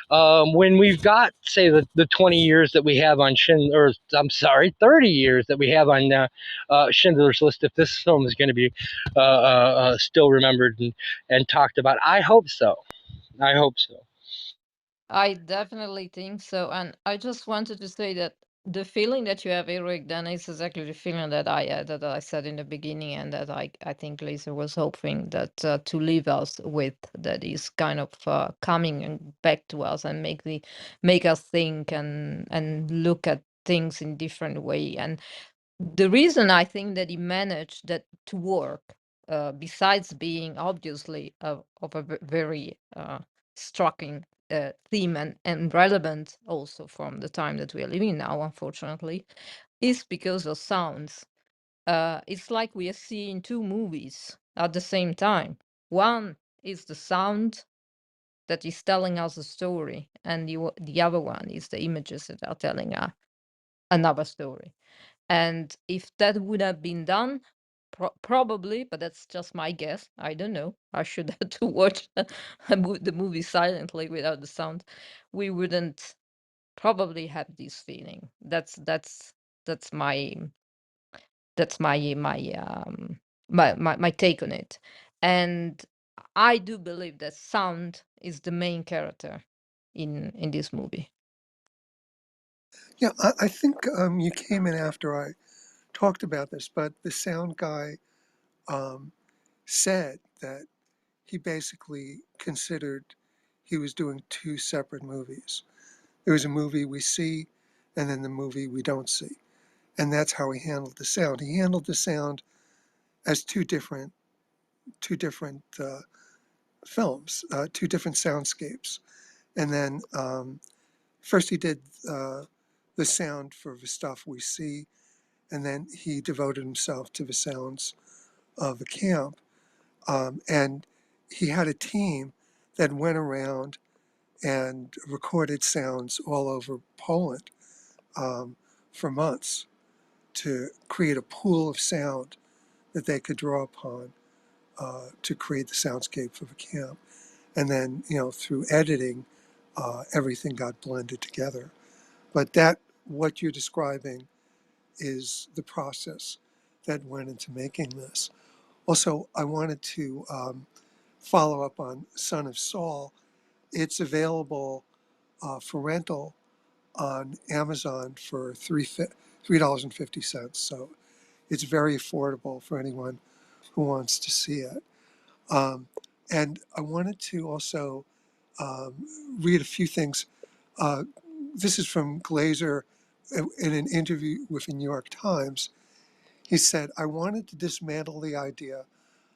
when we've got, say, the 20 years that we have on 30 years that we have on Schindler's List, if this film is going to be still remembered and talked about. I hope so. I hope so. I definitely think so. And I just wanted to say that the feeling that you have, Eric, then is exactly the feeling that I had, that I said in the beginning, and that I think Glazer was hoping that to leave us with, that is kind of coming and back to us and make us think and look at things in different way. And the reason I think that he managed that to work, besides being obviously of a very striking theme and relevant also from the time that we are living now, unfortunately, is because of sounds. It's like we are seeing two movies at the same time. One is the sound that is telling us a story, and the other one is the images that are telling another story. And if that would have been done, probably, but that's just my guess. I don't know. I should have to watch the movie silently without the sound. We wouldn't probably have this feeling. That's That's my take on it. And I do believe that sound is the main character in this movie. Yeah, I think you came in after I talked about this, but the sound guy um, said that he basically considered he was doing two separate movies. There was a movie we see, and then the movie we don't see, and that's how he handled the sound. He handled the sound as two different films, two different soundscapes, and then first he did the sound for the stuff we see, and then he devoted himself to the sounds of the camp. And he had a team that went around and recorded sounds all over Poland for months to create a pool of sound that they could draw upon to create the soundscape for the camp. And then, through editing, everything got blended together. But what you're describing is the process that went into making this. Also, I wanted to follow up on Son of Saul. It's available for rental on Amazon for $3.50. So it's very affordable for anyone who wants to see it. Um, and I wanted to also um, read a few things. Uh, this is from Glazer in an interview with the New York Times. He said, I wanted to dismantle the idea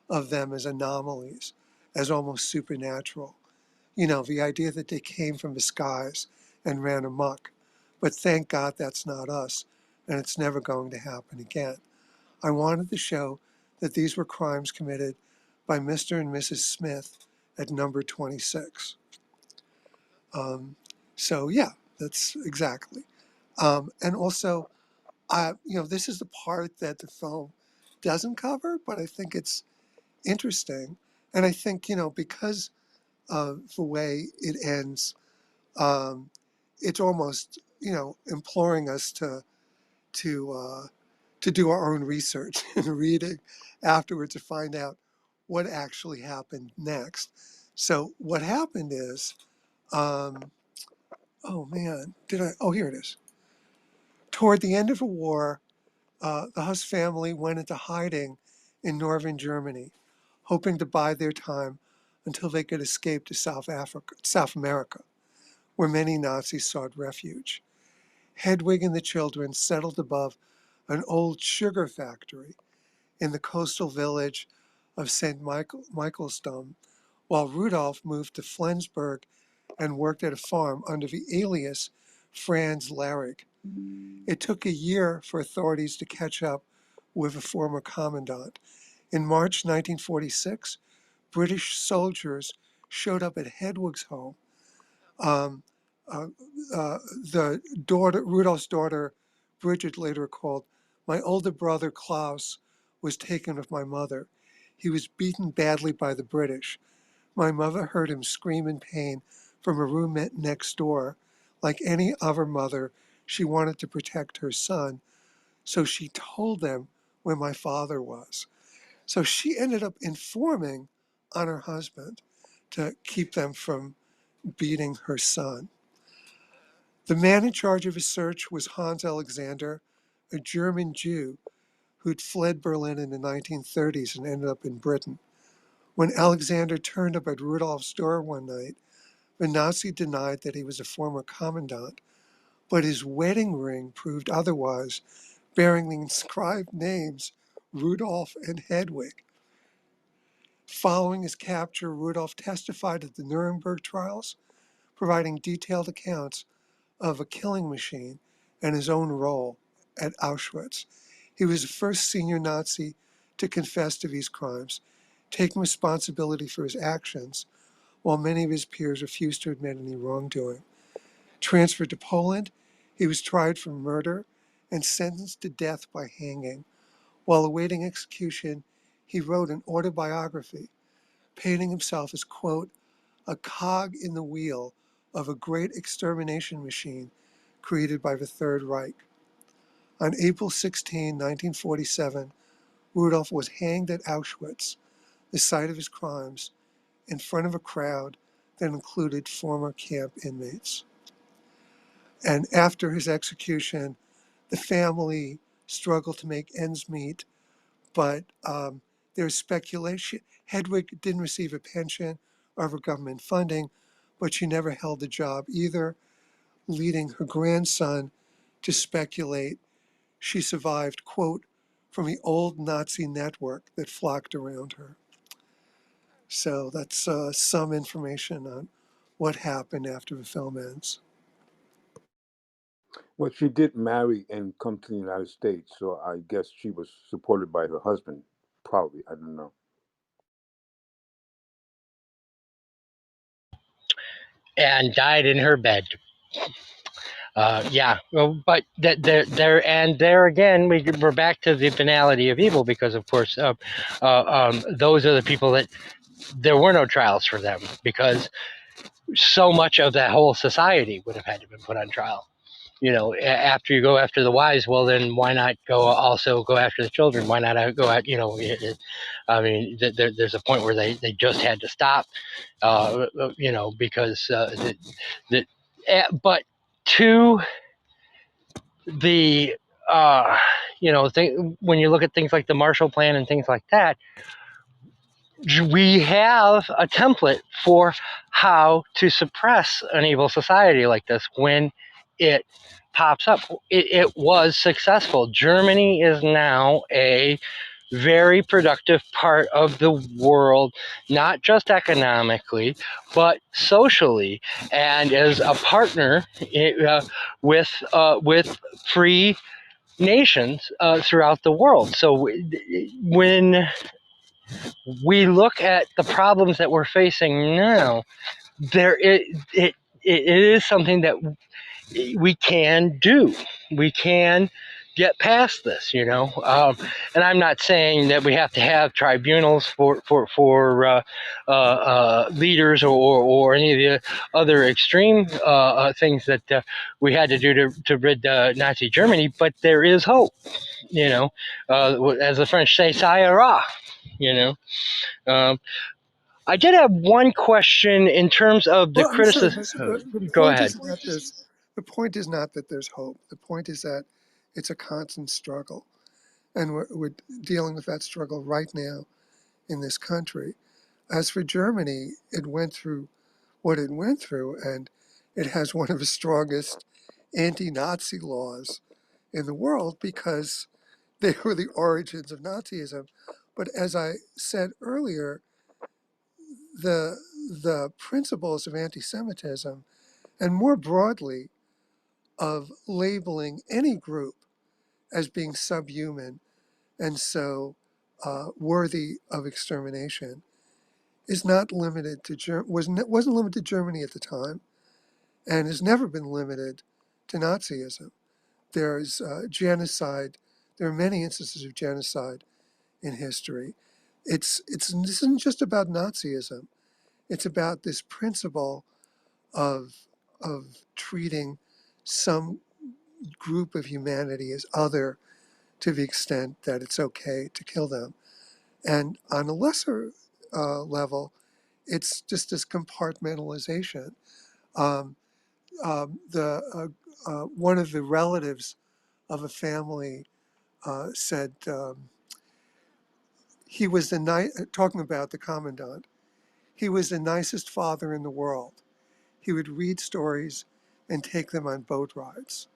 of them as anomalies, as almost supernatural. The idea that they came from the skies and ran amok. But thank God that's not us, and it's never going to happen again. I wanted to show that these were crimes committed by Mr. and Mrs. Smith at number 26. Um, so, yeah, that's exactly. And also, this is the part that the film doesn't cover, but I think it's interesting. And I think, because of the way it ends, um, it's almost, imploring us to to do our own research and reading afterwards to find out what actually happened next. So what happened is, oh man, oh, here it is. Toward the end of the war, the Huss family went into hiding in northern Germany, hoping to bide their time until they could escape to South America, where many Nazis sought refuge. Hedwig and the children settled above an old sugar factory in the coastal village of St. Michaelsdom, while Rudolph moved to Flensburg and worked at a farm under the alias Franz Larrig. It took a year for authorities to catch up with a former commandant. In March 1946, British soldiers showed up at Hedwig's home. Um, uh, Rudolph's daughter, Bridget, later recalled, my older brother, Klaus, was taken with my mother. He was beaten badly by the British. My mother heard him scream in pain from a room next door. Like any other mother, she wanted to protect her son, so she told them where my father was. So she ended up informing on her husband to keep them from beating her son. The man in charge of his search was Hans Alexander, a German Jew who'd fled Berlin in the 1930s and ended up in Britain. When Alexander turned up at Rudolph's door one night, the Nazi denied that he was a former commandant, but his wedding ring proved otherwise, bearing the inscribed names Rudolph and Hedwig. Following his capture, Rudolph testified at the Nuremberg trials, providing detailed accounts of a killing machine and his own role at Auschwitz. He was the first senior Nazi to confess to these crimes, taking responsibility for his actions, while many of his peers refused to admit any wrongdoing. Transferred to Poland, he was tried for murder and sentenced to death by hanging. While awaiting execution, he wrote an autobiography, painting himself as, quote, a cog in the wheel of a great extermination machine created by the Third Reich. On April 16, 1947, Rudolph was hanged at Auschwitz, the site of his crimes, in front of a crowd that included former camp inmates. And after his execution, the family struggled to make ends meet, but there's speculation. Hedwig didn't receive a pension or ever government funding, but she never held a job either, leading her grandson to speculate she survived, quote, from the old Nazi network that flocked around her. So that's some information on what happened after the film ends. Well, she did marry and come to the United States, so I guess she was supported by her husband. Probably, I don't know. And died in her bed. Yeah, well, but there again, we're back to the banality of evil, because of course, those are the people that there were no trials for them, because so much of that whole society would have had to been put on trial. After you go after the wives, well, then why not also go after the children? Why not go at, I mean, there's a point where they just had to stop, because but to the, when you look at things like the Marshall Plan and things like that, we have a template for how to suppress an evil society like this when it pops up. It was successful. Germany is now a very productive part of the world, not just economically, but socially, and as a partner with free nations throughout the world. So when we look at the problems that we're facing now, it is something that we can do. We can get past this, and I'm not saying that we have to have tribunals for leaders or any of the other extreme things that we had to do to rid Nazi Germany, but there is hope, as the French say, "Ça ira," you know. Um, I did have one question in terms of the Well, I'm sorry, criticism. the Go point ahead. is not this. The point is not that there's hope. The point is that it's a constant struggle, and we're dealing with that struggle right now in this country. As for Germany, it went through what it went through, and it has one of the strongest anti-Nazi laws in the world because they were the origins of Nazism. But as I said earlier, the principles of anti-Semitism, and more broadly of labeling any group as being subhuman and so worthy of extermination, is not limited to wasn't limited to Germany at the time, and has never been limited to Nazism. There's genocide. There are many instances of genocide in history. This isn't just about Nazism. It's about this principle of treating some group of humanity as other to the extent that it's okay to kill them. And on a lesser level, it's just this compartmentalization. Um, one of the relatives of a family said he was talking about the commandant. He was the nicest father in the world. He would read stories and take them on boat rides.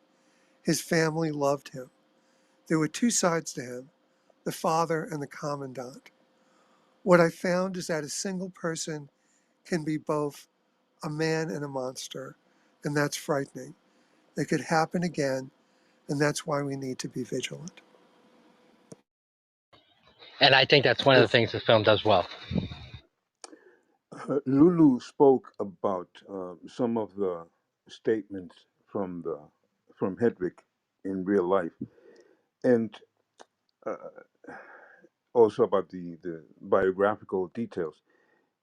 His family loved him. There were two sides to him, the father and the commandant. What I found is that a single person can be both a man and a monster, and that's frightening. It could happen again, and that's why we need to be vigilant. And I think that's one of the Yes. things the film does well. Lulu spoke about some of the statements from Hedwig in real life, and also about the biographical details.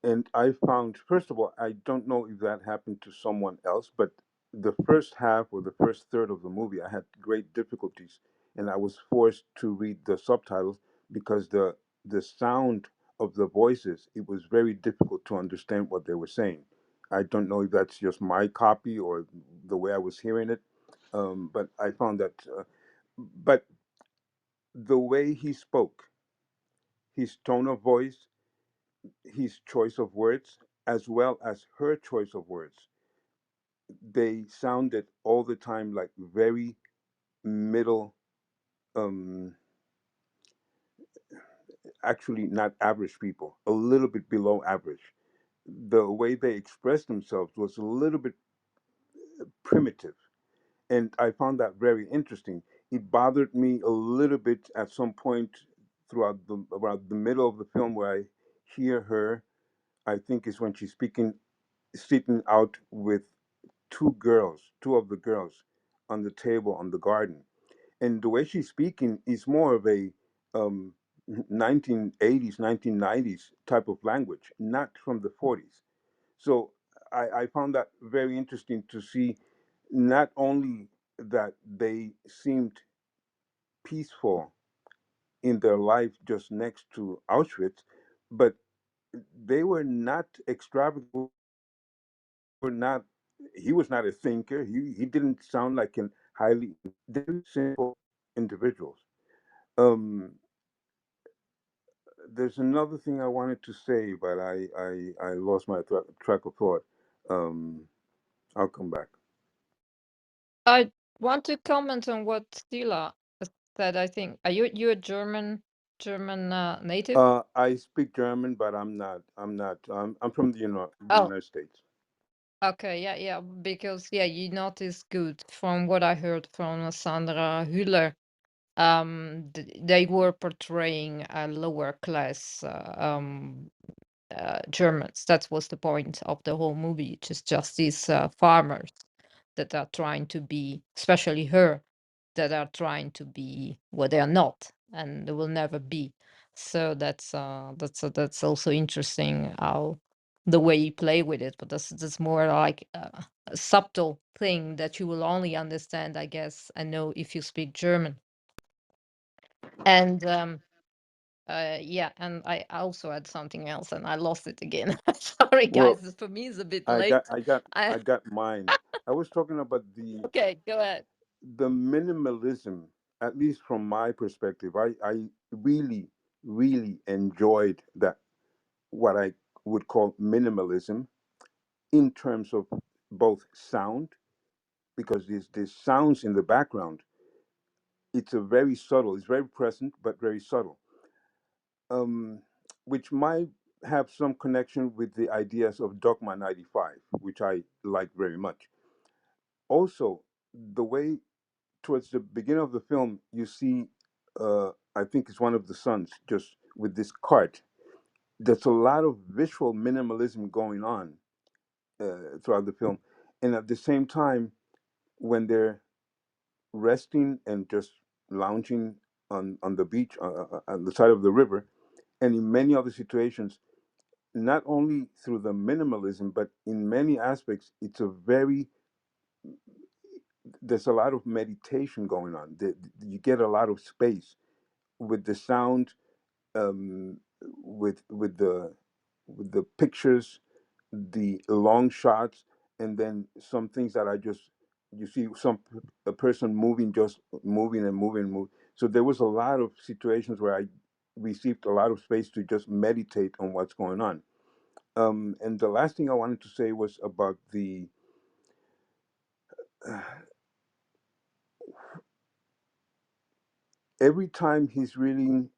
And I found, first of all, I don't know if that happened to someone else, but the first half or the first third of the movie, I had great difficulties and I was forced to read the subtitles because the sound of the voices, it was very difficult to understand what they were saying. I don't know if that's just my copy or the way I was hearing it, but I found that. But the way he spoke, his tone of voice, his choice of words, as well as her choice of words, they sounded all the time like very middle, um, actually not average people, a little bit below average. The way they expressed themselves was a little bit primitive, and I found that very interesting. It bothered me a little bit at some point throughout the around the middle of the film where I hear her. I think is when she's speaking, sitting out with two of the girls, on the table on the garden, and the way she's speaking is more of a um, 1980s, 1990s type of language, not from the 40s. So I found that very interesting to see not only that they seemed peaceful in their life just next to Auschwitz, but they were not extravagant. Were not. He was not a thinker. He didn't sound like an highly very simple individuals. Um, there's another thing I wanted to say, but I lost my track of thought. Um, I'll come back. I want to comment on what Sila said. I think are you a German native? I speak German, but I'm not. I'm not. I'm from the Oh, United States. okay, yeah, yeah. Because yeah, you notice good from what I heard from Sandra Hüller. They were portraying a lower class Germans. That was the point of the whole movie. Just these farmers that are trying to be, especially her, that are trying to be what they are not, and they will never be. So that's also interesting how the way you play with it. But that's more like a subtle thing that you will only understand, I guess, I know if you speak German. And yeah, and I also had something else and I lost it again. Sorry, Well, guys. For me, it's a bit I got late. I got I I got mine. I was talking about okay, go ahead. the minimalism, at least from my perspective. I really really enjoyed that, what I would call minimalism, in terms of both sound, because there's sounds in the background. It's a very subtle. It's very present, but very subtle, um, which might have some connection with the ideas of Dogma 95, which I like very much. Also, the way towards the beginning of the film, you see, I think it's one of the sons just with this cart. There's a lot of visual minimalism going on throughout the film. And at the same time, when they're resting and just lounging on the beach, on the side of the river, and in many other situations, not only through the minimalism, but in many aspects, there's a lot of meditation going on. You get a lot of space with the sound, um, with the pictures, the long shots, and then some things that I just, you see a person moving, just moving and moving and moving. So there was a lot of situations where I received a lot of space to just meditate on what's going on. And the last thing I wanted to say was about the every time he's reading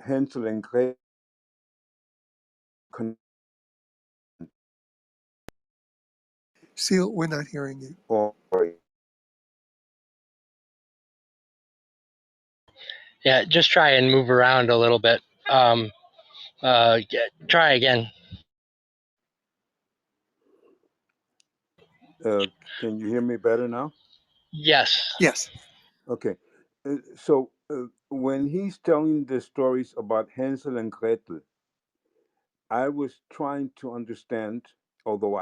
Hansel and Gretel, Seal, we're not hearing you. or Yeah, just try and move around a little bit. Try again. uh, can you hear me better now? Yes. Yes. Okay. So when he's telling the stories about Hansel and Gretel, I was trying to understand, although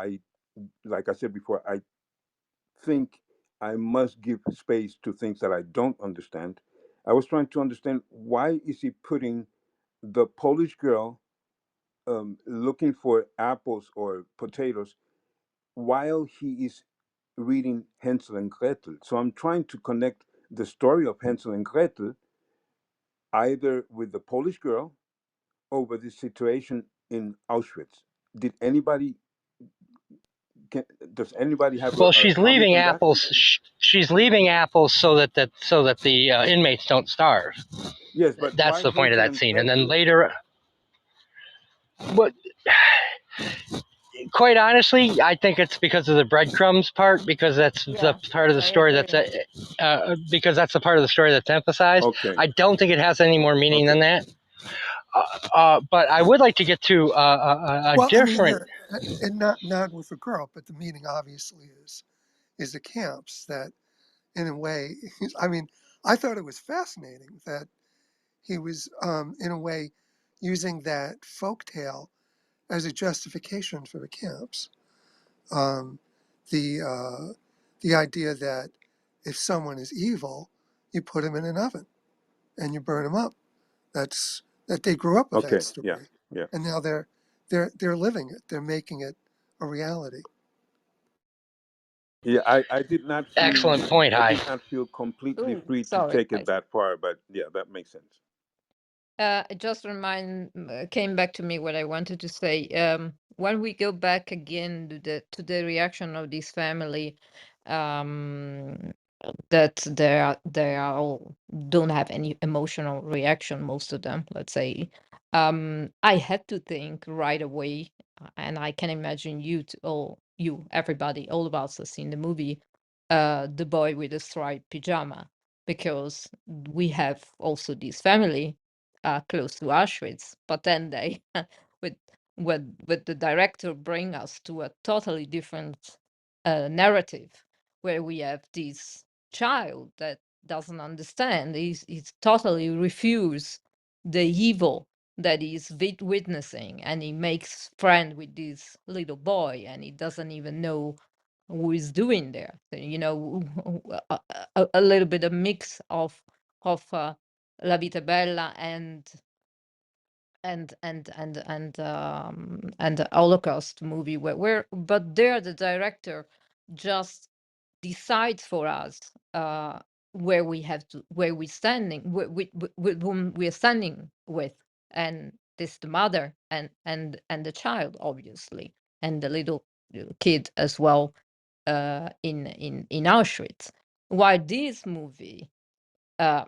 like I said before, I think I must give space to things that I don't understand. I was trying to understand, why is he putting the Polish girl looking for apples or potatoes while he is reading Hansel and Gretel. So I'm trying to connect the story of Hansel and Gretel either with the Polish girl or with the situation in Auschwitz. Did anybody does anybody have Well, a she's comment leaving on that? apples. She's leaving apples so that the inmates don't starve. Yes, but That's why the point of Hansel that and scene. And then Gretel? later, but quite honestly, I think it's because of the breadcrumbs part, because that's the Yeah, part of the I story agree. that's because that's the part of the story that's emphasized. Okay, I don't think it has any more meaning okay. than that. But I would like to get to a Well, I mean, different. and not with a girl, but the meaning obviously is the camps that, in a way, I mean, I thought it was fascinating that he was, in a way, using that folktale as a justification for the camps. Um, the the idea that if someone is evil, you put him in an oven and you burn him up. That they grew up with that Okay, yeah, story, yeah. and now they're living it. They're making it a reality. Yeah, I did not feel Excellent point, Hi. completely Oh, free to sorry. take it that far, but yeah, that makes sense. It just came back to me what I wanted to say. When we go back again to the reaction of this family, um, that they are all don't have any emotional reaction, most of them, let's say. I had to think right away, and I can imagine everybody, all of us have seen the movie, The Boy with the Striped Pajama, because we have also this family close to Auschwitz, but then they with with the director bring us to a totally different narrative, where we have this child that doesn't understand. He's totally refuse the evil that he's witnessing, and he makes friend with this little boy, and he doesn't even know who is doing there. So, a little bit of mix of La Vita Bella and the Holocaust movie, where but there the director just decides for us where we're standing, with whom we're standing with, and this the mother and the child, obviously, and the little kid as well, in Auschwitz. While this movie, uh,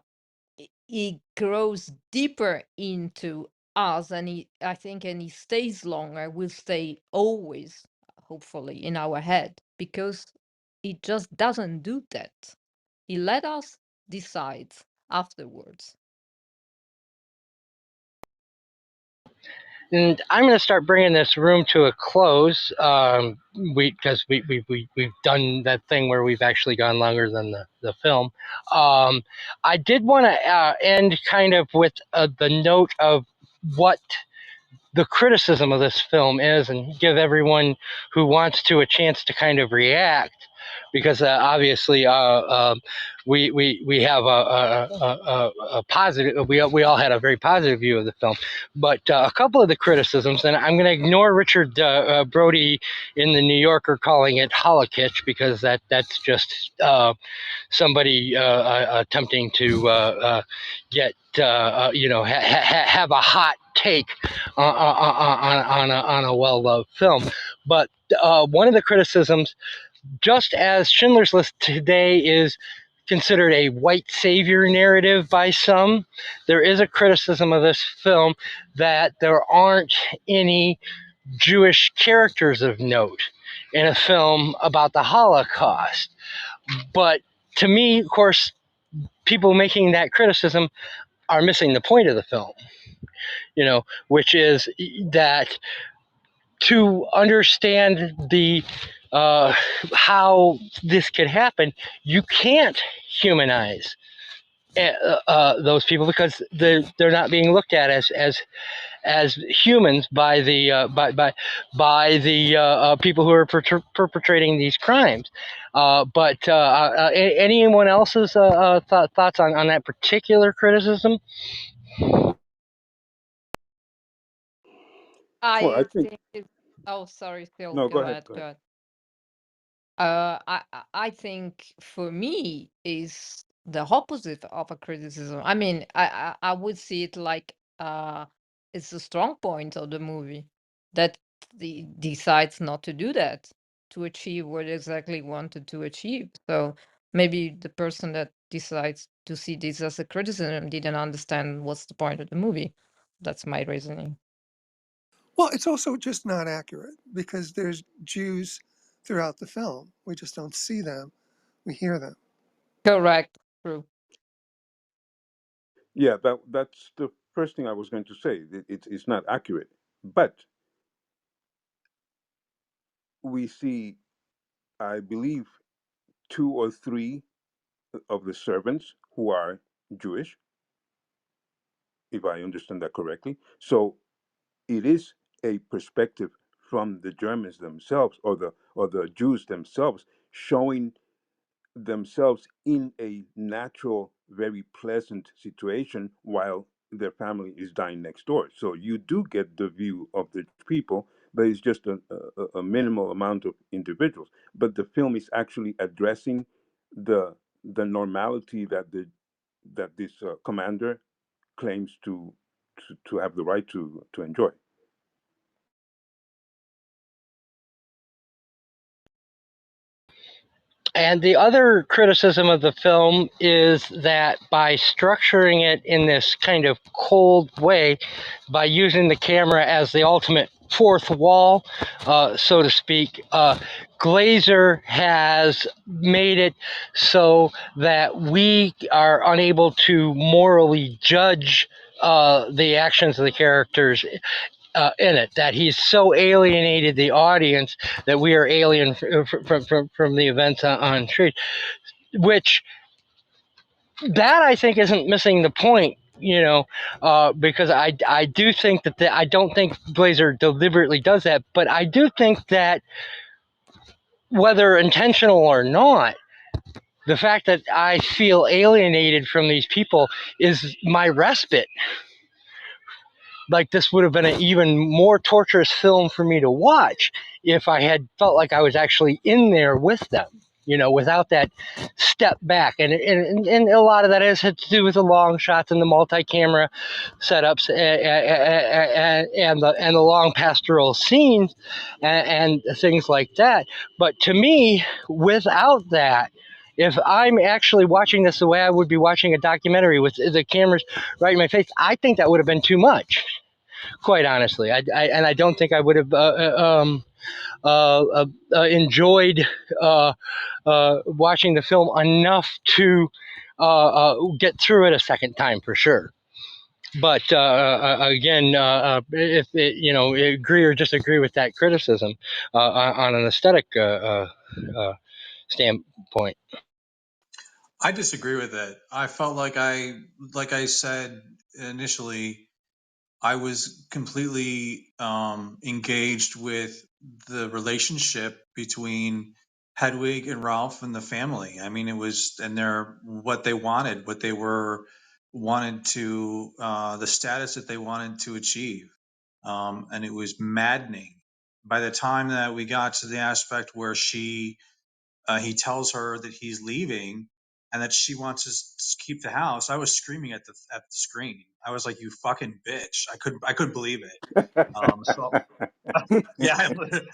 he grows deeper into us, and I think, and he stays longer, will stay always, hopefully, in our head, because he just doesn't do that. He let us decide afterwards. And I'm going to start bringing this room to a close. Because we've done that thing where we've actually gone longer than the film. I did want to end kind of with the note of what the criticism of this film is, and give everyone who wants to a chance to kind of react, because obviously we have a positive, we all had a very positive view of the film, but a couple of the criticisms, and I'm going to ignore Richard Brody in the New Yorker calling it Holokitsch, because that's just somebody attempting to get have a hot take on a well-loved film. But one of the criticisms, just as Schindler's List today is considered a white savior narrative by some, there is a criticism of this film that there aren't any Jewish characters of note in a film about the Holocaust. But to me, of course, people making that criticism are missing the point of the film, which is that to understand the how this could happen, you can't humanize those people, because they're not being looked at as humans by the people who are perpetrating these crimes. But anyone else's thoughts on that particular criticism? Well, I I think think it's, oh, sorry, Phil, no. Go go ahead. ahead, Go go ahead. ahead. I think for me is the opposite of a criticism. I mean, I would see it like it's a strong point of the movie that the decides not to do that to achieve what exactly wanted to achieve. So maybe the person that decides to see this as a criticism didn't understand what's the point of the movie. That's my reasoning. Well, it's also just not accurate because there's Jews throughout the film. We just don't see them. We hear them. Correct. True. Yeah, that's the first thing I was going to say. It's not accurate, but we see, I believe, two or three of the servants who are Jewish, if I understand that correctly. So it is a perspective from the Germans themselves, or the Jews themselves, showing themselves in a natural, very pleasant situation while their family is dying next door. So you do get the view of the people, but it's just a minimal amount of individuals. But the film is actually addressing the normality that this commander claims to have the right to enjoy. And the other criticism of the film is that by structuring it in this kind of cold way, by using the camera as the ultimate fourth wall, so to speak, Glazer has made it so that we are unable to morally judge the actions of the characters in it, that he's so alienated the audience that we are alien from the events on street, which that I think isn't missing the point, because I do think that I don't think Glazer deliberately does that, but I do think that whether intentional or not, the fact that I feel alienated from these people is my respite. Like, this would have been an even more torturous film for me to watch if I had felt like I was actually in there with them, without that step back. And a lot of that had to do with the long shots and the multi-camera setups, and the long pastoral scenes, and things like that. But to me, without that, if I'm actually watching this the way I would be watching a documentary with the cameras right in my face, I think that would have been too much, quite honestly. And I don't think I would have enjoyed watching the film enough to get through it a second time, for sure. But again, if it, agree or disagree with that criticism on an aesthetic standpoint. I disagree with it. I felt like I said initially, I was completely engaged with the relationship between Hedwig and Ralph and the family. I mean, it was, and they're what they wanted, what they were wanted to, the status that they wanted to achieve. And it was maddening. By the time that we got to the aspect where he tells her that he's leaving and that she wants to keep the house, I was screaming at the screen. I was like, "You fucking bitch!" I couldn't believe it. So yeah,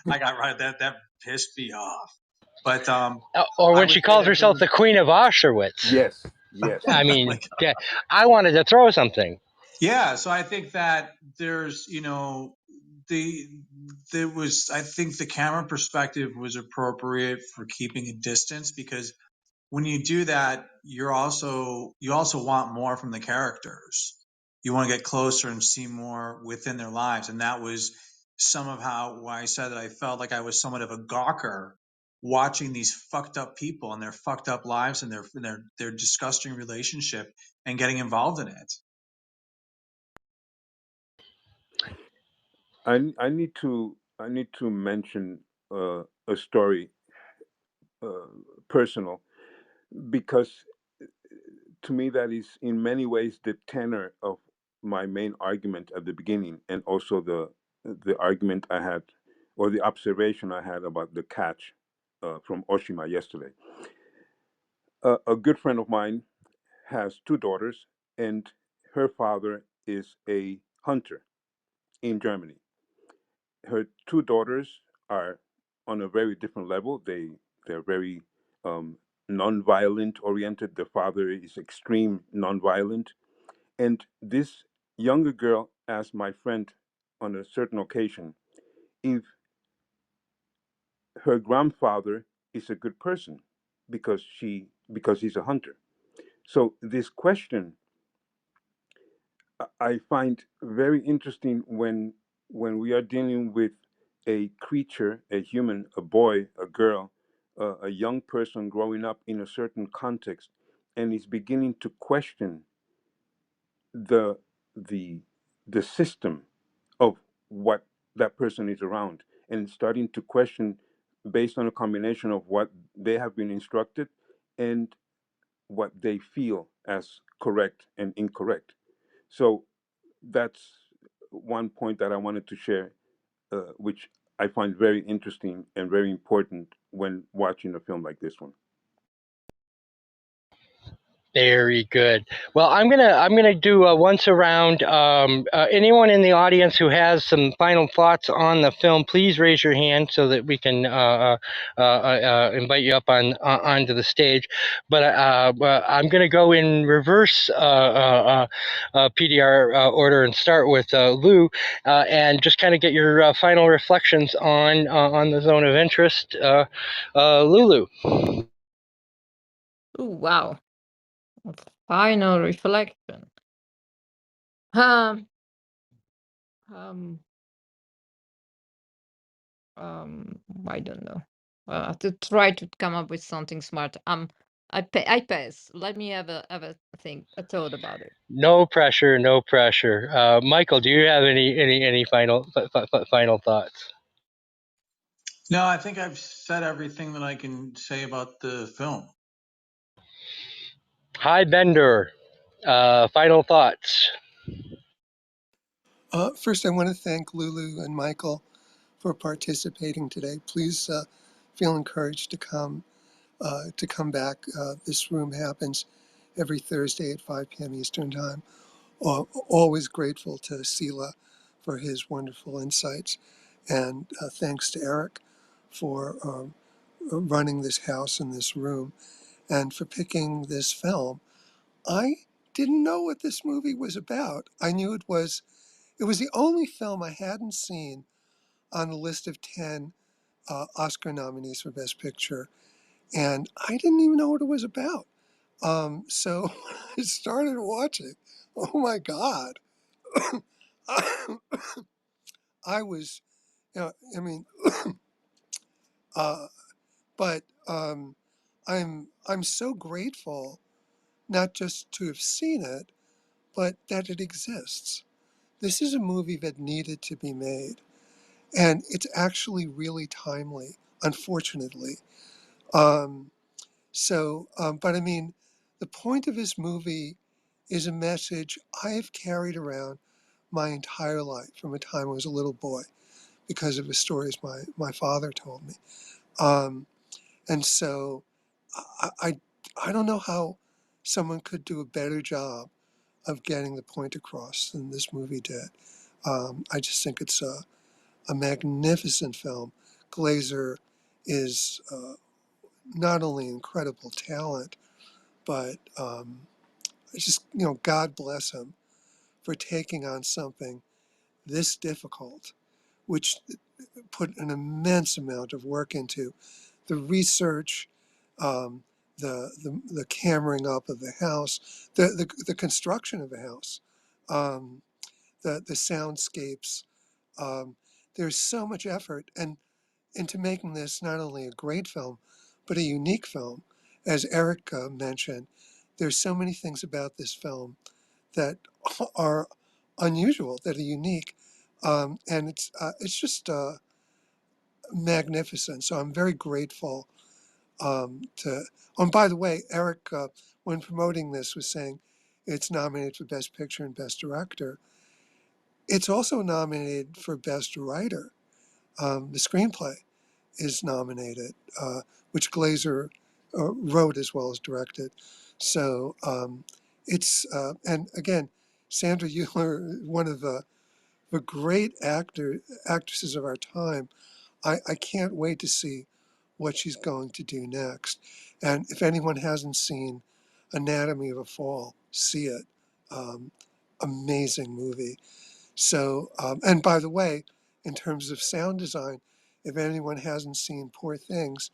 I got right. That pissed me off. But Or I when would she say calls that herself the Queen of Auschwitz. Yes, yes. I mean, like, yeah, I wanted to throw something. yeah. So I think that there's, the there was, I think the camera perspective was appropriate for keeping a distance, because when you do that, you also want more from the characters. You want to get closer and see more within their lives, and that was some of how why I said that I felt like I was somewhat of a gawker watching these fucked up people and their fucked up lives and their disgusting relationship and getting involved in it. I need to mention a story, uh, personal, because to me that is in many ways the tenor of my main argument at the beginning, and also the argument I had, or the observation I had about the catch from Oshima yesterday. A good friend of mine has two daughters, and her father is a hunter in Germany. Her two daughters are on a very different level. They're very um, non-violent oriented. The father is extreme non-violent, and this younger girl asked my friend on a certain occasion if her grandfather is a good person because he's a hunter. So this question I find very interesting when we are dealing with a creature, a human, a boy, a girl, a young person growing up in a certain context, and is beginning to question the the the system of what that person is around, and starting to question based on a combination of what they have been instructed and what they feel as correct and incorrect. So that's one point that I wanted to share, which I find very interesting and very important when watching a film like this one. Very good. Well, I'm gonna do a once around. Anyone in the audience who has some final thoughts on the film, please raise your hand so that we can invite you up onto the stage. But I'm gonna go in reverse PDR order and start with Lou, and just kind of get your final reflections on the zone of interest. Lulu. Oh, wow. Final reflection. Um, um, I don't know. To try to come up with something smart. I pass. Let me have a think, a thought about it. No pressure, no pressure. Michael, do you have any final final thoughts? No, I think I've said everything that I can say about the film. Hy Bender, final thoughts. First, I want to thank Lulu and Michael for participating today. Please feel encouraged to come back. This room happens every Thursday at 5 p.m. Eastern Time. Always grateful to Sila for his wonderful insights, and thanks to Eric for running this house and this room, and for picking this film. I didn't know what this movie was about. I knew it was the only film I hadn't seen on the list of 10 Oscar nominees for Best Picture, and I didn't even know what it was about. So when I started watching, oh my God, I was, I mean, uh, but I'm so grateful not just to have seen it, but that it exists. This is a movie that needed to be made, and it's actually really timely, unfortunately. Um, but I mean, the point of this movie is a message I have carried around my entire life from the time I was a little boy because of the stories my father told me. Um, and so I, I, I don't know how someone could do a better job of getting the point across than this movie did. I just think it's a magnificent film. Glazer is not only incredible talent, but just, God bless him for taking on something this difficult, which put an immense amount of work into the research, um, the cameraing up of the house, the construction of the house, um, the soundscapes. There's so much effort and into making this not only a great film, but a unique film. As Eric mentioned, there's so many things about this film that are unusual, that are unique. And it's just magnificent. So I'm very grateful to. Oh, and by the way, Eric, when promoting this, was saying it's nominated for Best Picture and Best Director. It's also nominated for Best Writer. The screenplay is nominated, which Glazer wrote as well as directed. So and again, Sandra Euler, one of the great actresses of our time. I can't wait to see what she's going to do next. And if anyone hasn't seen Anatomy of a Fall, see it. Um, Amazing movie. So, and by the way, in terms of sound design, if anyone hasn't seen Poor Things,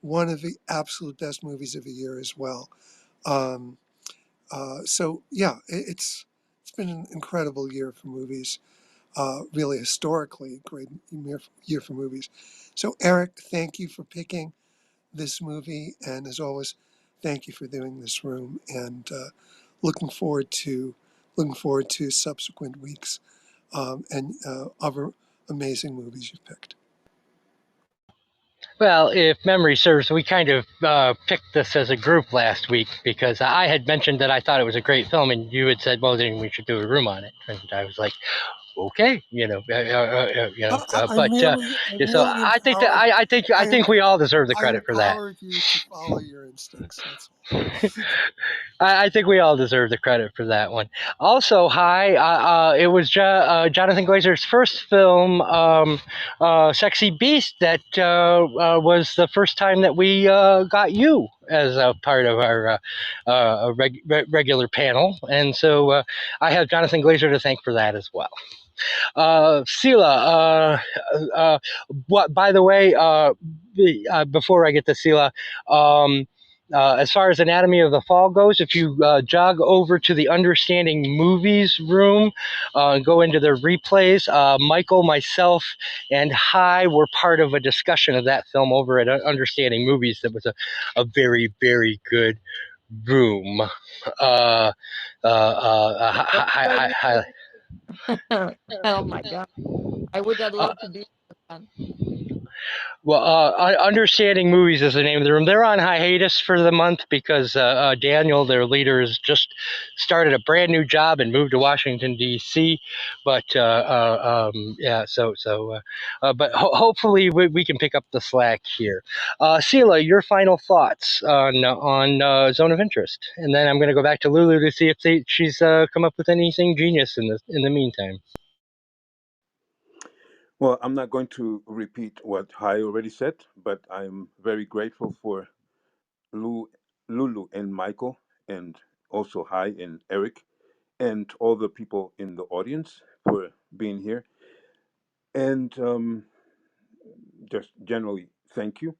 one of the absolute best movies of the year as well. Um, so yeah, it's been an incredible year for movies. Really historically great year for movies. So Eric, thank you for picking this movie, and as always, thank you for doing this room. And looking forward to subsequent weeks and other amazing movies you've picked. Well, if memory serves, we kind of picked this as a group last week because I had mentioned that I thought it was a great film, and you had said, "Well, then we should do a room on it." And I was like, "Okay, I But so merely I think that empowered. I think we all deserve the I credit for that. empowered you to follow your instincts. That's all. I think we all deserve the credit for that one. Also, it was Jonathan Glazer's first film, Sexy Beast, that was the first time that we got you as a part of our regular panel. And so I have Jonathan Glazer to thank for that as well. Sila, what? By the way, before I get to Sila, as far as Anatomy of the Fall goes, if you jog over to the Understanding Movies room and go into their replays, Michael, myself, and Hy were part of a discussion of that film over at Understanding Movies. That was a very, very good room. Hi, Oh my God. I would have uh, loved to be there. Well, Understanding Movies is the name of the room. They're on hiatus for the month because Daniel, their leader, has just started a brand new job and moved to Washington D.C. But yeah, but hopefully we can pick up the slack here. Sila, your final thoughts on Zone of Interest, and then I'm going to go back to Lulu to see if she's come up with anything genius in the meantime. Well, I'm not going to repeat what Hy already said, but I'm very grateful for Lulu and Michael, and also Hy and Eric, and all the people in the audience for being here. And just generally, thank you.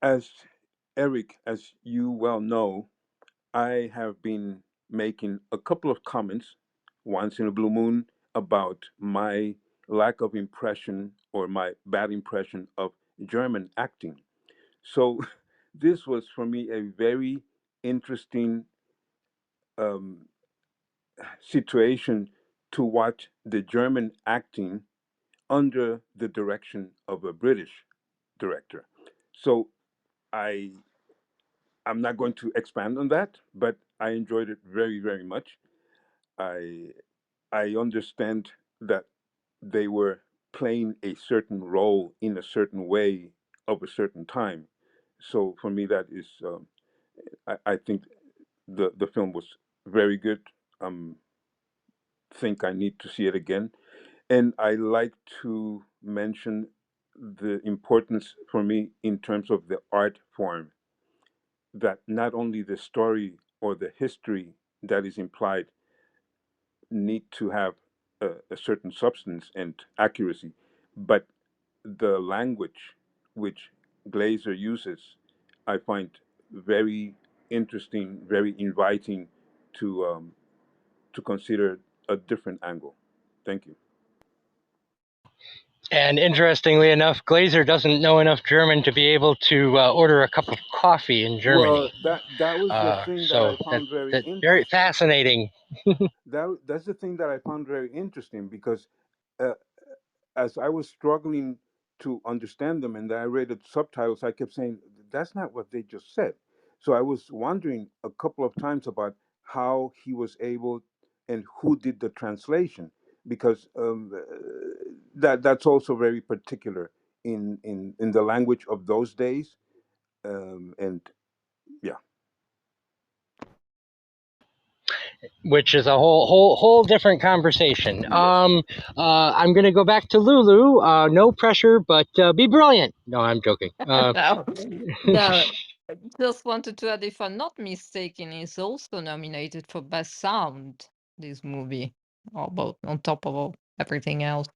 As Eric, as you well know, I have been making a couple of comments once in a blue moon about my lack of impression or my bad impression of German acting. So this was for me a very interesting um, situation to watch the German acting under the direction of a British director. So I I'm not going to expand on that, but I enjoyed it very, very much. I I understand that they were playing a certain role in a certain way of a certain time. So for me, that is, I think the film was very good. Think I need to see it again, and I like to mention the importance for me in terms of the art form, that not only the story or the history that is implied need to have a certain substance and accuracy, but the language which Glazer uses, I find very interesting, very inviting to consider a different angle. Thank you. And interestingly enough, Glazer doesn't know enough German to be able to order a cup of coffee in Well, Germany. that was the thing that I So found very that's very interesting. fascinating. That's the thing that I found very interesting because uh, as I was struggling to understand them and I read the subtitles, I kept saying, that's not what they just said. So I was wondering a couple of times about how he was able and who did the translation, because that's also very particular in the language of those days. And yeah. Which is a whole different conversation. Yes. I'm gonna go back to Lulu. No pressure, but be brilliant. No, I'm joking. No, no. I just wanted to add, if I'm not mistaken, it's also nominated for Best Sound, this movie, about on top of everything else.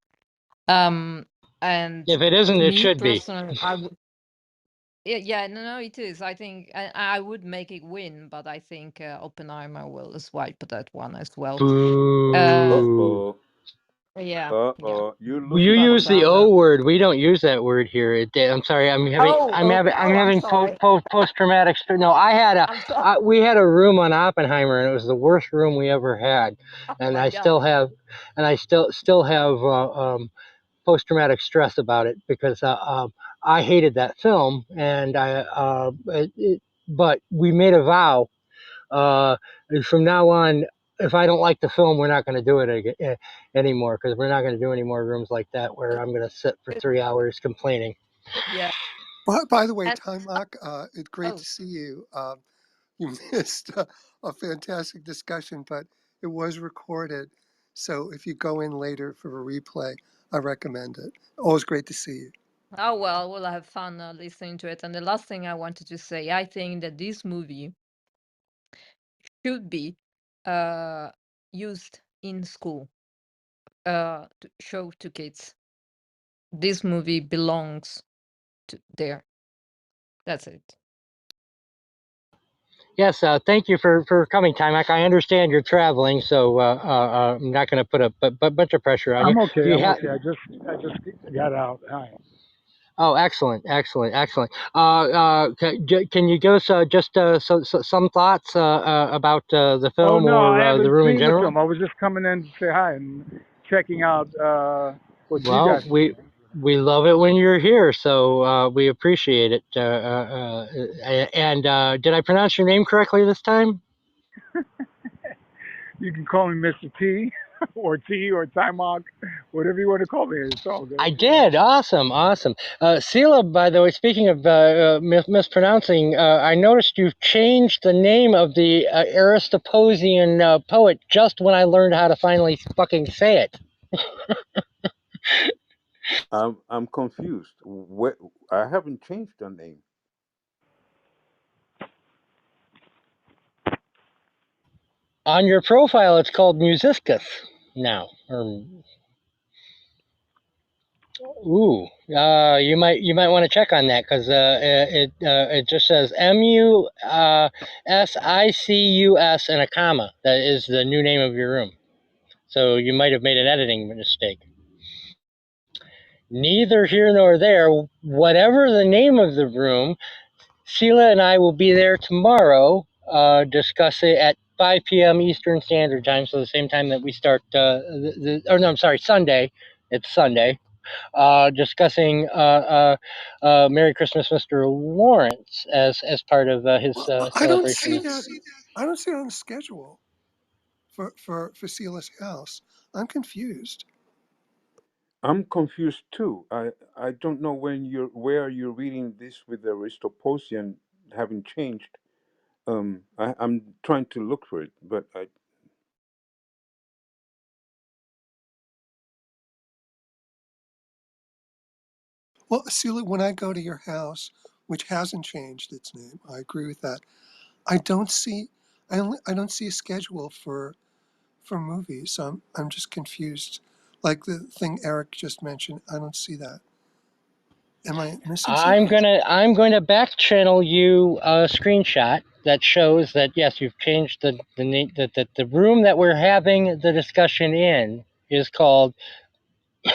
And If it isn't, it me should be. personally, I would, yeah, no, it is. I think I would make it win, but I think Oppenheimer will swipe that one as well. Boo. Uh-oh. Yeah, yeah. Uh-oh. You're You looking But for use the O sound. word. We don't use that word here. I'm sorry. I'm I'm having sorry. post traumatic. No, I had I'm sorry. we had a room on Oppenheimer, and it was the worst room we ever had. Oh And my I God. still have, still have post traumatic stress about it because I hated that film, and but we made a vow. Uh, from now on, if I don't like the film, we're not going to do it anymore, because we're not going to do any more rooms like that where I'm going to sit for 3 hours complaining. Yeah. By the way, And Timelock, it's great oh, to see you. You missed a fantastic discussion, but it was recorded. So if you go in later for a replay, I recommend it. Always great to see you. oh well, we'll have fun listening to it. And the last thing I wanted to say, I think that this movie should be uh, used in school to show to kids. This movie belongs to there. That's it. Yes, thank you for coming, Timac. I understand you're traveling, so I'm not going to put a bunch of pressure on you. I'm okay. Do you I'm have? okay. I just got out. Hi. Oh, excellent, excellent, excellent. Can you give us just some thoughts about the Oh film no, I or the haven't room in seen the general? film. I was just coming in to say hi and checking out what you Well, guys are doing. we love it when you're here, so we appreciate it. And did I pronounce your name correctly this time? You can call me Mr. T or Timok, whatever you want to call me. It's all I good. You know. did. Awesome, awesome. Sila, by the way, speaking of mispronouncing, I noticed you've changed the name of the Aristophanes poet just when I learned how to finally fucking say it. I'm confused. I haven't changed the name. On your profile, it's called Musiscus now. Or, ooh, you might want to check on that, because it just says MUSICUS and a comma. That is the new name of your room. So you might have made an editing mistake. Neither here nor there. Whatever the name of the room, Sila and I will be there tomorrow, discussing at 5 p.m. Eastern Standard Time, so the same time that we start. No, I'm sorry, Sunday. It's Sunday. Discussing "Merry Christmas, Mr. Lawrence" as part of his Well, I don't see celebration. that. I don't see it on the schedule for Sila's house. I'm confused. I'm confused too. I don't know where you're reading this with the Aristoposian having changed. I'm trying to look for it, but I Well, Sila, when I go to your house, which hasn't changed its name, I agree with that. I don't see. I don't see a schedule for movies. So I'm just confused. Like the thing Eric just mentioned, I don't see that. Am I missing something? I'm going to back channel you a screenshot that shows that yes, you've changed the name. That the room that we're having the discussion in is called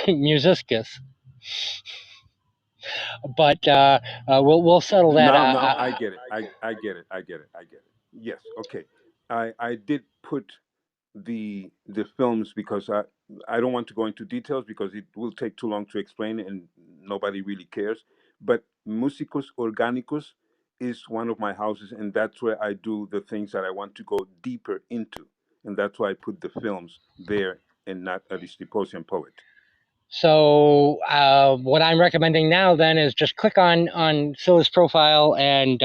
Musiscus. But we'll settle that. Now I get it. I get it. I get it. I get it. Yes. Okay. I did put the films because I don't want to go into details because it will take too long to explain and nobody really cares. But Musicos Orgánicos is one of my houses, and that's where I do the things that I want to go deeper into, and that's why I put the films there and not Aristiposian Poet. So what I'm recommending now then is just click on Sila's profile and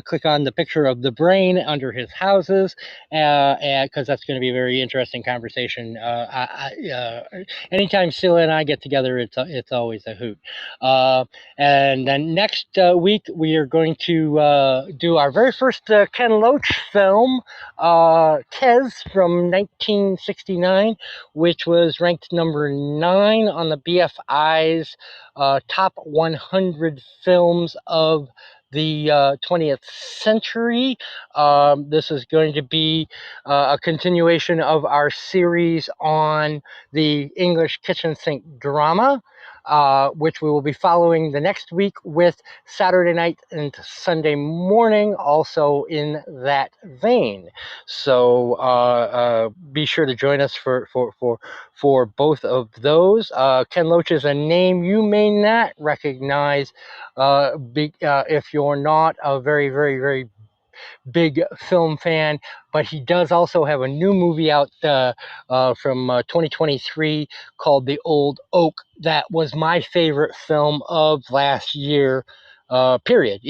click on the picture of the brain under his houses, because that's going to be a very interesting conversation. Anytime Sila and I get together, it's always a hoot. And then next week we are going to do our very first Ken Loach film, Kez from 1969, which was ranked number 9 on the BFI's top 100 films of the 20th century. This is going to be a continuation of our series on the English kitchen sink drama, which we will be following the next week with Saturday night and Sunday morning, also in that vein. So be sure to join us for both of those. Ken Loach is a name you may not recognize if you're not a very, very, very big film fan, but he does also have a new movie out from 2023 called The Old Oak. That was my favorite film of last year, period.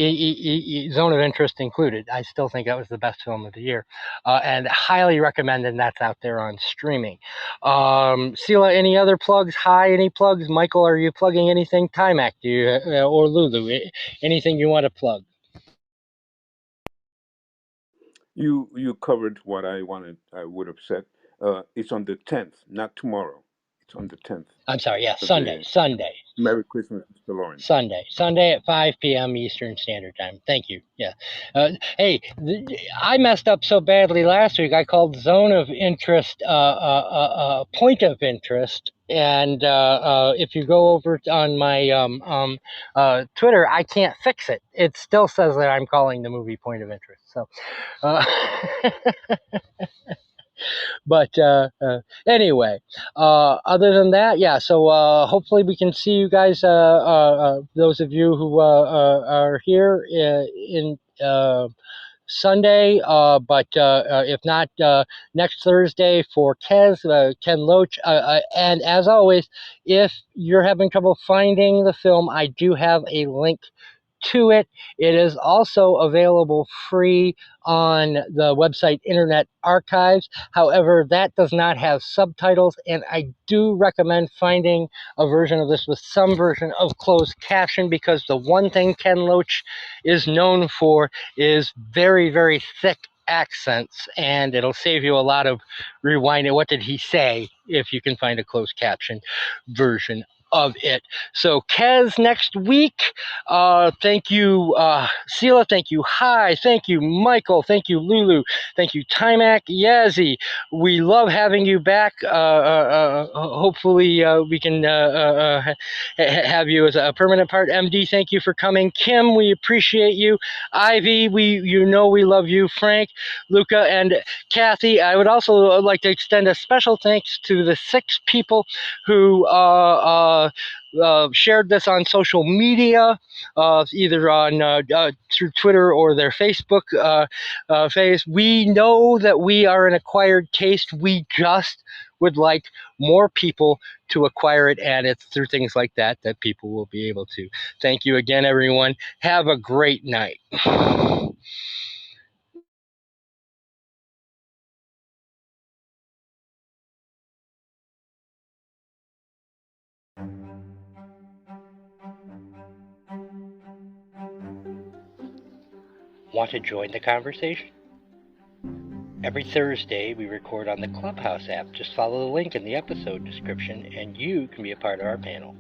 Zone of Interest included. I still think that was the best film of the year, and highly recommend, and that's out there on streaming. Sila, any other plugs? Hi, any plugs? Michael, are you plugging anything? Timac, do you, or Lulu, anything you want to plug? You covered what I would have said. It's on the 10th, not tomorrow. It's on the 10th. I'm sorry, yeah, The Sunday Merry Christmas, Mr. Lawrence. Sunday at 5 p.m. Eastern Standard Time. Thank you. Yeah. Hey, I messed up so badly last week. I called Zone of Interest Point of Interest. And if you go over on my Twitter, I can't fix it. It still says that I'm calling the movie Point of Interest. So, but anyway, other than that, yeah. So hopefully we can see you guys. Those of you who are here in Sunday, but if not, next Thursday for Ken Loach. And as always, if you're having trouble finding the film, I do have a link to it. It is also available free on the website Internet Archives. However, that does not have subtitles, and I do recommend finding a version of this with some version of closed caption, because the one thing Ken Loach is known for is very, very thick accents, and it'll save you a lot of rewinding. What did he say? If you can find a closed caption version of it. So Kez next week. Thank you, Sila. Thank you, Hi. Thank you, Michael. Thank you, Lulu. Thank you, Timac, Yassi. We love having you back. Hopefully, we can have you as a permanent part. MD, thank you for coming. Kim, we appreciate you. Ivy, we love you. Frank, Luca, and Kathy. I would also like to extend a special thanks to the 6 people who shared this on social media, either on through Twitter or their Facebook face. We know that we are an acquired taste. We just would like more people to acquire it, and it's through things like that that people will be able to. Thank you again, everyone. Have a great night. Want to join the conversation? Every Thursday, we record on the Clubhouse app. Just follow the link in the episode description, and you can be a part of our panel.